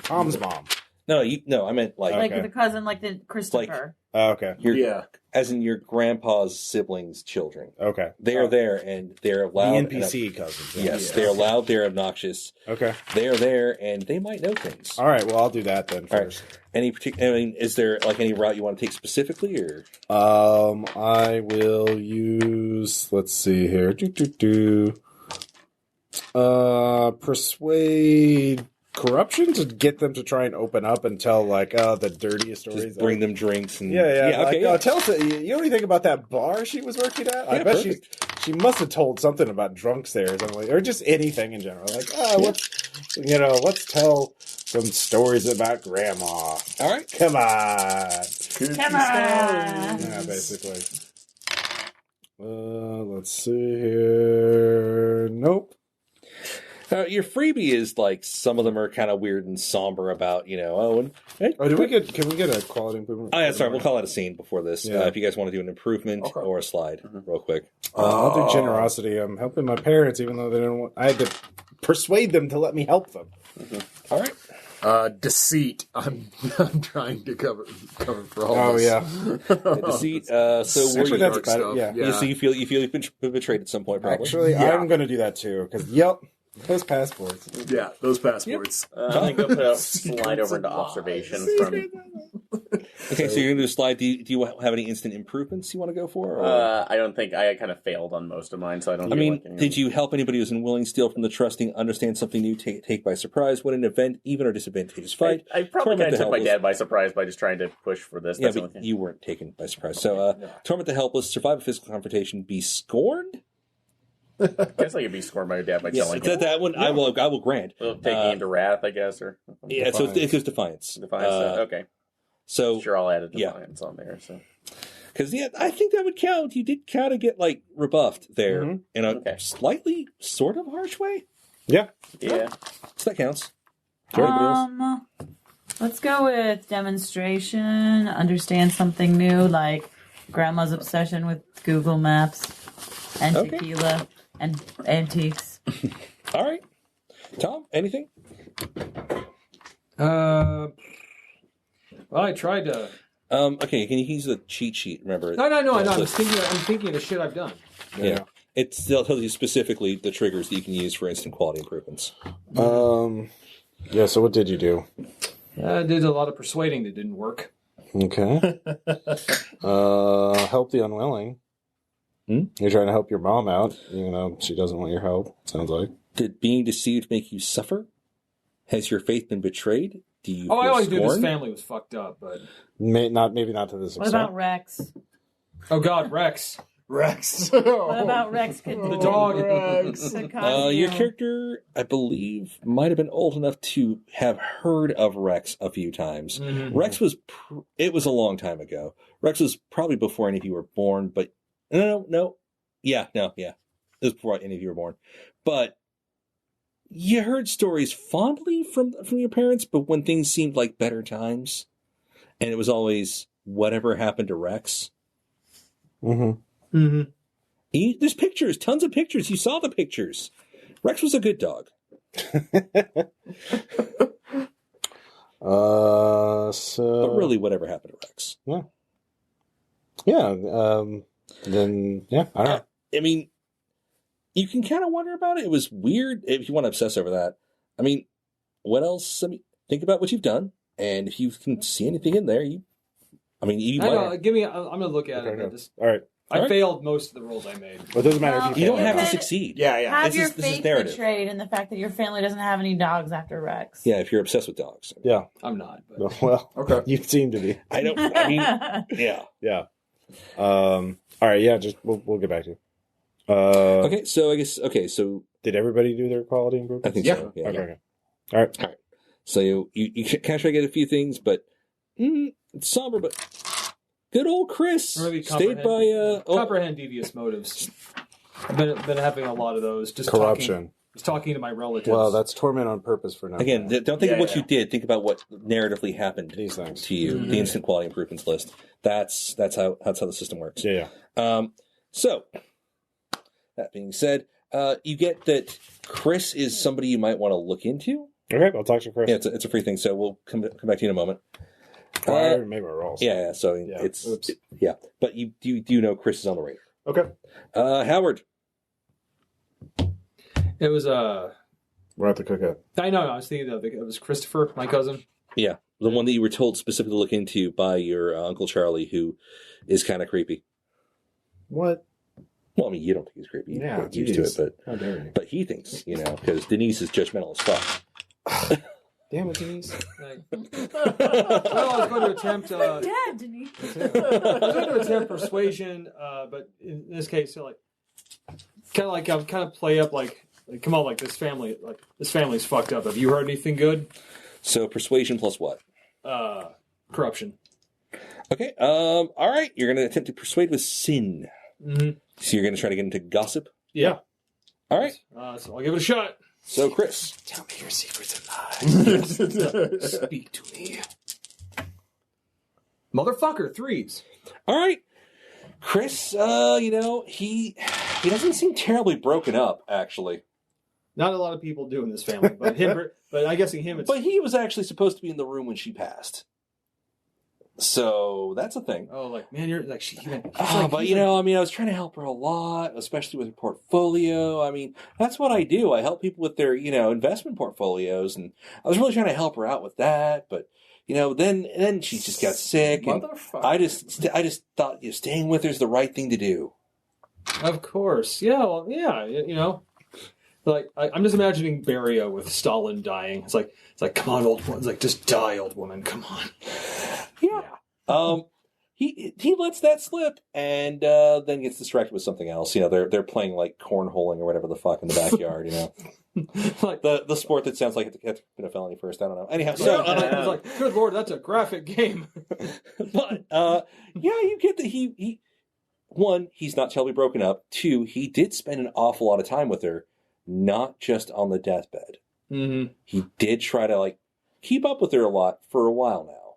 Tom's mom. No, I meant like Like Okay. the cousin, like the Christopher. Oh, okay. your as in your grandpa's siblings' children. Okay. They are there and they're The loud. NPC cousins. yeah. Yes, they are loud. They're obnoxious. Okay. They are there, and they might know things. All right. Well, I'll do that then All right. first. Any particular? I mean, is there like any route you want to take specifically, or I will use. Let's see here. Persuade corruption to get them to try and open up and tell like the dirtiest stories. just bring them drinks and Yeah. okay, Like, tell us. You know anything about that bar she was working at? I Yeah, bet perfect. she must have told something about drunks there or something, or just anything in general. Like, let's tell some stories about Grandma. All right. Come on. Come on. Yeah, basically. Let's see here. Nope. Your freebie is like some of them are kind of weird and somber about Oh, can we get a quality improvement? Oh yeah, sorry. We'll call it a scene before this. Yeah. If you guys want to do an improvement Okay. or a slide, real quick. I'll do generosity. I'm helping my parents, even though they don't want. I had to persuade them to let me help them. All right. Deceit. I'm trying to cover for all Oh this. yeah. The deceit. So were Actually, you, that's dark about stuff. it. Yeah. you feel you've been betrayed at some point, probably. Actually, Yeah. I'm going to do that too because those passports. Yeah, those passports. I'm going to put a slide over into observation from. Okay, so you're going to do a slide. Do you have any instant improvements you want to go for? Or? I don't think I kind of failed on most of mine, so I don't. I feel mean, like any- did you help anybody who's unwilling, steal from the trusting, understand something new, take by surprise, win an event, even or disadvantageous fight? I probably Torment kind of the took my helpless. dad by surprise by just trying to push for this. Yeah, That's the but only thing. you weren't taken by surprise. So, torment the helpless, survive a physical confrontation, be scorned. I guess I could be scorned by your dad by Yes, telling him. that one I will grant. Well, taking into wrath, I guess, or Yeah, so it goes defiance. defiance. Okay, So sure, I'll add a yeah. defiance on there. So because I think that would count. You did kind of get like rebuffed there Mhm. in a Okay. slightly sort of harsh way. Yeah. yeah, So that counts. For anybody else? Let's go with demonstration. Understand something new, like grandma's obsession with Google Maps and Okay. tequila and antiques. All right. Tom, anything? Well, I tried to. Okay, can you use the cheat sheet? Remember? No. I know. I'm List. thinking of the shit I've done. Yeah. It still tells you specifically the triggers that you can use for instant quality improvements. Yeah, so what did you do? I did a lot of persuading that didn't work. Okay. Help the unwilling. You're trying to help your mom out, even though she doesn't want your help, sounds like. Did being deceived make you suffer? Has your faith been betrayed? Do you I feel always knew this scorned? family was fucked up, but Maybe not to this What extent. about Rex? oh god, Rex, Rex. What about Rex? Could the dog. could cause Your you- character, I believe, might have been old enough to have heard of Rex a few times. Rex was, it was a long time ago. Rex was probably before any of you were born, but no. Yeah. It was before any of you were born. But you heard stories fondly from your parents, but when things seemed like better times, and it was always whatever happened to Rex. Mm-hmm. There's pictures, tons of pictures. You saw the pictures. Rex was a good dog. So... But really, whatever happened to Rex? Then, I don't know. I mean, you can kind of wonder about it. It was weird if you want to obsess over that. I mean, what else? I mean, think about what you've done, and if you can see anything in there, you I know. Give me. I'm gonna look at it. Okay, But just, all right. I failed most of the rolls I made. Well, it doesn't matter if you You don't fail or have to not. succeed. Yeah. Have This your is faith narrative. betrayed in the fact that your family doesn't have any dogs after Rex. Yeah, if you're obsessed with dogs. Yeah. I'm not. But Well, Okay. you seem to be. I mean, yeah. Yeah. All right. Yeah. Just we'll get back to you. Okay, so I guess, so Did everybody do their quality improvement? I think Yeah. so. Yeah. Okay. All right. So you kind of try to get a few things, but it's somber, but good old Chris Really stayed by comprehend devious motives. I've been having a lot of those. Just Corruption. talking to my relatives. Well, that's torment on purpose for now. Again, don't think of what you did. Think about what narratively happened These things. to you. The instant quality improvements list. That's how the system works. Yeah. So that being said, you get that Chris is somebody you might want to look into. Okay. I'll talk to Chris. Yeah, it's a free thing. So we'll come back to you in a moment. I already made my rolls. Yeah. So Yeah. it's yeah. But you do know Chris is on the radar. Okay. Howard. It was We're at the cookout. I know. I was thinking of it was Christopher, my cousin. Yeah, the one that you were told specifically to look into by your Uncle Charlie, who is kind of creepy. What? Well, I mean, you don't think he's creepy. Yeah, You're used to geez. it, How dare you? but he thinks, because Denise is judgmental as fuck. Damn it, Denise. Like, well, I was going to attempt. Dad, Denise. I was going to attempt persuasion, but in this case, so kind of play up like come on, this family's fucked up. Have you heard anything good? So persuasion plus what? Corruption. Okay. All right. You're going to attempt to persuade with sin. Mm-hmm. So you're going to try to get into gossip. Yeah. All right. So I'll give it a shot. So Chris. Tell me your secrets in lies. Speak to me, motherfucker. 3s. All right. Chris, he doesn't seem terribly broken up, actually. Not a lot of people do in this family, but him. But I'm guessing him. It's But he was actually supposed to be in the room when she passed. So that's a thing. man, you're like she. I was trying to help her a lot, especially with her portfolio. I mean, that's what I do. I help people with their, investment portfolios, and I was really trying to help her out with that. But then she just got sick, and Motherfucker. I just thought staying with her is the right thing to do. Of course, yeah. Well, yeah. I'm just imagining Beria with Stalin dying. It's like, come on, old woman. It's like, just die, old woman. Come on. Yeah. He lets that slip and then gets distracted with something else. They're playing like cornholing or whatever the fuck in the backyard. Like the sport that sounds like it's been a felony first. I don't know. Anyhow, it's like, good lord, that's a graphic game. but you get that he one, he's not terribly broken up. 2, he did spend an awful lot of time with her, not just on the deathbed. Mm-hmm. He did try to keep up with her a lot for a while now.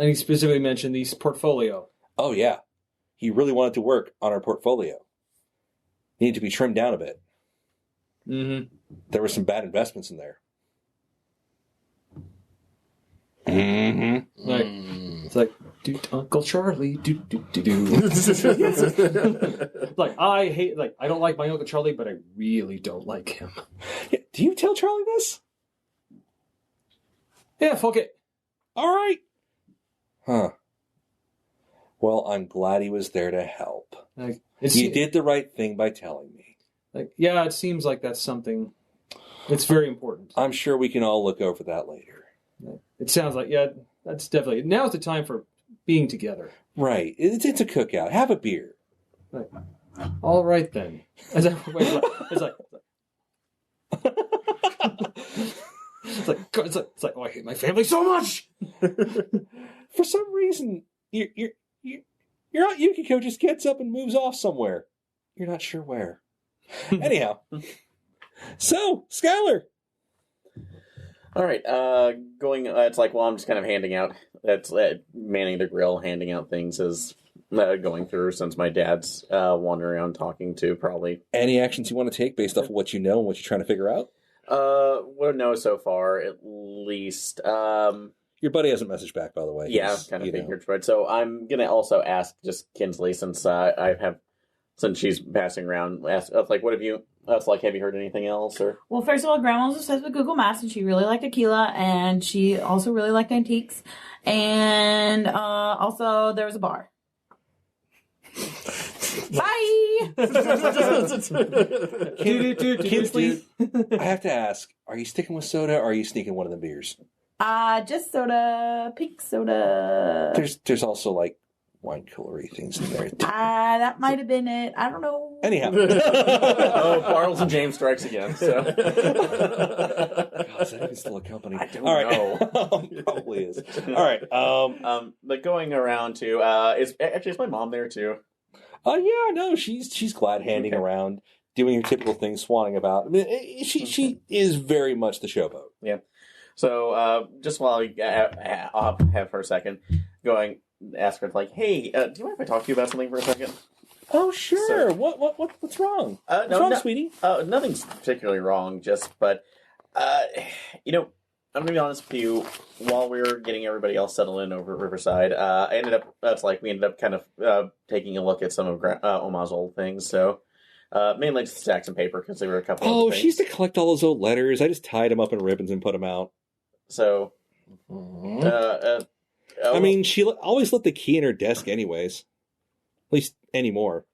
And he specifically mentioned these portfolio. Oh, yeah. He really wanted to work on our portfolio. Needed to be trimmed down a bit. Mm-hmm. There were some bad investments in there. Mm-hmm. Like, it's like, Uncle Charlie, Like, I don't like my Uncle Charlie, but I really don't like him. Yeah, do you tell Charlie this? Yeah, fuck it. All right. Huh. Well, I'm glad he was there to help. Like, You did the right thing by telling me. Like, yeah, it seems like that's something that's very important. I'm sure we can all look over that later. It sounds like, yeah, that's definitely... Now's the time for being together. Right. It's a cookout. Have a beer. Like, all right, then. It's like, oh, I hate my family so much! For some reason, your Aunt Yukiko just gets up and moves off somewhere. You're not sure where. Anyhow. So, Skylar. All right, it's like, well, I'm just kind of handing out, manning the grill, handing out things as going through, since my dad's wandering around talking to probably. Any actions you want to take based off of what you know and what you're trying to figure out? What I know so far, at least. Your buddy hasn't messaged back, by the way. Yeah, kind of figured. Right. So I'm going to also ask just Kinsley, since since she's passing around, ask, like, what have you... have you heard anything else? Or Well, first of all, Grandma was obsessed with Google Maps, and she really liked tequila, and she also really liked antiques. And also, there was a bar. Bye! Kinsley, I have to ask, are you sticking with soda, or are you sneaking one of the beers? Just soda. Pink soda. There's also, like, wine coolery things in there. That might have been it. I don't know. Anyhow. Bartles and James strikes again. So. God, is that even still a company? I don't know. Probably is. All right. But going around to, is my mom there too? Yeah, no, she's glad handing around, doing her typical thing, swanning about. I mean, she is very much the showboat. Yeah. So, just while I'll have for a second, ask her, like, hey, do you mind if I talk to you about something for a second? Oh, sure. So, what's wrong? What's wrong, sweetie? Nothing's particularly wrong, but, I'm going to be honest with you, while we were getting everybody else settled in over at Riverside, we ended up kind of taking a look at some of Oma's old things, so... mainly just stacks and paper, because there were a couple of things. She used to collect all those old letters. I just tied them up in ribbons and put them out. So... I mean, she always left the key in her desk anyways. At least anymore.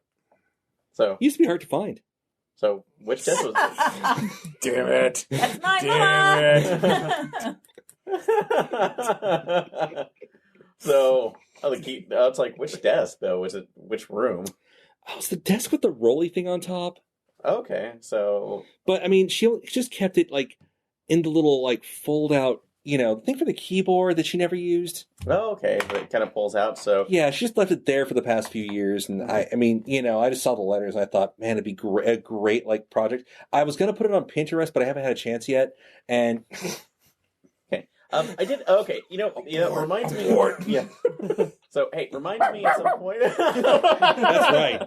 So... It used to be hard to find. So, which desk was it? Damn it. That's my Damn mama! So, the key... it's like, which desk, though? Was it... Which room? Oh, it's the desk with the rolly thing on top. Okay, so... But, I mean, she just kept it, like, in the little, like, fold-out, thing for the keyboard that she never used. Oh, okay. But it kind of pulls out, so... Yeah, she just left it there for the past few years, and I mean, I just saw the letters, and I thought, man, it'd be a great, like, project. I was going to put it on Pinterest, but I haven't had a chance yet, and... Okay. I did... Okay, it reminds me... Yeah. So, hey, reminds me at some point... That's right.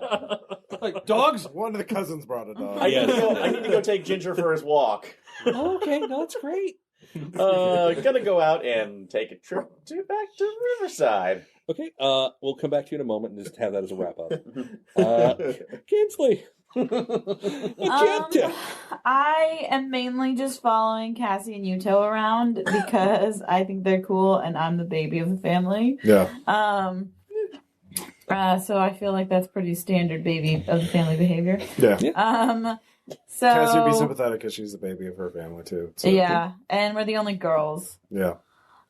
Like, dogs? One of the cousins brought a dog. I need to go take Ginger for his walk. Oh, okay, no, that's great. Gonna go out and take a trip back to Riverside. Okay, we'll come back to you in a moment and just have that as a wrap-up. Kinsley! I am mainly just following Cassie and Yuto around because I think they're cool and I'm the baby of the family. Yeah. So I feel like that's pretty standard baby of the family behavior. Yeah. So Cassie would be sympathetic because she's the baby of her family too. So. Yeah, and we're the only girls. Yeah.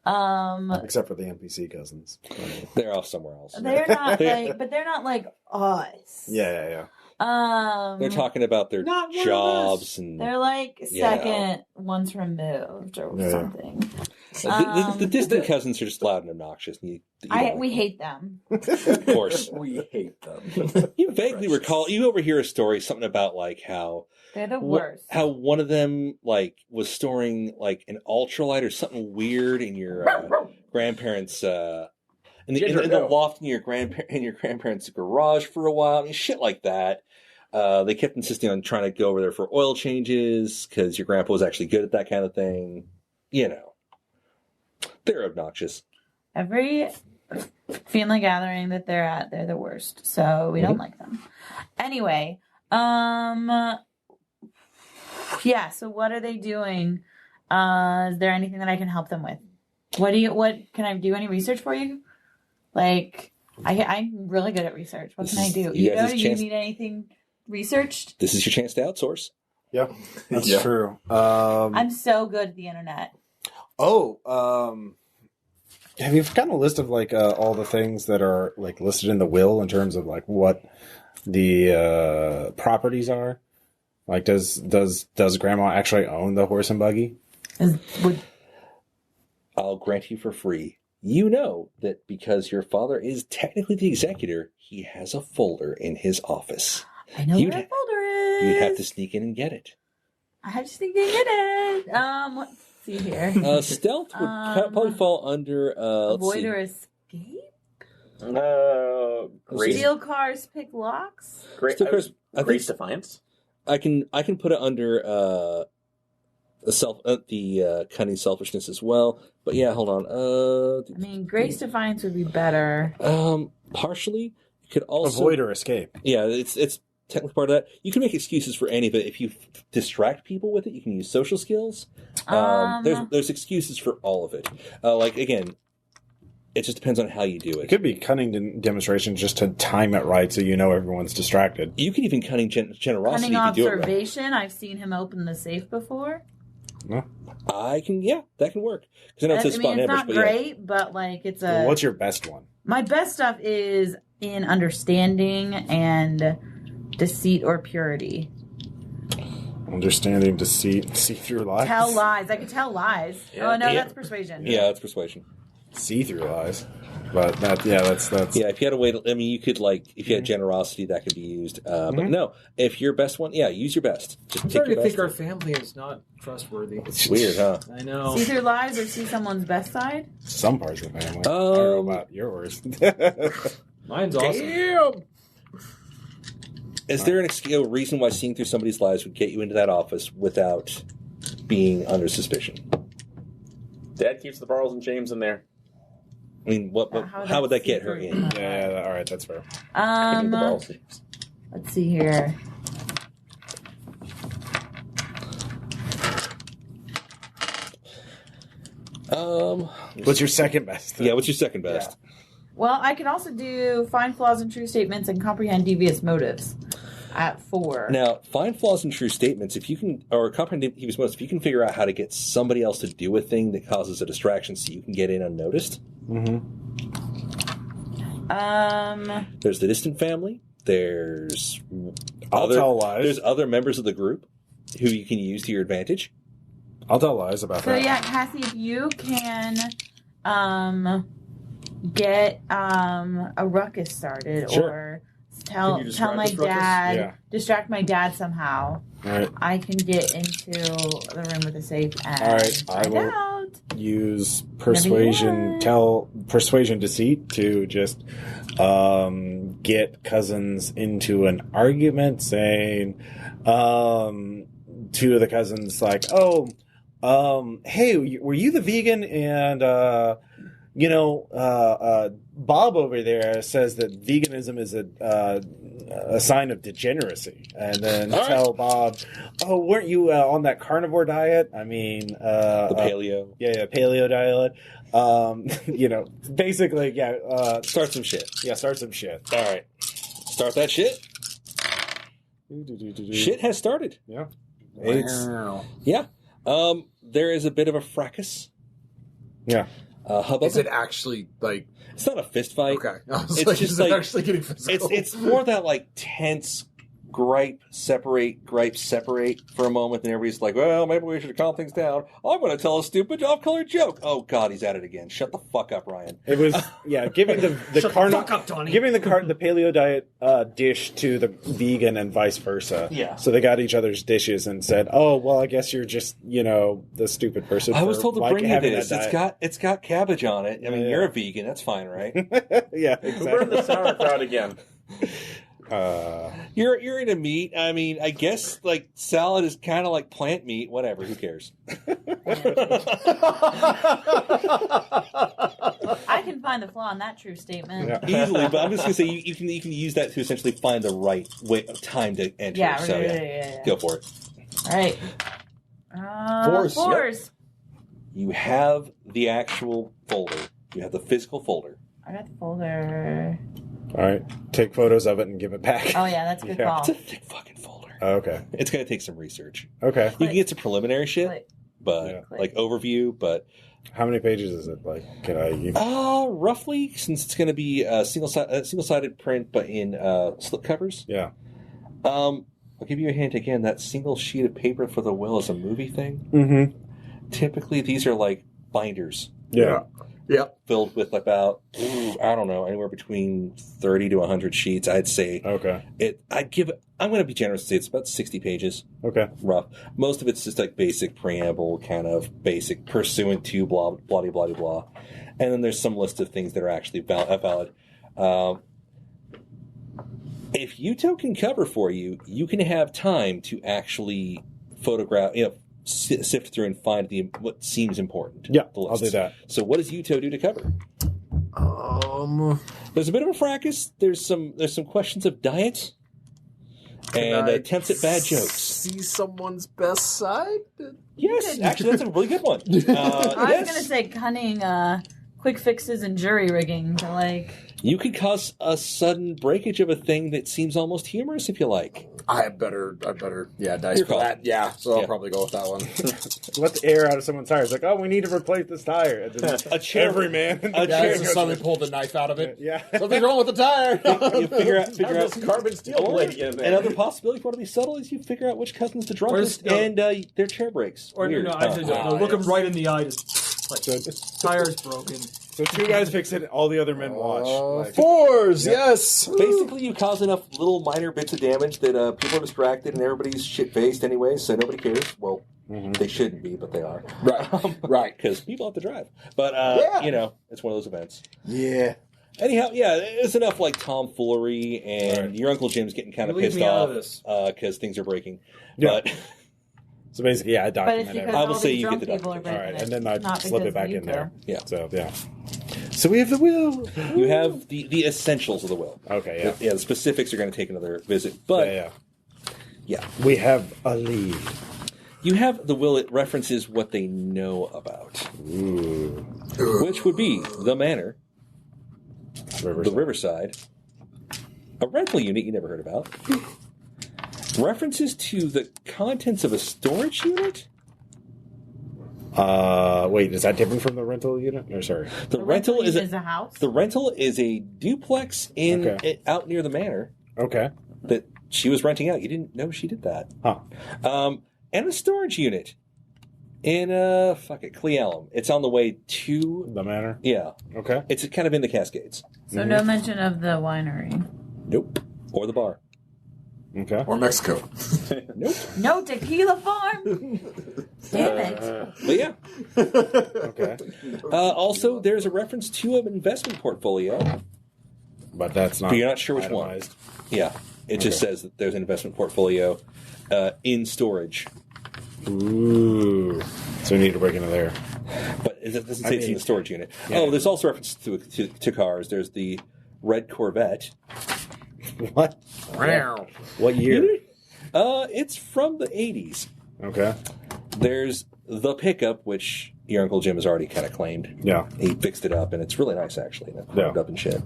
Except for the NPC cousins. They're off somewhere else. They're not but they're not like us. Yeah. They're talking about their jobs and they're like second once removed or something. The distant cousins are just loud and obnoxious. And We hate them. Of course. We hate them. You vaguely recall, you overhear a story, something about like how They're the worst. how one of them like was storing like an ultralight or something weird in your grandparents' in the loft in your grandparents' garage for a while. I mean, shit like that. They kept insisting on trying to go over there for oil changes because your grandpa was actually good at that kind of thing. You know, they're obnoxious. Every family gathering that they're at, they're the worst. So we don't like them. Anyway, yeah. So what are they doing? Is there anything that I can help them with? What can I do? Any research for you? Like, I'm really good at research. What can I do? Do you need anything researched? This is your chance to outsource. Yeah, that's true. I'm so good at the internet. Have you gotten a list of like all the things that are like listed in the will in terms of like what the properties are? Like, does Grandma actually own the horse and buggy? I'll grant you for free. You know that because your father is technically the executor, he has a folder in his office. I know where that folder is. You'd have to sneak in and get it. I have to sneak in and get it. Let's see here. Stealth would probably fall under avoid or escape. Steal cars, pick locks. Grace Defiance. I can put it under the cunning selfishness as well. But yeah, hold on. I mean, Grace Defiance would be better. Partially, you could also avoid or escape. Yeah, it's technically part of that. You can make excuses for any of it. If you distract people with it, you can use social skills. There's excuses for all of it. Like again, it just depends on how you do it. It could be cunning demonstration just to time it right so you know everyone's distracted. You can even cunning generosity. Cunning if you do observation. it right. I've seen him open the safe before. No. That can work. Because I know it's it's not great, but like it's a. Well, what's your best one? My best stuff is in understanding and deceit or purity. Understanding, deceit, see through lies. Tell lies. I could tell lies. That's persuasion. Yeah, that's persuasion. See through lies. But that's yeah. If you had a way to, you could if you had generosity, that could be used. But no, if your best one, use your best. I'm starting to think our family is not trustworthy. It's weird, huh? I know. See through lies or see someone's best side. Some parts of the family. I don't know about yours. Mine's awesome. Damn. Is there a reason why seeing through somebody's lies would get you into that office without being under suspicion? Dad keeps the Bartles and James in there. I mean, how would that get her in? Yeah, all right, that's fair. Let's see here. What's your second best? Yeah, what's your second best? Yeah. Well, I can also do find flaws in true statements and comprehend devious motives at 4. Now, find flaws in true statements, if you can, or comprehend devious motives, if you can figure out how to get somebody else to do a thing that causes a distraction so you can get in unnoticed. There's the distant family. There's tell lies. There's other members of the group who you can use to your advantage. I'll tell lies about that. So yeah, Cassie, if you can get a ruckus started or tell my dad, distract my dad somehow. All right. I can get into the room with the safe and I will out. Use persuasion deceit to just get cousins into an argument, saying two of the cousins like, hey, were you the vegan? And Bob over there says that veganism is a sign of degeneracy. And then tell Bob, weren't you on that carnivore diet? I mean, the paleo. Paleo diet. Basically, start some shit. Yeah, start some shit. All right. Start that shit. Shit has started. Yeah. Yeah. There is a bit of a fracas. Yeah. Hubbub. Is it actually like? It's not a fist fight. Okay. It's just like actually getting physical. It's more that like tense gripe separate for a moment, and everybody's like, well, maybe we should calm things down. I'm going to tell a stupid off-color joke. Oh, God, he's at it again. Shut the fuck up, Ryan. It was, giving the fuck up, Tony. giving the paleo diet dish to the vegan and vice versa. Yeah. So they got each other's dishes and said, oh, well, I guess you're just, the stupid person. I was told to bring you having this. It's got cabbage on it. I mean, you're a vegan. That's fine, right? Yeah, Who exactly. burned the sauerkraut again? You're into meat. I mean, I guess like salad is kind of like plant meat. Whatever. Who cares? I can find the flaw in that true statement. Yeah. Easily, but I'm just gonna say you can use that to essentially find the right way of time to enter. Yeah, So yeah. go for it. All right. Fours, yep. Fours. You have the actual folder. You have the physical folder. I got the folder. All right. Take photos of it and give it back. Oh, yeah, that's a good Yeah. call. It's a thick fucking folder. Oh, okay. It's gonna take some research. Okay. You can get some preliminary shit, Click. but Yeah. like overview. But How many pages is it? Like, can I? roughly, since it's going to be a single-sided print, but in slipcovers. Yeah. I'll give you a hint again. That single sheet of paper for the will is a movie thing. Mm-hmm. Typically, these are like binders Yeah. Yep. filled with about, I don't know, anywhere between 30 to 100 sheets. I'd say Okay. I'm going to be generous and say it's about 60 pages. Okay. Rough. Most of it's just like basic preamble, kind of basic pursuant to blah, blah, blah, blah, blah. And then there's some list of things that are actually valid. If Yuto can cover for you, you can have time to actually photograph, sift through and find what seems important. Yeah, the I'll do lists. that. So what does Yuto do to cover? There's a bit of a fracas. There's some questions of diet and attempts at bad jokes. See someone's best side? Yes, actually, that's a really good one. I was going to say cunning, quick fixes and jury rigging to like... You could cause a sudden breakage of a thing that seems almost humorous if you like. I better, dice Your for call. that. Yeah, so Yeah. I'll probably go with that one. Let the air out of someone's tire. It's like, oh, we need to replace this tire. And then A chair. every man. A Yeah, chair just suddenly pulled the knife out of it. Yeah. Something's wrong with the tire. You figure out This carbon steel blade in there. another possibility. If you want to be subtle, is you figure out which cousin's the drunkest Where's- and their chair breaks. Or Weird. look him right in the eye. Just like tire's broken. So two guys fix it, all the other men watch. Like, Fours, yes. Basically, you cause enough little minor bits of damage that people are distracted and everybody's shit-faced anyway, so nobody cares. Well, they shouldn't be, but they are. Right. Because people have to drive. But, it's one of those events. Yeah. Anyhow, yeah, it's enough like tomfoolery, and Right. your Uncle Jim's getting kind of Leave pissed me out off of this. because things are breaking. Yeah. But so basically, yeah, I But document it's because everything. I will all say these you drunk get the people are document. All breaking right, and then I not slip because it back of you, in there. Yeah. So, yeah. So we have the will. you have the essentials of the will. Okay, yeah. The specifics are going to take another visit. But, yeah. We have a lead. you have the will. It references what they know about, Ooh. which would be the manor, the riverside, a rental unit you never heard about, references to the contents of a storage unit. Wait, is that different from the rental unit? Or sorry. The rental is a house. The rental is a duplex out near the manor Okay. that she was renting out. You didn't know she did that. Huh. And a storage unit in Cle Elum. It's on the way to The manor. yeah. Okay. It's kind of in the Cascades. So no mention of the winery. Nope. Or the bar. Okay. Or Mexico. Nope. No tequila farm. Damn it. But yeah. Okay. Also, there's a reference to an investment portfolio. But that's not. But you're not sure which one. itemized. Yeah. It just says that there's an investment portfolio in storage. Ooh. So we need to break into there. But it doesn't say it's in mean, the storage unit. yeah. Oh, there's also reference to cars. There's the red Corvette. What? What year? It's from the 80s. Okay. There's the pickup, which your Uncle Jim has already kind of claimed. Yeah. He fixed it up, and it's really nice, actually. It's Yeah. carved up and shit.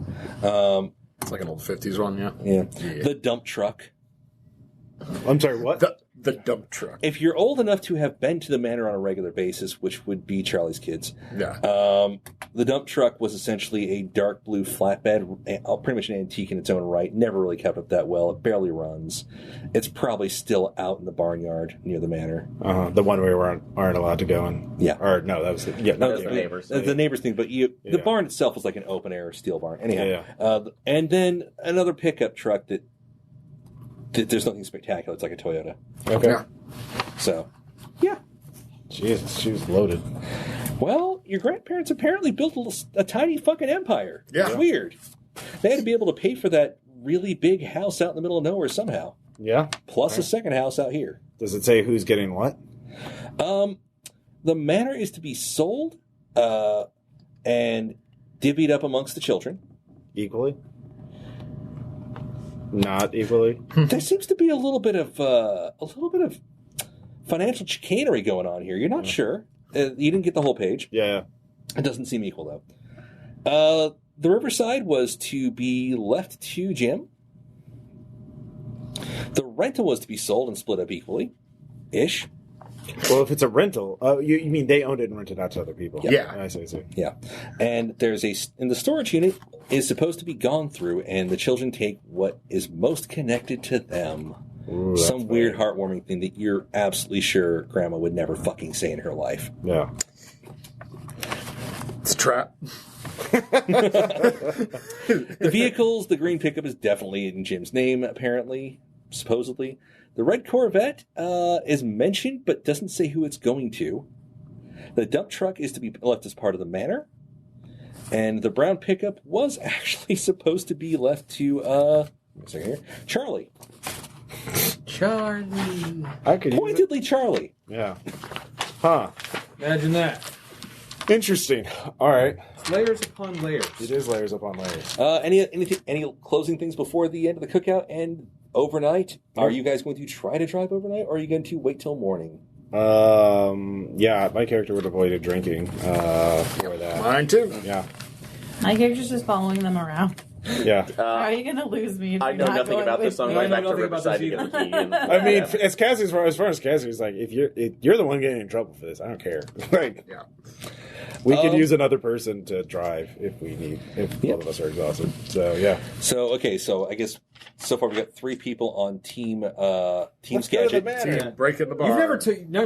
It's like an old 50s one, yeah. Yeah. Yeah. The dump truck. I'm sorry, what? The dump truck. If you're old enough to have been to the manor on a regular basis, which would be Charlie's kids, Yeah. the dump truck was essentially a dark blue flatbed, pretty much an antique in its own right. Never really kept up that well. It barely runs. It's probably still out in the barnyard near the manor. The one we aren't allowed to go in. Yeah. Or no, that was the, yeah. That was yeah. the neighbors. The neighbors thing, but the barn itself was like an open air steel barn. Anyhow, and then another pickup truck that there's nothing spectacular. It's like a Toyota. Okay. Yeah. So, yeah. Jesus, she was loaded. Well, your grandparents apparently built a tiny fucking empire. Yeah. It's weird. They had to be able to pay for that really big house out in the middle of nowhere somehow. Yeah. Plus a second house out here. Does it say who's getting what? The manor is to be sold and divvied up amongst the children. Equally? Not equally? There seems to be a little bit of financial chicanery going on here. You're not sure. You didn't get the whole page. Yeah. It doesn't seem equal though. The Riverside was to be left to Jim. The rental was to be sold and split up equally, ish. Well, if it's a rental, you mean they owned it and rented out to other people? Yeah. I see. Yeah, and there's the storage unit is supposed to be gone through, and the children take what is most connected to them. Ooh, Some that's weird, bad. heartwarming thing that you're absolutely sure Grandma would never fucking say in her life. Yeah. It's a trap. The vehicles, the green pickup is definitely in Jim's name, apparently, supposedly. The red Corvette is mentioned, but doesn't say who it's going to. The dump truck is to be left as part of the manor. And the brown pickup was actually supposed to be left to, a second here, Charlie. Charlie. I could use it. Pointedly Charlie. Yeah. Huh. Imagine that. Interesting. All right. Layers upon layers. It is layers upon layers. Any closing things before the end of the cookout and overnight? Are you guys going to try to drive overnight, or are you going to wait till morning? Yeah, my character would avoid drinking for that. Mine too. Yeah. My character's just following them around. Yeah. Are you going to lose me? If I you're know not nothing going about with this, so I'm me? going back to nothing about Riverside to this get the key. And, I mean, as far as Cassie's like, if you're the one getting in trouble for this, I don't care. Like, Yeah. we could use another person to drive if we need, if both of us are exhausted. So yeah. So I guess so far we've got 3 people on team Let's go to the Skagit. manor. Breaking the bar. You've never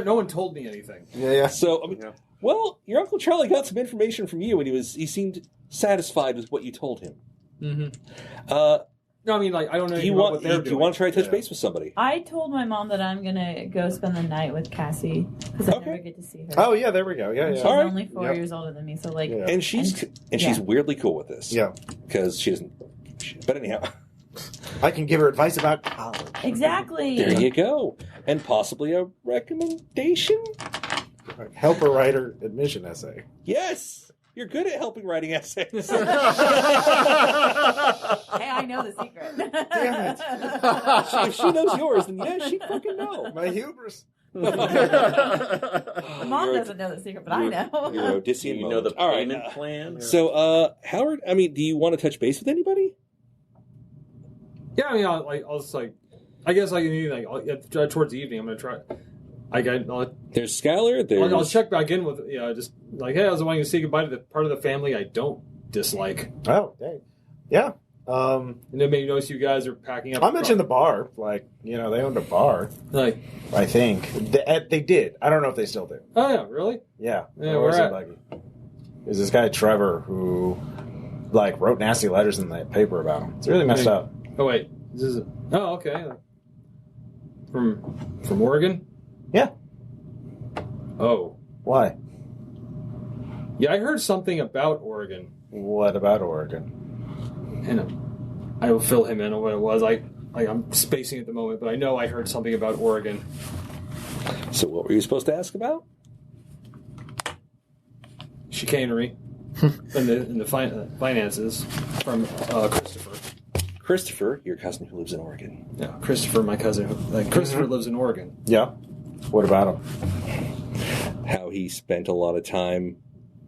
no one told me anything. Yeah. So well, your Uncle Charlie got some information from you, and he seemed satisfied with what you told him. Mm-hmm. No, I mean, like, I don't know. Do you want to try to touch base with somebody? I told my mom that I'm going to go spend the night with Cassie because I never get to see her. Oh yeah, there we go. Yeah, And she's yeah. All right. only 4 years older than me, so like... Yeah. And she's weirdly cool with this. Yeah. Because she doesn't. But anyhow, I can give her advice about college. Exactly. there you go, and possibly a recommendation. Help her write her admission essay. Yes. You're good at helping writing essays. Hey, I know the secret. Damn it. If she knows yours, then yeah, she fucking know. My hubris. Mom doesn't know the secret, but I know. You're Odyssean. You know the All right. payment plan? So, Howard, I mean, do you want to touch base with anybody? Yeah, I mean, I'll just like, I guess like towards the evening, I'm gonna try. There's Skylar. I'll check back in with just like, hey, I was wanting to say goodbye to the part of the family I don't dislike, Oh, dang. Yeah. and then maybe notice you guys are packing up. I mentioned the bar. Like, they owned a bar. like, I think they did. I don't know if they still do. oh yeah, really? Yeah. Yeah, Where's where it, Buggy? There's this guy Trevor who like wrote nasty letters in the paper about him. It's really messed up. Oh wait, oh okay, from Oregon. Yeah. Oh Why? yeah, I heard something about Oregon, What about Oregon? and I will fill him in on what it was. I'm spacing at the moment, but I know I heard something about Oregon. So, what were you supposed to ask about? Chicanery and the finances from Christopher. Christopher, your cousin who lives in Oregon. Yeah, Christopher, my cousin. Christopher lives in Oregon. Yeah. What about him? How he spent a lot of time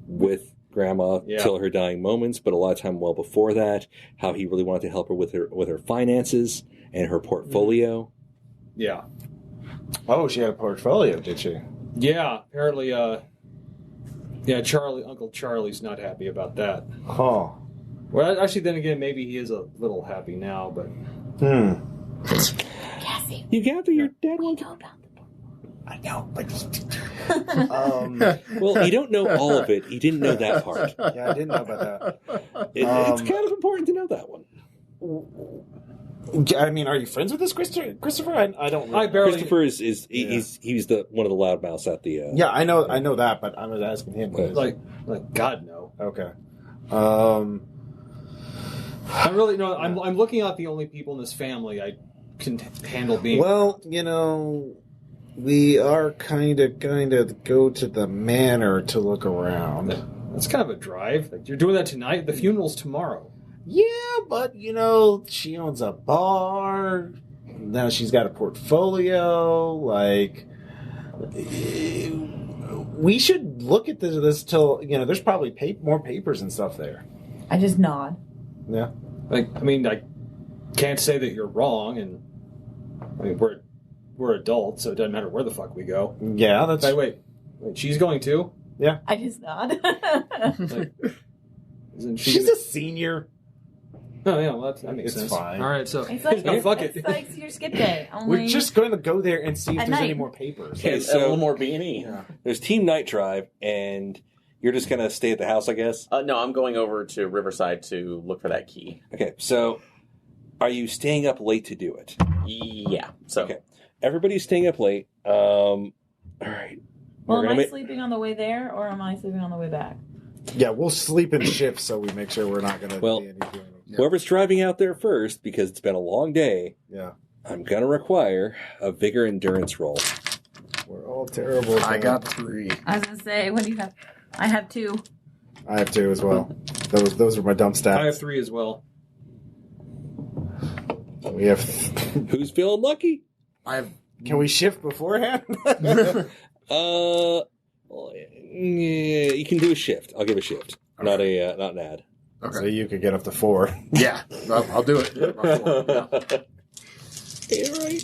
with Grandma till her dying moments, but a lot of time well before that. How he really wanted to help her with her finances and her portfolio. Yeah. Oh, she had a portfolio, did she? Yeah, apparently, Uncle Charlie's not happy about that. Huh. Well, actually, then again, maybe he is a little happy now, but... Cassie, You gather your dad we won't. know about the I know, but... Well, you don't know all of it. You didn't know that part. yeah, I didn't know about that. It's kind of important to know that one. I mean, are you friends with this Christopher? I don't know. I barely... Christopher is he's the one of the loudmouths at the. Yeah, I know that, but I was asking him. Like, God, no. Okay. I'm really no. I'm looking at the only people in this family I can handle being. Well, we are kind of going to go to the manor to look around. That's kind of a drive. Like, you're doing that tonight. The funeral's tomorrow. Yeah, but she owns a bar. Now she's got a portfolio. Like, we should look at this till there's probably more papers and stuff there. I just nod. Yeah. Like, I mean, I can't say that you're wrong, and I mean we're adults, so it doesn't matter where the fuck we go. Yeah, that's. Wait, she's going too? Yeah. I just nod. Like, isn't she? She's a senior. Oh yeah, well, that makes It's sense. fine. All right, so It's like, no, fuck it. it's like your skip day. Only... We're just going to go there and see if At there's any night. more papers. Okay, A so little more B&E. Yeah. there's Team Night Drive, and you're just gonna stay at the house, I guess. No, I'm going over to Riverside to look for that key. Okay, so are you staying up late to do it? Yeah. So Okay, everybody's staying up late. All right. Well, We're am gonna I sleeping on the way there, or am I sleeping on the way back? Yeah, we'll sleep in shifts so we make sure we're not going to Well, be anything. Whoever's driving out there first, because it's been a long day, Yeah. I'm gonna require a vigor endurance roll. We're all terrible. I got 3. I was gonna say, what do you have? I have 2. I have 2 as well. Those are my dump stats. I have 3 as well. We have. Who's feeling lucky? I have. Can we shift beforehand? Well, yeah, you can do a shift. I'll give a shift, not an ad. Okay. So you could get up to 4. Yeah, I'll do it. Yeah. Yeah, right.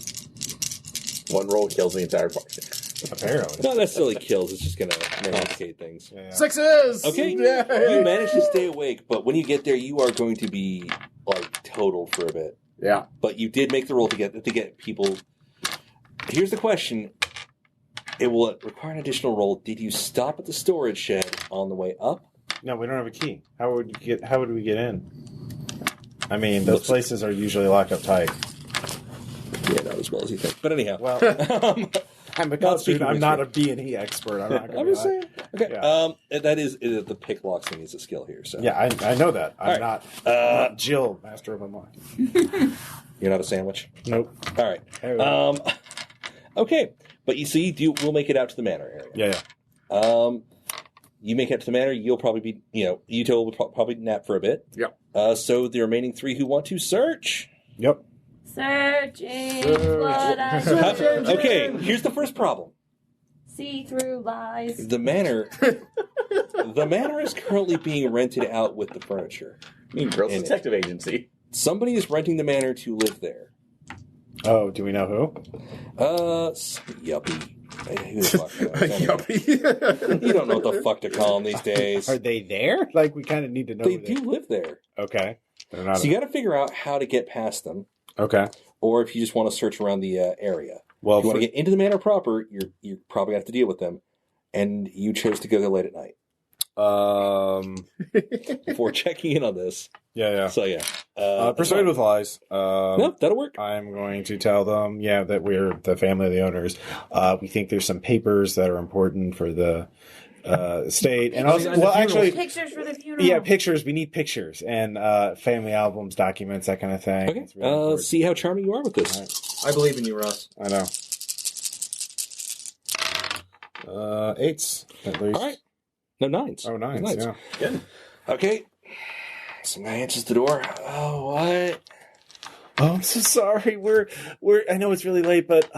one roll kills the entire party. Apparently. Not necessarily kills. It's just gonna manipulate things. Yeah. 6s! Okay, Yay! you manage to stay awake, but when you get there, you are going to be like totaled for a bit. Yeah. But you did make the roll to get people. Here's the question: it will require an additional roll. Did you stop at the storage shed on the way up? No, we don't have a key. How would we get in? I mean, those places are usually locked up tight. Yeah, not as well as you think. But anyhow, Well, I'm a Not student. speaking I'm with not you. a B&E expert. I'm not I'm going to just saying. Okay, Yeah. that is the pick lock thing is a skill here. So Yeah, I know that. I'm All right. not Jill, Master of Unlock. you're not a sandwich. Nope. All right. Hey, Okay, but you see, we'll make it out to the manor area. yeah. You make it to the manor. You'll probably be, Yuto will probably nap for a bit. Yep. So the remaining 3 who want to search. Yep. Searching blood, I Okay, here's the first problem. see through lies. The manor is currently being rented out with the furniture. I mean, Girls In it. Detective Agency. Somebody is renting the manor to live there. Oh, do we know who? Some yuppie. Who the fuck knows? Yuppie. You don't know what the fuck to call them these days. Are they there? Like, we kind of need to know. They who do live there. Okay. They're not. So you got to figure out how to get past them, Okay. or if you just want to search around the area. Well, If you want to get into the manor proper, you probably have to deal with them, and you chose to go there late at night before checking in on this. yeah. So yeah, Persuade with lies. no, that'll work. I'm going to tell them, that we're the family of the owners. We think there's some papers that are important for the estate, and also, well, actually, Pictures for the funeral. yeah, pictures. We need pictures and family albums, documents, that kind of thing. Okay, It's really important. see how charming you are with this. All right. I believe in you, Russ. I know. 8s at least. All right, no 9s. Oh, 9s. Nines. Yeah. Good. Okay, some guy answers the door. Oh, what? Oh, I'm so sorry. We're. I know it's really late, but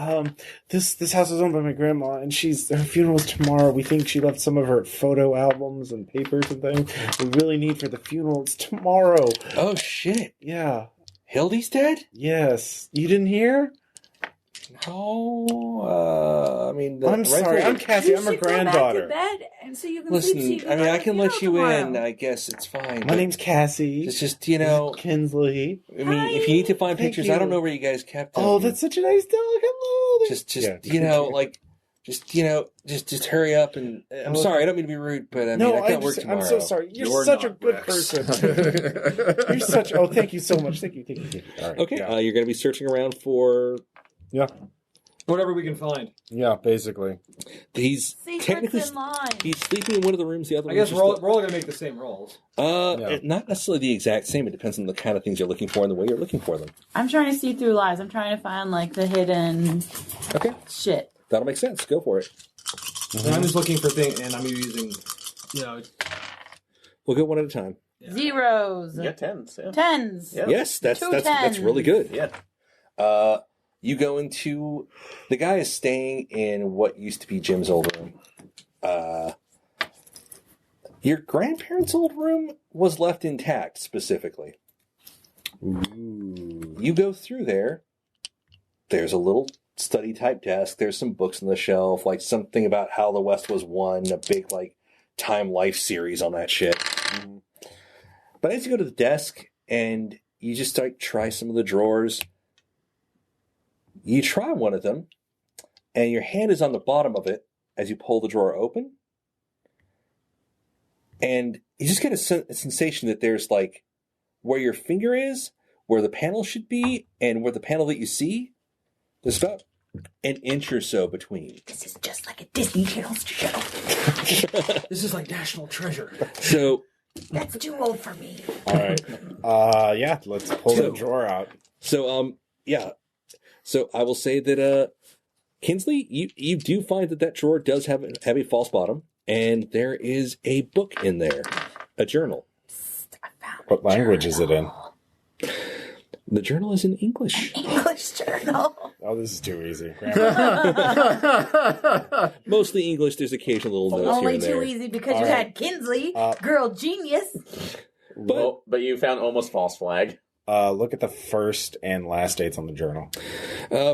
this house is owned by my grandma, and her funeral's tomorrow. We think she left some of her photo albums and papers and things. We really need for the funeral. It's tomorrow. Oh shit, Yeah. Hildy's dead. Yes. You didn't hear? No, I mean, I'm sorry. I'm Cassie. You I'm a should go back to granddaughter. bed, and so you can listen, sleep. So you I mean, I go can to let you tomorrow. in. I guess it's fine. My but name's Cassie. It's just, Kinsley. I mean, if you need to find Thank pictures, you. I don't know where you guys kept them. Oh, that's such a nice dog. Hello. just Yeah. just hurry up and I'm sorry, I don't mean to be rude, but I mean, I can't work tomorrow. I'm so sorry. You're such a good person. You're such. Oh, thank you so much. Thank you. All right. Okay, Yeah. you're going to be searching around for Whatever we can find. Yeah. Basically. he's Secrets technically in line. he's sleeping in one of the rooms. The other I room guess we're all going to make the same rolls. not necessarily the exact same. It depends on the kind of things you're looking for and the way you're looking for them. I'm trying to see through lies. I'm trying to find like the hidden Okay, shit. that'll make sense. Go for it. And I'm just looking for things, and I'm using, We'll go one at a time. Zeros. Yeah, 10s. Yeah. Tens. Yeah. Yes, that's Two that's really good. Yeah. You go into the guy is staying in what used to be Jim's old room. Your grandparents' old room was left intact specifically. Ooh. You go through there. There's a little study type desk. There's some books on the shelf, like something about how the West was won, a big like Time Life series on that shit. Mm-hmm. But as you go to the desk and you just like try some of the drawers, you try one of them, and your hand is on the bottom of it as you pull the drawer open, and you just get a sensation that there's like where your finger is, where the panel should be, and where the panel that you see, there's about an inch or so between. This is just like a Disney Channel show. This is like National Treasure. So That's too old for me. All right. Yeah. Let's pull the drawer out. So yeah. So I will say that Kinsley, you do find that drawer does have a false bottom, and there is a book in there, a journal. What language is it in? The journal is in English. English journal. Oh, this is too easy. Mostly English. There's occasional little notes Only here and there. too easy because All you right. had Kinsley, girl genius. But you found almost false flag. Look at the first and last dates on the journal.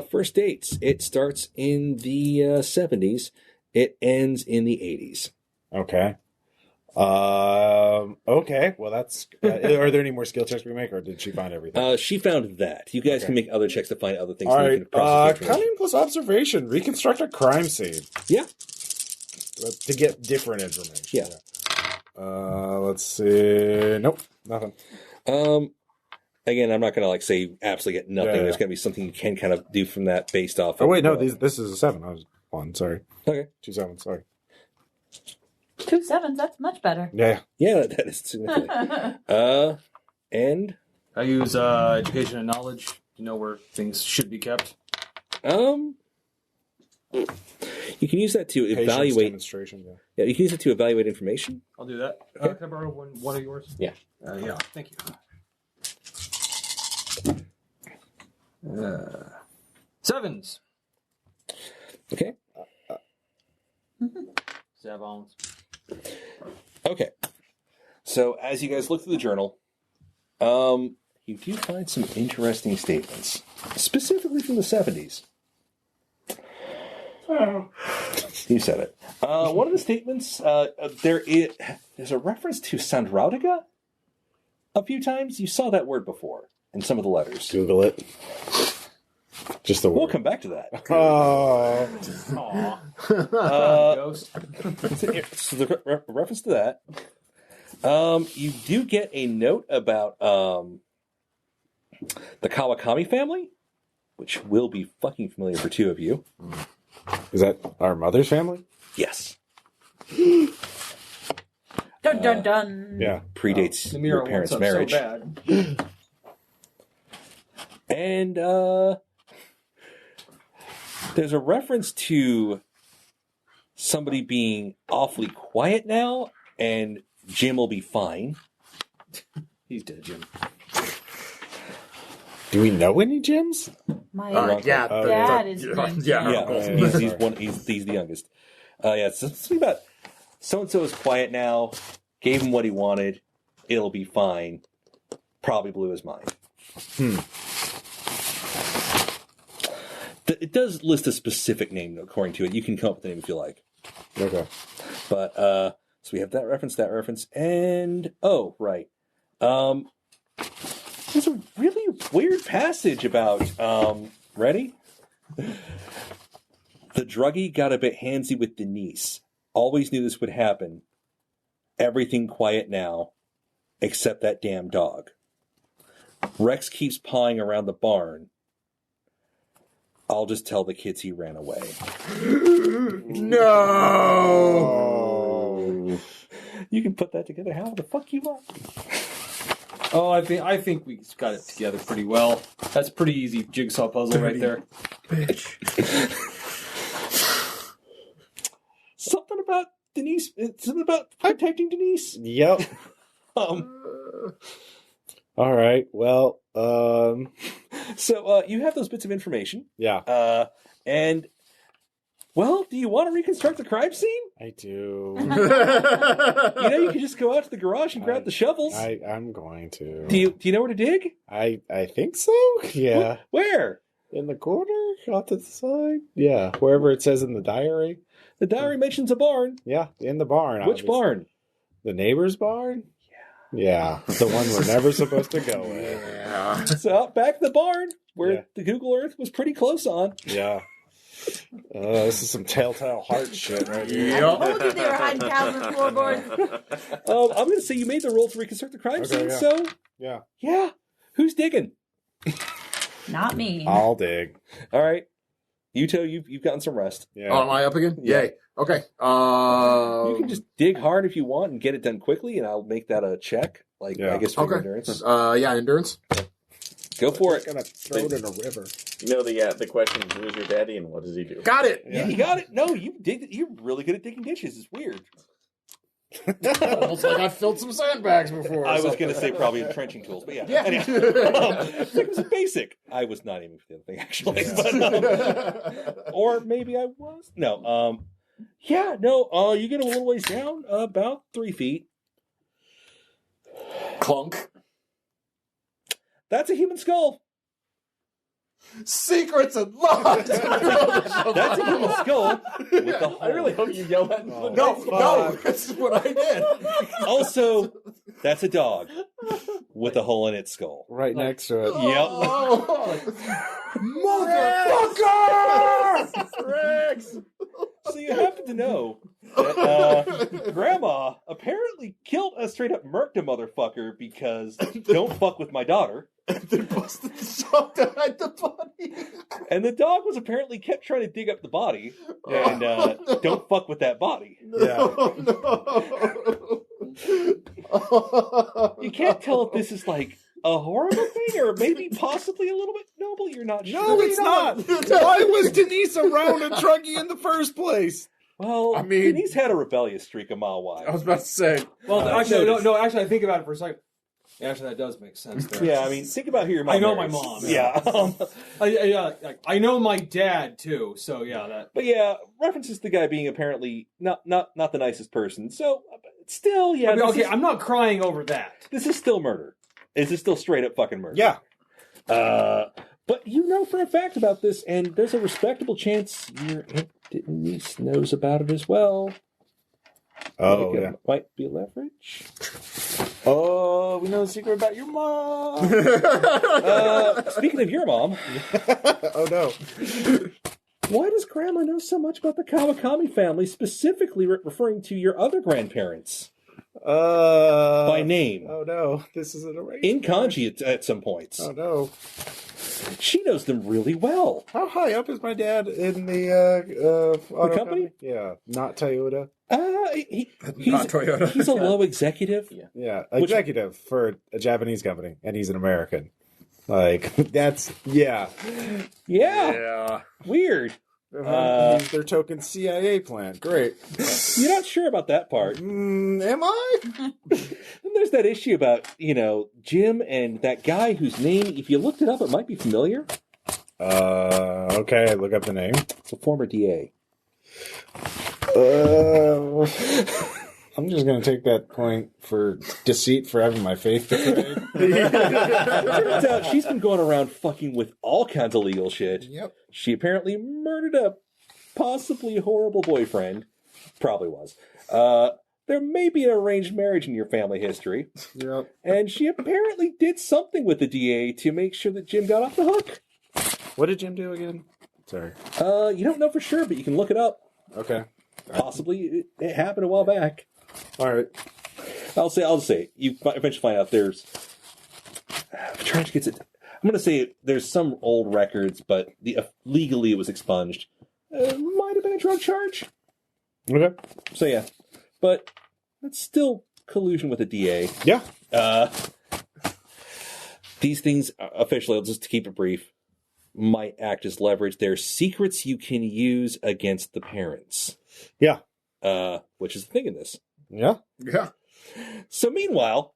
First dates. It starts in the 70s. It ends in the 80s. Okay. Okay. Well, that's. Are there any more skill checks we make, or did she find everything? She found that. You guys can make other checks to find other things. All that you right. can process the information. Cunning plus observation. Reconstruct a crime scene. Yeah. To get different information. Yeah. Let's see. Nope. Nothing. Again, I'm not going to like say you absolutely get nothing. Yeah. There's going to be something you can kind of do from that based off. Oh wait, no. of, This is a 7. I was 1. Sorry. Okay. 2 7. Sorry. 2 7s. That's much better. Yeah. Yeah, that is significant. And I use education and knowledge to know where things should be kept. you can use that to Patience evaluate. demonstration. Yeah. Yeah, you can use it to evaluate information. I'll do that. Okay. Can I borrow one of yours? Yeah. Yeah. Thank you. 7s. Okay. 7s. Okay. So as you guys look through the journal, you do find some interesting statements, specifically from the 70s. You said it. One of the statements, there's a reference to Sandrautica a few times. You saw that word before in some of the letters. Google it. Just the word. We'll come back to that. Oh. Ghost. So the reference to that. You do get a note about the Kawakami family, which will be fucking familiar for two of you. Is that our mother's family? Yes. Dun dun dun. Yeah. Predates The your mirror parents' wants up marriage. so bad. And there's a reference to somebody being awfully quiet now, and Jim will be fine. He's dead, Jim. Do we know any Jims? My Yeah. dad is named Yeah, Jim. he's the youngest. Yeah, it's something about so-and-so is quiet now, gave him what he wanted, it'll be fine, probably blew his mind. It does list a specific name according to it. You can come up with the name if you like. Okay. But, so we have that reference, and, oh, right. There's a really weird passage about, ready? The druggie got a bit handsy with Denise. Always knew this would happen. Everything quiet now, except that damn dog. Rex keeps pawing around the barn. I'll just tell the kids he ran away. No! You can put that together how the fuck you want. Oh, I think we got it together pretty well. That's a pretty easy jigsaw puzzle right there. Bitch. Something about Denise. Something about protecting Denise. Yep. All right. Well, So you have those bits of information. yeah, And, well, do you want to reconstruct the crime scene? I do. You can just go out to the garage and grab the shovels. I'm going to. Do you know where to dig? I think so. Yeah. Where? In the corner, off to the side. Yeah, wherever it says in the diary. The diary mentions a barn. Yeah, in the barn. Which obviously. barn? The neighbor's barn. Yeah, the one we're never supposed to go in. Yeah. So out back of the barn, where Yeah. the Google Earth was pretty close on. Yeah. This is some telltale heart shit right here. I told you they were hiding cows in floorboards. I'm going to say you made the roll to reconstruct the crime Okay, scene, yeah. so Yeah, who's digging? Not me. I'll dig. All right. Yuto, you've gotten some rest. Yeah. Oh, am I up again? Yeah. Yay. Okay. You can just dig hard if you want and get it done quickly, and I'll make that a check. Like, Yeah. I guess for your Okay. endurance. Yeah, endurance. Go for I'm it. gonna throw it in a river. The question is, who is your daddy and what does he do? Got it. Yeah, you got it. No, you're really good at digging ditches. It's weird. Almost like I filled some sandbags before. I was going to say probably trenching tools, but yeah. Yeah. Anyway, it was a basic. I was not aiming for the other thing, actually. But, or maybe I was. No. You get a little ways down, about 3 feet. Clunk. That's a human skull. Secrets unlocked. That's a human skull with the hole. I really hope you yell that. No, that's what I did. Also, that's a dog with a hole in its skull. Right next to it. Yep. Motherfucker! Rex! So you happen to know that Grandma apparently killed a straight up murked a motherfucker because don't fuck with my daughter. They busted the dog to hide the body. And the dog was apparently kept trying to dig up the body and don't fuck with that body. No. You can't tell if this is like a horrible thing or maybe possibly a little bit noble. You're not sure. No, it's not. Why was Denise around a druggie in the first place? Well, I mean- Denise had a rebellious streak a mile wide. I was about to say. Well, actually, no. Actually, I think about it for a second. Actually, that does make sense. There. Yeah, I mean, think about who your mom I know marries. my mom. Yeah. I know my dad too. So yeah, that. But yeah, references to the guy being apparently not the nicest person. So still, yeah. I mean, this okay, is- I'm not crying over that. This is still murder. Is this still straight up fucking murder? Yeah. But you know for a fact about this, and there's a respectable chance your Aunt Denise knows about it as well. Oh, Like, yeah. might be leverage. Oh, we know the secret about your mom. Speaking of your mom, Oh, no. why does Grandma know so much about the Kawakami family, specifically referring to your other grandparents by name? Oh, no. This is an arrangement. In kanji at some points. Oh, no. She knows them really well. How high up is my dad in the auto company? Yeah, not Toyota. He's Not Toyota. He's a low executive. Yeah, executive for a Japanese company, and he's an American. Like, that's, yeah. Yeah. Weird. He's their token CIA plant. Great. You're not sure about that part. Am I? Then there's that issue about, Jim and that guy whose name, if you looked it up, it might be familiar. Okay, look up the name. It's a former DA. I'm just going to take that point for deceit for having my faith betrayed. Turns out she's been going around fucking with all kinds of legal shit. Yep. She apparently murdered a possibly horrible boyfriend. Probably was. There may be an arranged marriage in your family history. Yep. And she apparently did something with the DA to make sure that Jim got off the hook. What did Jim do again? Sorry. You don't know for sure, but you can look it up. Okay. Possibly it happened a while back. All right. I'll say you eventually find out there's. I'm trying to get it. I'm going to say there's some old records, but legally it was expunged. Might have been a drug charge. Okay. So yeah, but that's still collusion with the DA. Yeah. These things officially, just to keep it brief, might act as leverage. They're secrets you can use against the parents. Yeah. Which is the thing in this. Yeah. Yeah. So meanwhile,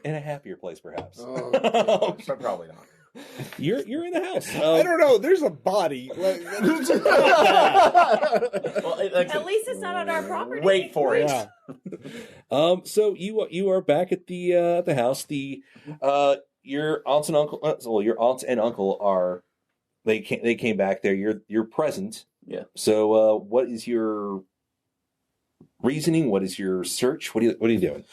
in a happier place, perhaps. But probably not. You're in the house. I don't know. There's a body. Well, At least it's not on our property. wait for it. Yeah. So you are back at the house. Your aunts and uncle. Your aunts and uncle are. They came back there. You're present. Yeah. So what is your reasoning? What is your search? What are you doing?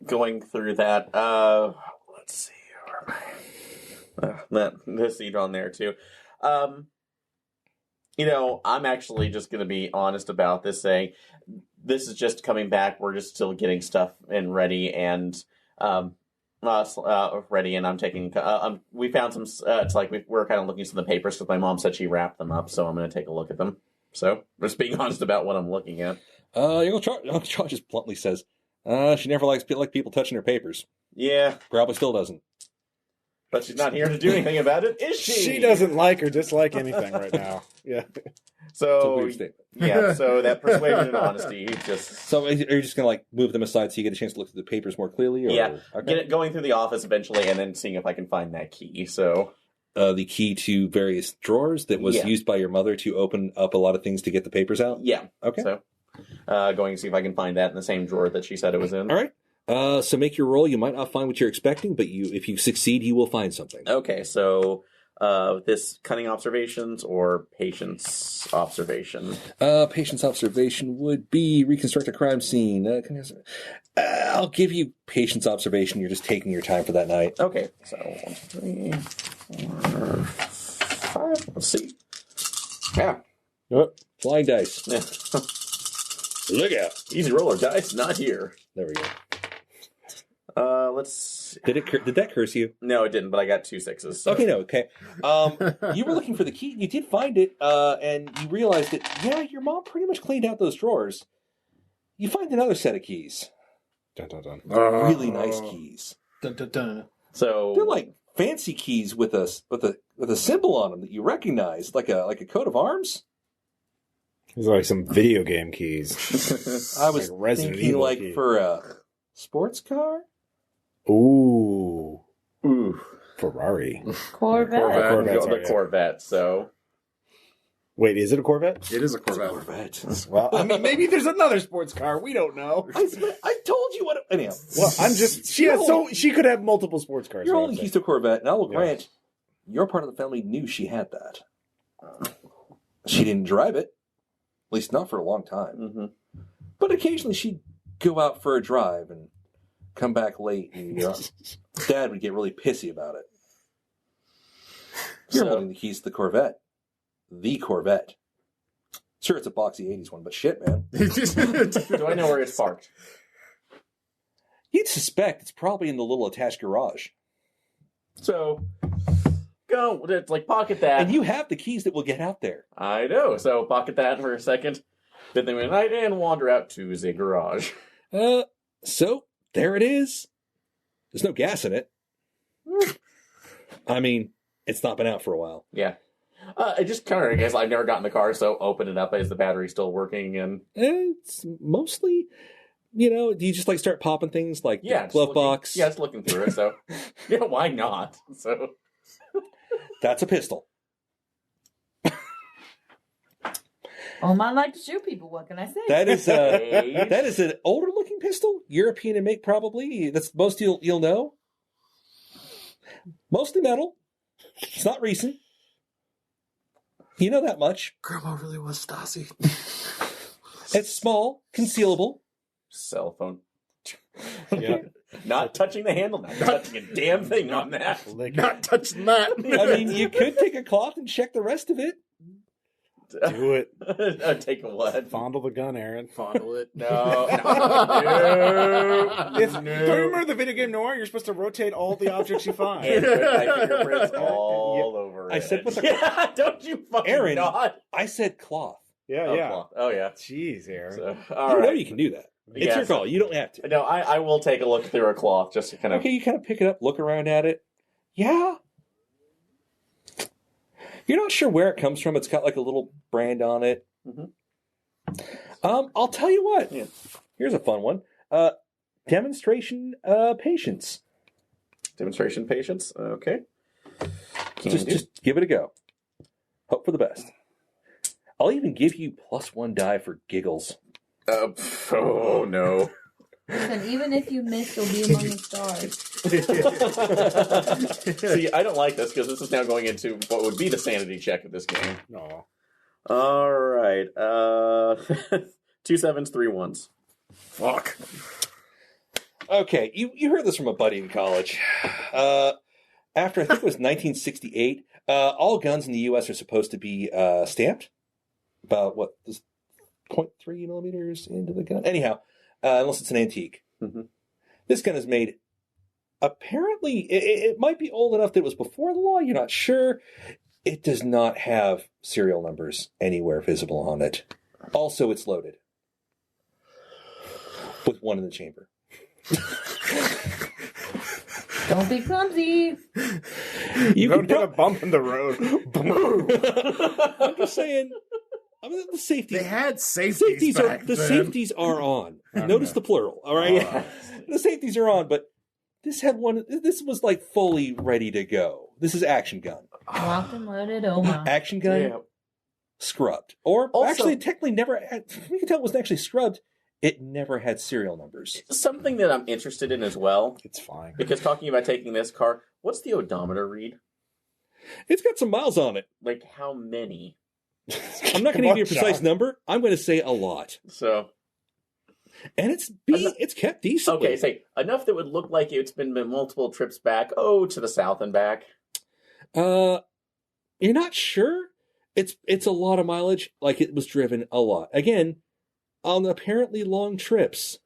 Going through that. Let's see. This seed on there too. I'm actually just going to be honest about this, saying this is just coming back. We're just still getting stuff and ready, and ready. And I'm taking. We found some. It's like we're kind of looking through the papers because my mom said she wrapped them up, so I'm going to take a look at them. So just being honest about what I'm looking at. Uncle Charles just bluntly says, she never likes people touching her papers. Yeah, Probably still doesn't. but she's not here to do anything about it, is she? She doesn't like or dislike anything right now. Yeah. It's a So weird statement. yeah, so that persuasion and honesty just. So are you just going to move them aside so you get a chance to look through the papers more clearly? Or? Yeah, Okay. going through the office eventually, and then seeing if I can find that key. So The key to various drawers that was Yeah. used by your mother to open up a lot of things to get the papers out? yeah, Okay. So going to see if I can find that in the same drawer that she said it was in. All right. So make your roll. You might not find what you're expecting, but if you succeed, you will find something. Okay, so this cunning observations or patience observation? Patient's observation would be reconstruct a crime scene. I'll give you patient's observation. You're just taking your time for that night. Okay, so 1, 2, 3, 4, 5. Let's see. Yeah. Yep. Flying dice. Look out. Easy roller dice, not here. There we go. Let's. Did that curse you? No, it didn't, but I got 2 6s. So. Okay, no, okay. You were looking for the key. You did find it, and you realized that, yeah, your mom pretty much cleaned out those drawers. You find another set of keys. Dun, dun, dun. Really nice keys. Dun, dun, dun. So They're like fancy keys with a symbol on them that you recognize, like a coat of arms. These are like some video game keys. I was Like Resident thinking Evil like key. for a sports car. Ooh. ooh, Ferrari. Corvette. Corvette, the sorry, yeah. Corvette. So Wait, is it a Corvette? It is a Corvette. Corvette. Well, I mean, maybe there's another sports car. We don't know. I told you what. Anyhow, Well, I'm just. She could have multiple sports cars. you're is what holding I'm keys to a Corvette, and I will Yeah. grant your part of the family knew she had that. She didn't drive it, at least not for a long time. mhm. But occasionally she'd go out for a drive and come back late, and Dad would get really pissy about it. You're So- holding the keys to the Corvette. The Corvette. Sure, it's a boxy 80s one, but shit, man. Do I know where it's parked? You'd suspect it's probably in the little attached garage. So go. It's like pocket that. And you have the keys that will get out there. I know. So pocket that for a second. Then they went night and wander out to the garage. So there it is. There's no gas in it. I mean, it's not been out for a while. Yeah. I just kind of, I guess I've never gotten the car, so open it up. Is the battery still working? And It's mostly, do you just start popping things like yeah, the just glove looking- box? Yeah, just looking through it. So yeah, why not? So That's a pistol. Oma like to shoot people. What can I say? That is an older looking pistol, European in make probably. That's most you'll know. Mostly metal. It's not recent. You know that much. Grandma really was Stasi. It's small, concealable. Cell phone. Yeah. Not touching the handle, not touching a damn thing on that. Not touching that. I mean, you could take a cloth and check the rest of it. Do it. Take a what? Fondle the gun, Aaron. Fondle it. No. Do you remember the video game Noir? You're supposed to rotate all the objects you find. And put my fingerprints all over it. I said with the Yeah, don't you fucking Aaron. not. I said cloth. Yeah, Oh, yeah. cloth. Oh, yeah. Jeez, Aaron. So, You all know right. you can do that. It's Yeah, your call. You don't have to. No, I will take a look through a cloth just to kind of... Okay, you kind of pick it up, look around at it. Yeah. You're not sure where it comes from. It's got like a little brand on it. Mhm. I'll tell you what. Yeah. Here's a fun one. Demonstration patience. Demonstration patience. Okay. Just give it a go. Hope for the best. I'll even give you +1 die for giggles. Oh, no. Listen, even if you miss, you'll be among the stars. See, I don't like this because this is now going into what would be the sanity check of this game. No. All right. 2 sevens, 3 ones. Fuck. Okay, you heard this from a buddy in college. After, I think it was 1968, all guns in the U.S. are supposed to be stamped. About, 0.3 millimeters into the gun? Anyhow, unless it's an antique. Mhm. This gun is made, apparently, it might be old enough that it was before the law, you're not sure. It does not have serial numbers anywhere visible on it. Also, it's loaded. With one in the chamber. Don't be clumsy. You Don't can get a bump in the road. I'm just saying, I mean, the safety. They had safeties back then. Safeties are on. Notice the plural, all right? Yeah. The safeties are on, but this had one. This was like fully ready to go. This is action gun. Locked and loaded, Oma. Action gun, Yeah. scrubbed. Or Also- actually, technically never had, you can tell it wasn't actually scrubbed. It never had serial numbers. Something that I'm interested in as well, It's fine. because talking about taking this car, what's the odometer read? It's got some miles on it. Like, how many? I'm not going to give you a precise John. number. I'm going to say a lot. So, And it's kept decently. okay, say, enough that would look like it's been multiple trips back, to the south and back. You're not sure? It's a lot of mileage. Like, it was driven a lot. Again, on apparently long trips.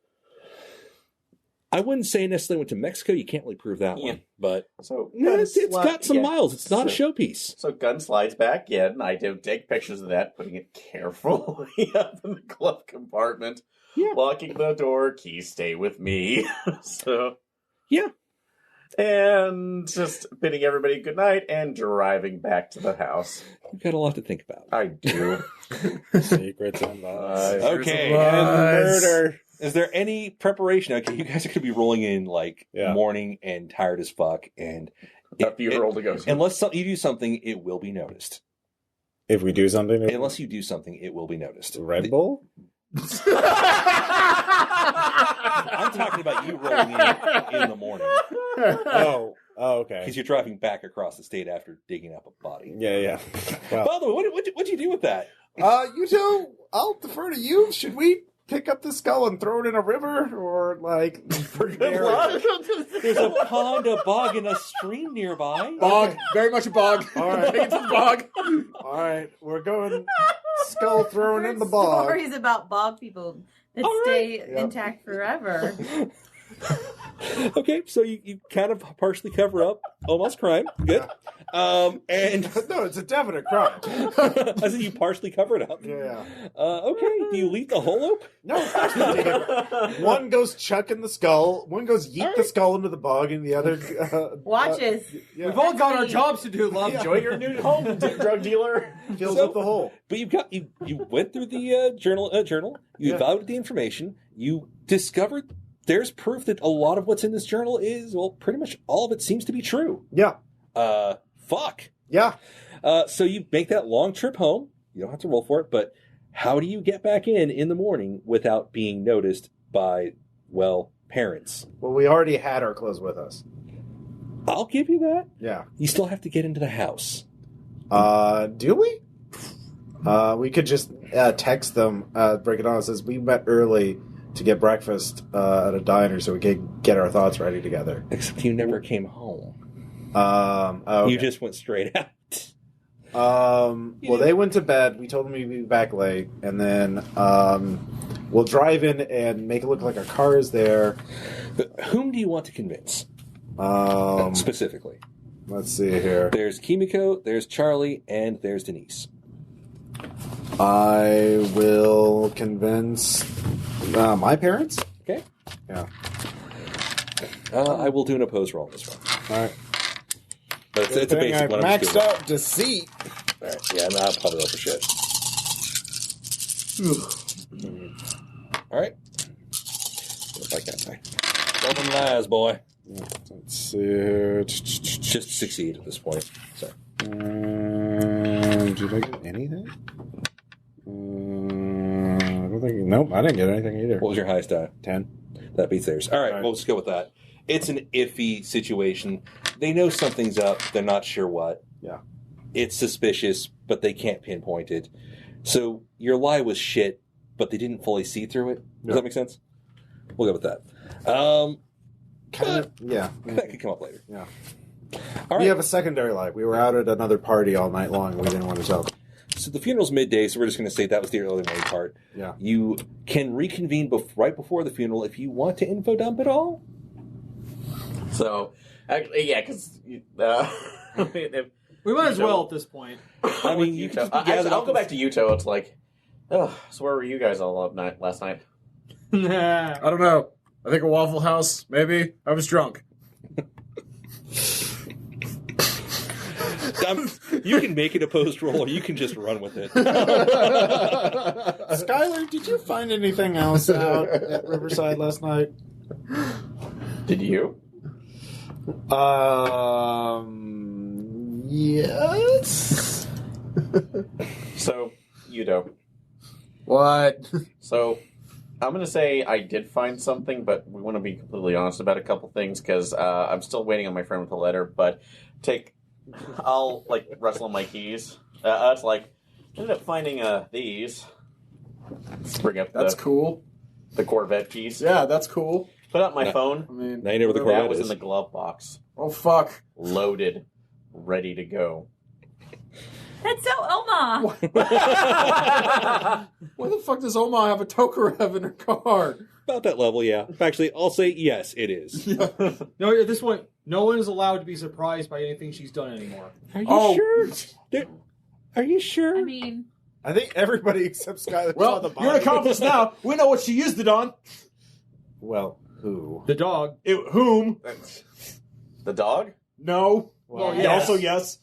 I wouldn't say necessarily went to Mexico. You can't really prove that Yeah. one. But So, it's got some miles. It's not a So- showpiece. So gun slides back in. I do take pictures of that, putting it carefully up in the glove compartment. Yeah. Locking the door, keys stay with me. So, Yeah. and just bidding everybody good night and driving back to the house. You've got a lot to think about. I do. Secrets and lies. Okay. Lies. And murder. Is there any preparation? Okay, you guys are going to be rolling in like Yeah. morning and tired as fuck. And A few roll to go. unless you do something, it will be noticed. If we do something, Unless you do something, it will be noticed. Red Bull? I'm talking about you rolling in the morning. Oh, okay. Because you're driving back across the state after digging up a body. Yeah, yeah. Well, By the way, what'd you do with that? you two, I'll defer to you. Should we pick up the skull and throw it in a river, or like Good luck. There's a pond, a bog, and a stream nearby. Bog. Very much a bog. All right. Take it to the bog. All right, we're going skull thrown in the bog. Stories about bog people that All right. stay Yep. intact forever. Okay, so you kind of partially cover up almost crime. Good. And No, it's a definite crime. I said you partially cover it up. Yeah. Okay, do you leave the hole open? No, of course not. One goes chucking the skull, one goes yeet the skull into the bog, and the other Watches. yeah, We've all got our jobs to do, love. Enjoy your new home, drug dealer. fills So- up the hole. But you went through the journal. You Yeah. evaluated the information. You discovered there's proof that a lot of what's in this journal is, well, pretty much all of it seems to be true. Yeah, Fuck. yeah. So you make that long trip home. You don't have to roll for it, but How do you get back in the morning without being noticed by, well, parents? Well, we already had our clothes with us. I'll give you that. Yeah. You still have to get into the house. Do we? We could just text them, break it on. It says we met early to get breakfast at a diner so we could get our thoughts ready together. Except you never came home. Okay. You just went straight out. Well, they went to bed. We told them we'd be back late. And then we'll drive in and make it look like our car is there. But whom do you want to convince? Specifically. Let's see here. There's Kimiko, there's Charlie, and there's Denise. I will convince my parents. Okay. Yeah. I will do an opposed roll on this one. All right. But it's a basic one. I'm just maxed doing out deceit. All right. Yeah, I'll probably roll for shit. All right. What if I can't say? Tell them lies, boy. Let's see here. Just succeed at this point. Sorry. Did I get anything? I don't think. Nope, I didn't get anything either. What was your highest die? 10. That beats theirs. All right, All right. We'll just go with that. It's an iffy situation. They know something's up. They're not sure what. Yeah. It's suspicious, but they can't pinpoint it. So your lie was shit, but they didn't fully see through it. Does that make sense? We'll go with that. Kind of, yeah. That could come up later. Yeah. All right. We have a secondary lie. We were out at another party all night long. And we didn't want to tell them. So the funeral's midday, so we're just going to say that was the early morning part. Yeah. You can reconvene right before the funeral if you want to info dump it all. So, actually, yeah, because We might as well at this point. I mean, you can just be actually, gathered I'll up go back to Yuto. It's like, oh, so where were you guys all up last night? Nah. I don't know. I think a Waffle House, maybe. I was drunk. You can make it a post roll, or you can just run with it. Skylar, did you find anything else out at Riverside last night? Did you? Yes. So, Yuto. What? So, I'm going to say I did find something, but we want to be completely honest about a couple things, because I'm still waiting on my friend with the letter, but I'll, wrestle my keys. It's like, ended up finding these. Let's bring up That's cool. the Corvette keys. Yeah, that's cool. Put out my phone. I mean, Now you know where the That Corvette was is. in the glove box. oh, fuck. Loaded. Ready to go. That's so Oma. Why the fuck does Oma have a Tokarev in her car? About that level, yeah. Actually, I'll say yes, it is. No, at this point, no one is allowed to be surprised by anything she's done anymore. Are you Oh. sure? Are you sure? I mean, I think everybody except Skylar saw Well, the body. you're an accomplice now. We know what she used it on. Well, who? The dog. Whom? The dog? No. Well, yes. Also, yes.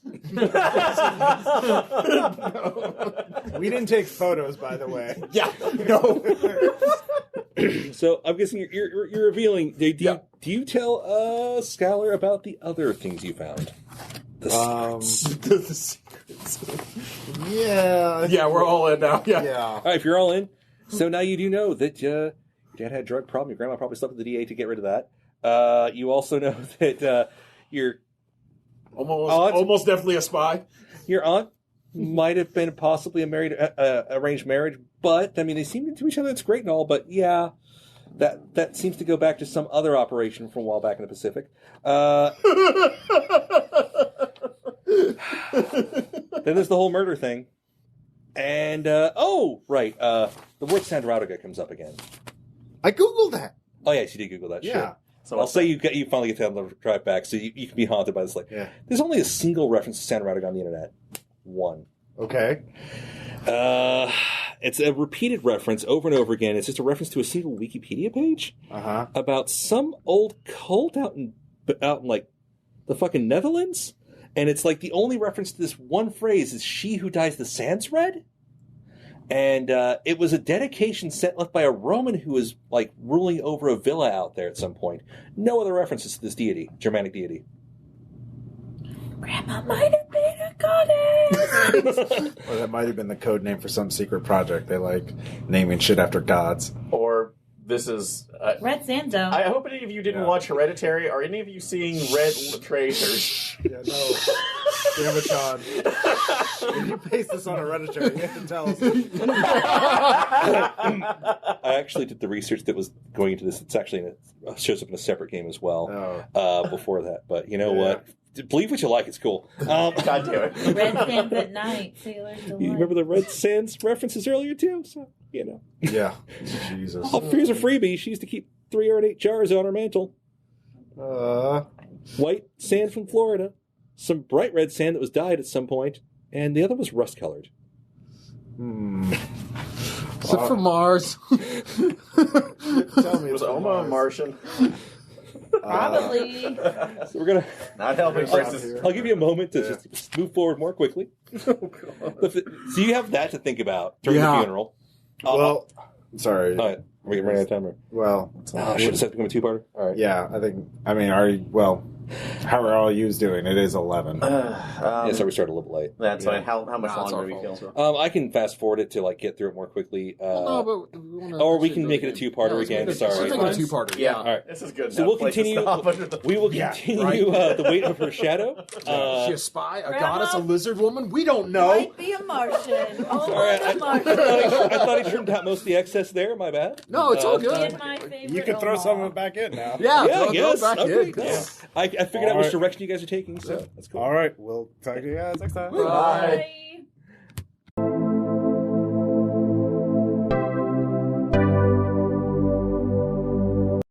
We didn't take photos, by the way. Yeah. No. So I'm guessing you're revealing. Do you tell Skylar about the other things you found? The secrets. The secrets. Yeah. Yeah, we're all in now. Yeah. Yeah. All right, if you're all in, so now you do know that your dad had a drug problem. Your grandma probably slept with the DA to get rid of that. You also know that your Almost definitely a spy. your aunt might have been possibly a arranged marriage, but I mean they seem to each other. It's great and all, but yeah, that seems to go back to some other operation from a while back in the Pacific. Then there's the whole murder thing, and the word Sandrautica comes up again. I Googled that. Oh yes, you did Google that. Yeah. Shit. So I'll say you finally get to have the drive back, so you can be haunted by this. Yeah. There's only a single reference to Santa Radega on the internet. One. Okay. It's a repeated reference over and over again. It's just a reference to a single Wikipedia page about some old cult out in like the fucking Netherlands, and it's like the only reference to this one phrase is "She who dyes the sands red." And it was a dedication left by a Roman who was like ruling over a villa out there at some point. No other references to this deity, Germanic deity. Grandma might have been a goddess. Or that might have been the code name for some secret project. They like naming shit after gods. Or this is... Red Sand Zone. I hope any of you didn't watch Hereditary. Are any of you seeing Red Tracers? Yeah, no. Damn it, Sean. If you paste this on Hereditary, you have to tell us. I actually did the research that was going into this. It's actually shows up in a separate game as well before that. But you know what? Believe what you like. It's cool. God damn it. Red Sands at Night. Sailor's Delight. You remember the Red Sands references earlier too? So you know. Yeah. Jesus. Oh, here's a freebie. She used to keep 3 or 8 jars on her mantle. White sand from Florida, some bright red sand that was dyed at some point, and the other was rust colored. Except for Mars. Tell me, Was Oma a Martian? Probably. So we're gonna. Not helping Francis. I'll give you a moment to just move forward more quickly. So you have that to think about during the funeral. Well, sorry. All right, we're getting running out of time. Well, I should have said become a 2-parter. All right. yeah, how are all yous doing? It is 11. So we started a little late. That's fine. How much Nah, it's longer our do we fault, kill? so. I can fast forward it to get through it more quickly. No, but we wanna or we actually can go make it a again. 2-parter again. Sorry. Let's make it a 2-parter. Yeah. All right. This is good. So enough we'll place to continue. stop. We will continue the weight of her shadow. Is she a spy, a Grandma? goddess, a lizard woman? We don't know. Might be a Martian. Oh, Sorry, a Martian. I thought he trimmed out most of the excess there. My bad. No, it's all He had good. my favorite You can throw Omar. some of it back in now. Yeah, Yeah, throw it yes. back Okay, in. cool. Yeah. I figured out which direction you guys are taking, so that's cool. All right, we'll talk to you guys next time. Bye. Bye.